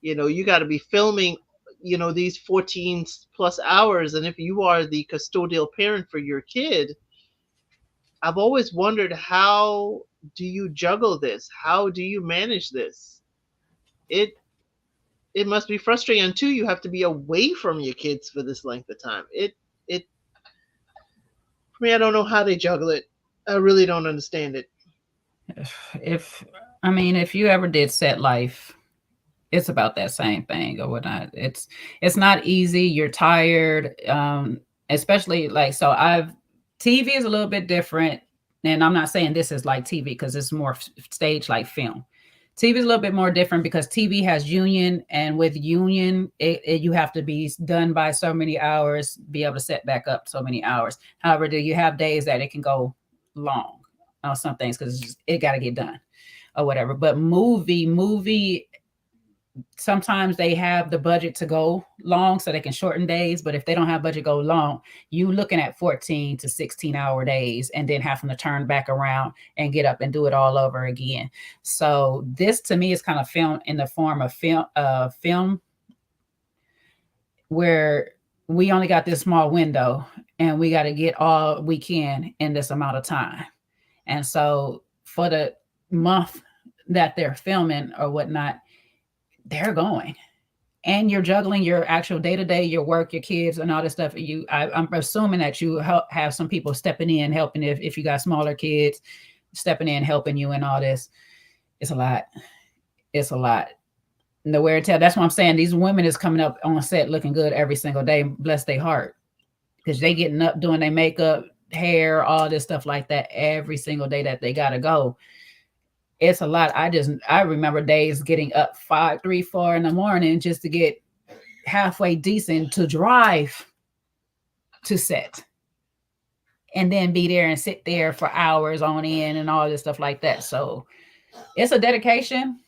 You got to be filming, these 14 plus hours, and if you are the custodial parent for your kid, I've always wondered, how do you juggle this? How do you manage this? It it must be frustrating. And two, you have to be away from your kids for this length of time. It For me, I don't know how they juggle it. I really don't understand it. If I mean, if you ever did set life, it's about that same thing or whatnot. It's not easy. You're tired, especially like so. I've TV is a little bit different, and I'm not saying this is like TV because it's more stage like film. TV is a little bit more different because TV has union, and with union, you have to be done by so many hours, be able to set back up so many hours. However, do you have days that it can go long on some things because it got to get done or whatever. But movie, sometimes they have the budget to go long so they can shorten days, but if they don't have budget go long, you looking at 14 to 16-hour days and then having to turn back around and get up and do it all over again. So this to me is kind of film in the form of film where we only got this small window and we got to get all we can in this amount of time. And so for the month that they're filming or whatnot, they're going, and you're juggling your actual day to day, your work, your kids, and all this stuff. I'm assuming that you have some people stepping in, helping if you got smaller kids, stepping in, helping you, and all this. It's a lot. It's a lot. Nowhere to tell. That's what I'm saying. These women is coming up on set looking good every single day. Bless their heart, because they getting up doing their makeup, hair, all this stuff like that every single day that they gotta go. It's a lot. I remember days getting up 5, 3, 4 in the morning just to get halfway decent to drive to set and then be there and sit there for hours on end and all this stuff like that. So it's a dedication.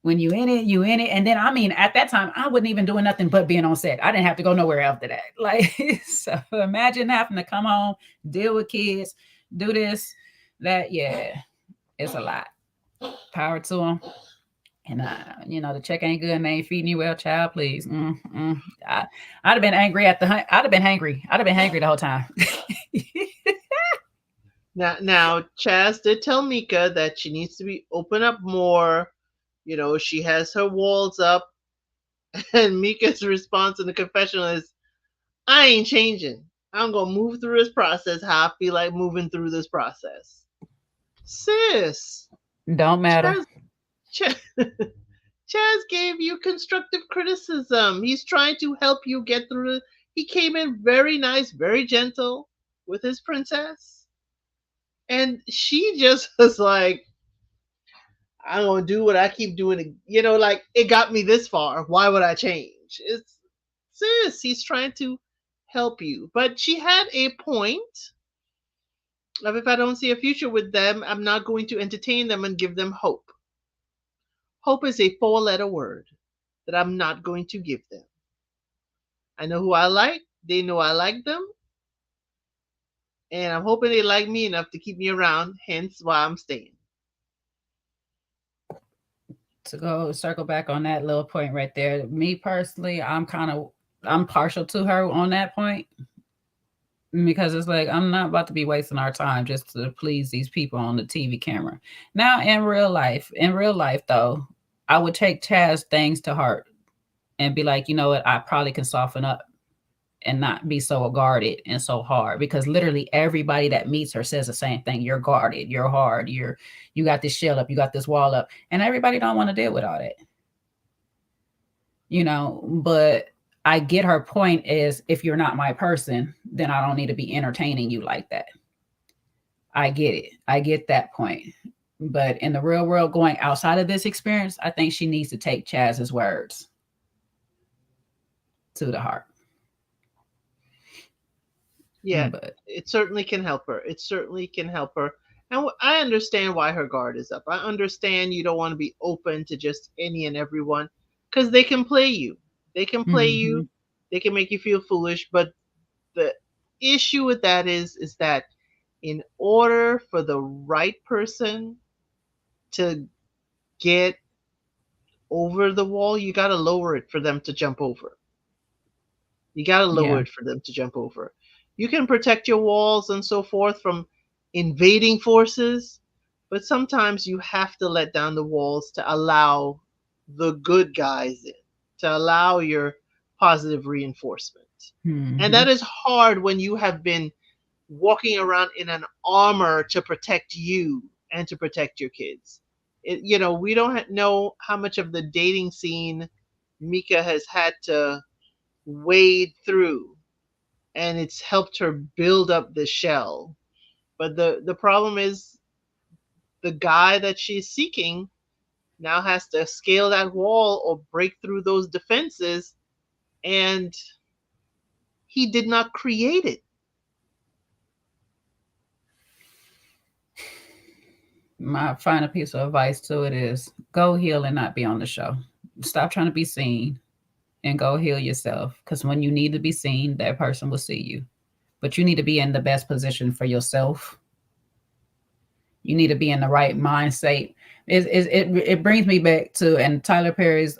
When you in it, you in it. And then I mean, at that time, I wasn't even doing nothing but being on set. I didn't have to go nowhere after that. Like, so imagine having to come home, deal with kids, do this, that. Yeah, it's a lot. Power to them. And the check ain't good and they ain't feeding you well, child. Please, I, I'd have been angry at the. I'd have been hangry. I'd have been hangry the whole time. Now, Chaz did tell Mika that she needs to be open up more. She has her walls up, and Mika's response in the confessional is, "I ain't changing. I'm gonna move through this process how I feel like moving through this process." Sis, Don't matter. Chaz, Chaz, Chaz gave you constructive criticism. He's trying to help you get through it. He came in very nice, very gentle with his princess. And she just was like, I'm gonna do what I keep doing. Like, it got me this far. Why would I change? It's sis, he's trying to help you. But she had a point of, if I don't see a future with them, I'm not going to entertain them and give them hope. Hope is a 4-letter word that I'm not going to give them. I know who I like, they know I like them, and I'm hoping they like me enough to keep me around, hence why I'm staying. To go circle back on that little point right there. Me personally, I'm partial to her on that point because it's like I'm not about to be wasting our time just to please these people on the TV camera. Now in real life though, I would take Chaz things to heart and be like, you know what, I probably can soften up and not be so guarded and so hard, because literally everybody that meets her says the same thing. You're guarded, you're hard, you got this shell up, you got this wall up, and everybody don't want to deal with all that. But I get her point is, if you're not my person, then I don't need to be entertaining you like that. I get it. I get that point. But in the real world, going outside of this experience, I think she needs to take Chaz's words to the heart. Yeah, But it certainly can help her. It certainly can help her. And I understand why her guard is up. I understand you don't want to be open to just any and everyone, because they can play you. They can play you. mhm, They can make you feel foolish. But the issue with that is that in order for the right person to get over the wall, you got to lower it for them to jump over. You got to lower yeah, it for them to jump over. You can protect your walls and so forth from invading forces, but sometimes you have to let down the walls to allow the good guys in, to allow your positive reinforcement. And mhm, that is hard when you have been walking around in an armor to protect you and to protect your kids. We don't know how much of the dating scene Mika has had to wade through, and it's helped her build up the shell. But the problem is, the guy that she's seeking now has to scale that wall or break through those defenses, and he did not create it. My final piece of advice to it is go heal and not be on the show. Stop trying to be seen and go heal yourself. Because when you need to be seen, that person will see you. But you need to be in the best position for yourself. You need to be in the right mindset. It brings me back to, and Tyler Perry's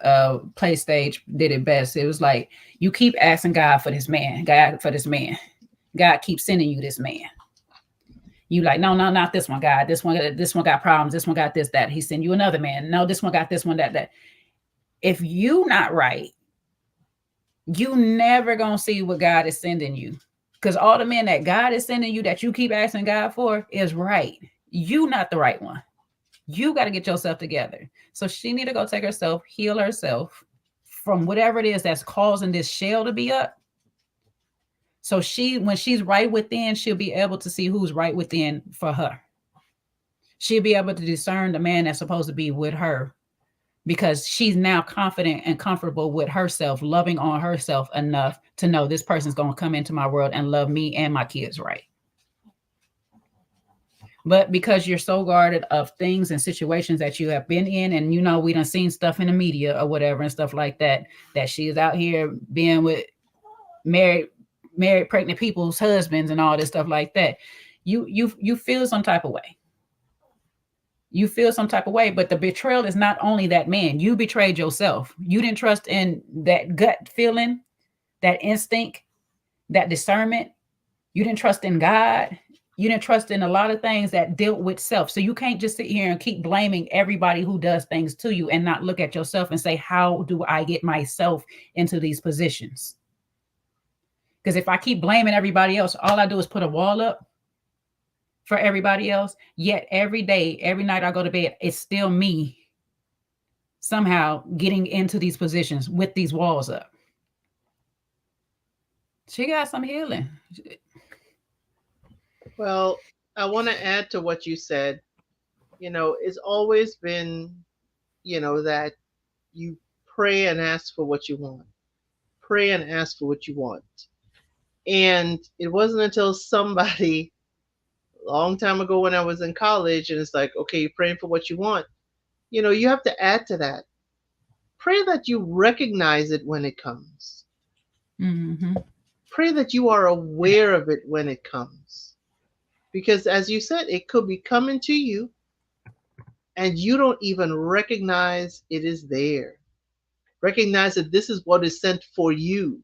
play stage did it best. It was like, you keep asking God for this man, God for this man. God keeps sending you this man. You like, no, no, not this one, God. This one got problems. This one got this, that. He send you another man. No, this one got this one, that, that. If you not right, you never gonna see what God is sending you. Because all the men that God is sending you that you keep asking God for is right. You not the right one. You got to get yourself together. So she need to go take herself, heal herself from whatever it is that's causing this shell to be up. So when she's right within, she'll be able to see who's right within for her. She'll be able to discern the man that's supposed to be with her because she's now confident and comfortable with herself, loving on herself enough to know this person's going to come into my world and love me and my kids right. But because you're so guarded of things and situations that you have been in, and we done seen stuff in the media or whatever and stuff like that, that she is out here being with married pregnant people's husbands and all this stuff like that, you feel some type of way. You feel some type of way, but the betrayal is not only that man. You betrayed yourself. You didn't trust in that gut feeling, that instinct, that discernment. You didn't trust in God. You didn't trust in a lot of things that dealt with self. So you can't just sit here and keep blaming everybody who does things to you and not look at yourself and say, how do I get myself into these positions? Because if I keep blaming everybody else, all I do is put a wall up for everybody else. Yet every day, every night I go to bed, it's still me somehow getting into these positions with these walls up. She got some healing. Well, I want to add to what you said. It's always been, that you pray and ask for what you want. Pray and ask for what you want. And it wasn't until somebody a long time ago when I was in college, and it's like, okay, you're praying for what you want. You have to add to that. Pray that you recognize it when it comes. Mm-hmm. Pray that you are aware of it when it comes. Because as you said, it could be coming to you and you don't even recognize it is there. Recognize that this is what is sent for you.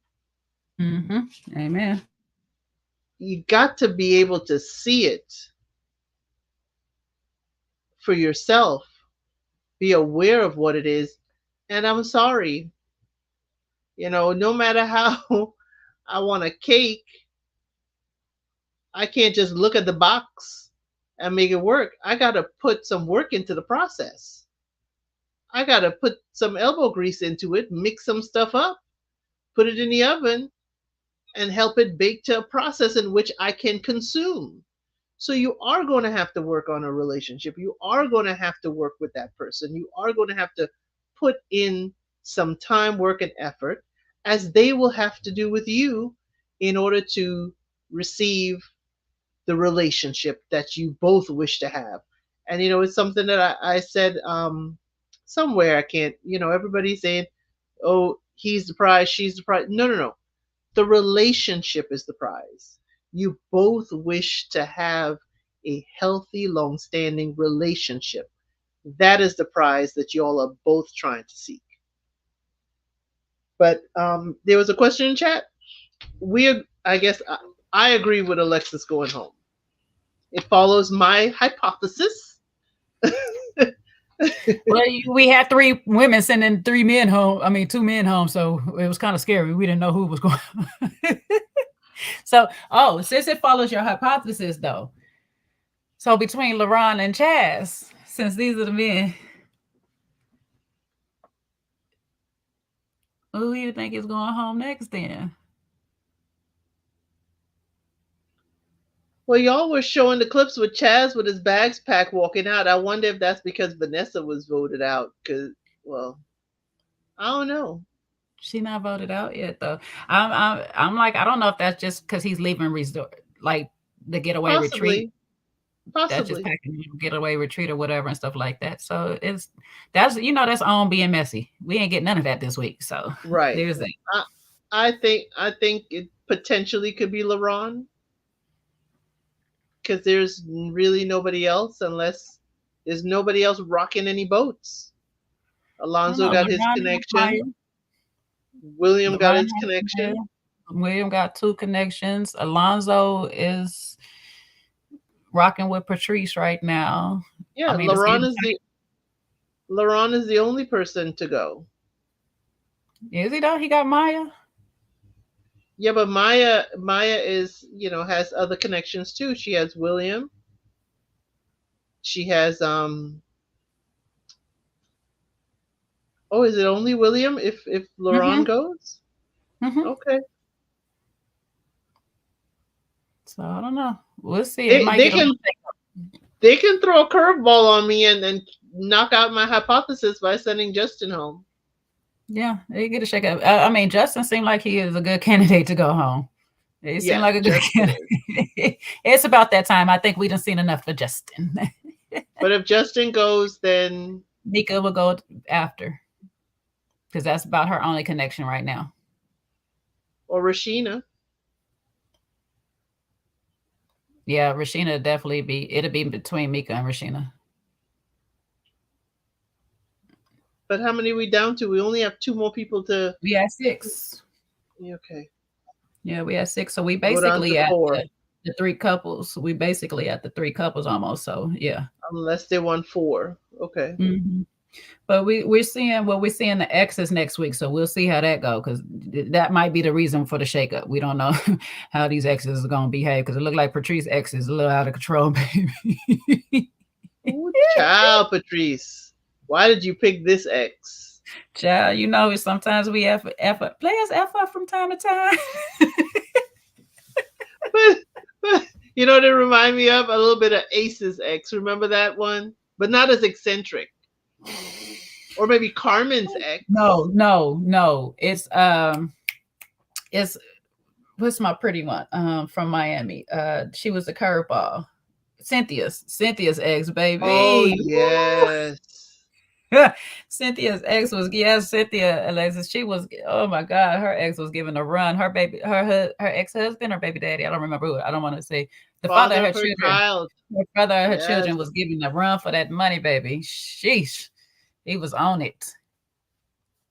Mm-hmm. Amen. You got to be able to see it for yourself, be aware of what it is. And I'm sorry, no matter how I want a cake, I can't just look at the box and make it work. I got to put some work into the process. I got to put some elbow grease into it, mix some stuff up, put it in the oven, and help it bake to a process in which I can consume. So you are going to have to work on a relationship. You are going to have to work with that person. You are going to have to put in some time, work, and effort, as they will have to do with you in order to receive the relationship that you both wish to have. And it's something that I said somewhere. I can't. Everybody's saying, "Oh, he's the prize, she's the prize." No, no, no. The relationship is the prize. You both wish to have a healthy, long-standing relationship. That is the prize that you all are both trying to seek. But there was a question in chat. I guess I agree with Alexis going home. It follows my hypothesis. Well, we had three women sending three men home. I mean, two men home. So it was kind of scary. We didn't know who was going. So, since it follows your hypothesis, though. So between LaRon and Chaz, since these are the men, who do you think is going home next then? Well, y'all were showing the clips with Chaz with his bags packed walking out. I wonder if that's because Vanessa was voted out. Cause, well, I don't know. She not voted out yet though. I'm like, I don't know if that's just because he's leaving resort, like the getaway retreat. Possibly, That's just possibly. packing getaway retreat or whatever and stuff like that. So that's that's on being messy. We ain't getting none of that this week. So Right. there's that. I, I think it potentially could be LaRon because there's really nobody else unless there's nobody else rocking any boats. I don't Alonzo know. got his LeBron has Maya. connection. William got LeBron his has Maya. connection. William got two connections. Alonzo is rocking with Patrice right now. I Yeah, mean, to see him, LaRon is the only person to go. is he though? He got Maya. Yeah, but Maya is, has other connections too. She has William. She has oh, is it only William if LaRon Mm-hmm. goes? Mm-hmm. Okay. So I don't know. We'll see. It They might they get a can little. they can throw a curveball on me and knock out my hypothesis by sending Justin home. Yeah, they get a shake up. I mean, Justin seemed like he is a good candidate to go home. He seemed Yeah, like a good Justin is. candidate. It's about that time. I think we done seen enough for Justin. But if Justin goes, then Nika will go after because that's about her only connection right now. or Rashina. Yeah, Rashina definitely be. It'll be between Mika and Rashina. But how many are we down to? We only have two more people to. We had six. Okay, Yeah, we had six. So we go down to basically at four, the three couples. We basically at the three couples almost. So yeah. unless they won four. Okay. Hmm. But we're seeing we're seeing the exes next week, so we'll see how that go because that might be the reason for the shakeup. We don't know how these exes are gonna behave because it looked like Patrice ex is a little out of control, baby. Ooh, child, Patrice. Why did you pick this ex? Child, sometimes we effort players effort from time to time. But, but they remind me of a little bit of Ace's ex. Remember that one? But not as eccentric. Or maybe Carmen's ex. No. It's what's my pretty one from Miami. She was a curveball. Cynthia's ex, Oh baby. yes. Cynthia's ex was, yes, Cynthia Alexis. She was, oh my God, her ex was giving a run. Her baby, her ex husband or baby daddy, I don't remember who. I don't want to say the father of Father her of her children. child. Her brother of her Yes. children was giving a run for that money, baby. Sheesh, he was on it.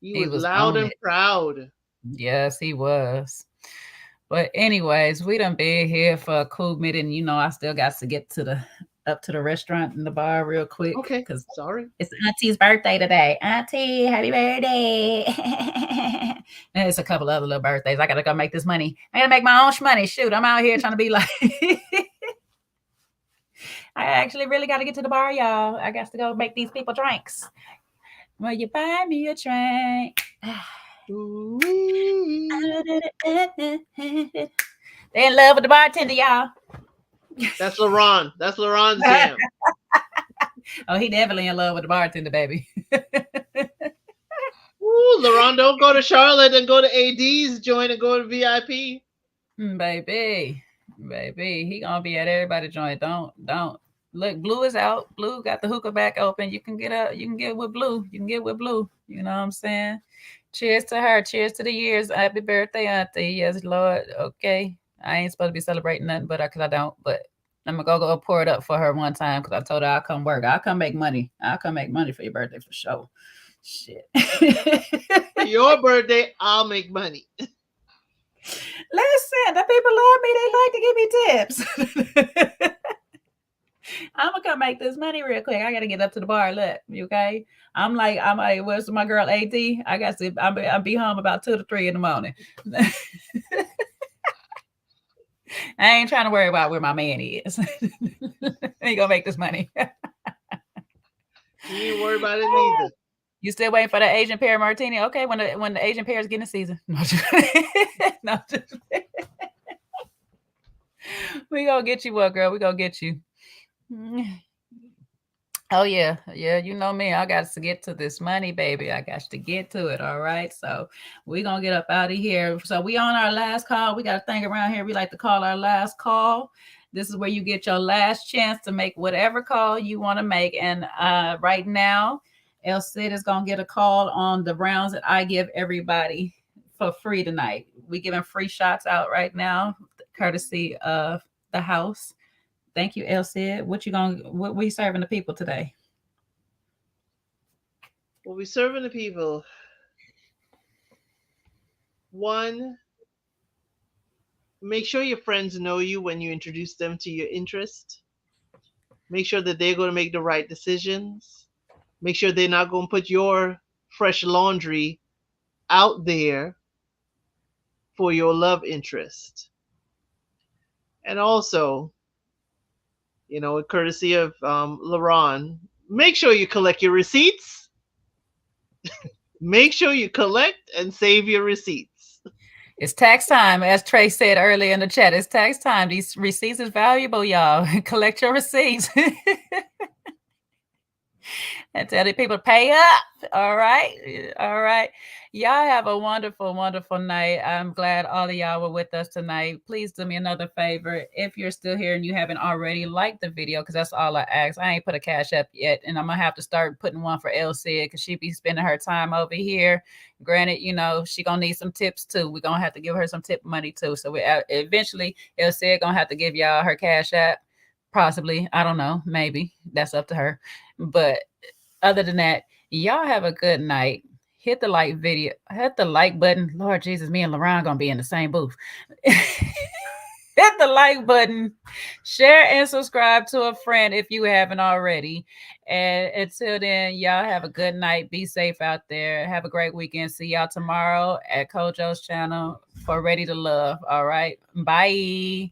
He He was was loud on and it. proud. Yes, he was. But anyways, we done been here for a cool minute, and I still got to get to the up to the restaurant and the bar real quick Okay. because Sorry. it's Auntie's birthday today. Auntie, happy birthday! And there's a couple other little birthdays. I gotta go make this money. I gotta make my own money. Shoot, I'm out here trying to be like. I actually really got to get to the bar, y'all. I got to go make these people drinks. Will you buy me a drink? Ooh-wee. They in love with the bartender, y'all. That's LaRon. That's LaRon's jam. Oh, he definitely in love with the bartender, baby. Ooh, LaRon, don't go to Charlotte and go to AD's joint and go to VIP. Baby, he gonna be at everybody joint. Don't look. Blue is out. Blue got the hookah back open. You can get up. You can get with Blue. You can get with Blue. You know what I'm saying? Cheers to her. Cheers to the years. Happy birthday, Auntie. Yes, Lord. Okay, I ain't supposed to be celebrating nothing, but because I don't. But I'm gonna go pour it up for her one time because I told her I'll come work. I'll come make money. I'll come make money for your birthday for sure. Shit. For your birthday, I'll make money. Listen, the people love me. They like to give me tips. I'm gonna come make this money real quick. I gotta get up to the bar. Look, you okay? I'm like, where's my girl AD? I got to. I'll be home about 2 to 3 in the morning. I ain't trying to worry about where my man is. He gonna make this money. You ain't worry about it neither. You still waiting for the Asian pear martini? Okay, when the Asian pear is getting the season. No, just, We gonna get you what, girl? We gonna get you. Oh yeah, yeah. You know me. I got to get to this money, baby. I got to get to it. All right. So we gonna get up out of here. So we on our last call. We got a thing around here we like to call our last call. This is where you get your last chance to make whatever call you want to make. And right now, El Cid is gonna get a call on the rounds that I give everybody for free tonight. We giving free shots out right now, courtesy of the house. Thank you, El Cid. What we serving the people today? We'll be serving the people. One, make sure your friends know you when you introduce them to your interest. Make sure that they're going to make the right decisions. Make sure they're not going to put your fresh laundry out there for your love interest. And also, courtesy of LaRon, make sure you collect your receipts. Make sure you collect and save your receipts. It's tax time, as Trey said earlier in the chat. It's tax time. These receipts is valuable, y'all. Collect your receipts. And tell the people pay up. All right. All right. Y'all have a wonderful, wonderful night. I'm glad all of y'all were with us tonight. Please do me another favor. If you're still here and you haven't already, like the video, because that's all I ask. I ain't put a cash up yet, and I'm gonna have to start putting one for Elsie because she be spending her time over here. Granted, she gonna need some tips too. We're gonna have to give her some tip money too. So we eventually Elsie gonna have to give y'all her cash app. Possibly. I don't know. Maybe. That's up to her. But other than that, y'all have a good night. Hit the hit the like button. Lord Jesus, me and LaRon gonna be in the same booth. Hit the like button, share and subscribe to a friend if you haven't already. And until then, y'all have a good night. Be safe out there. Have a great weekend. See y'all tomorrow at Kojo's channel for Ready to Love. All right. Bye.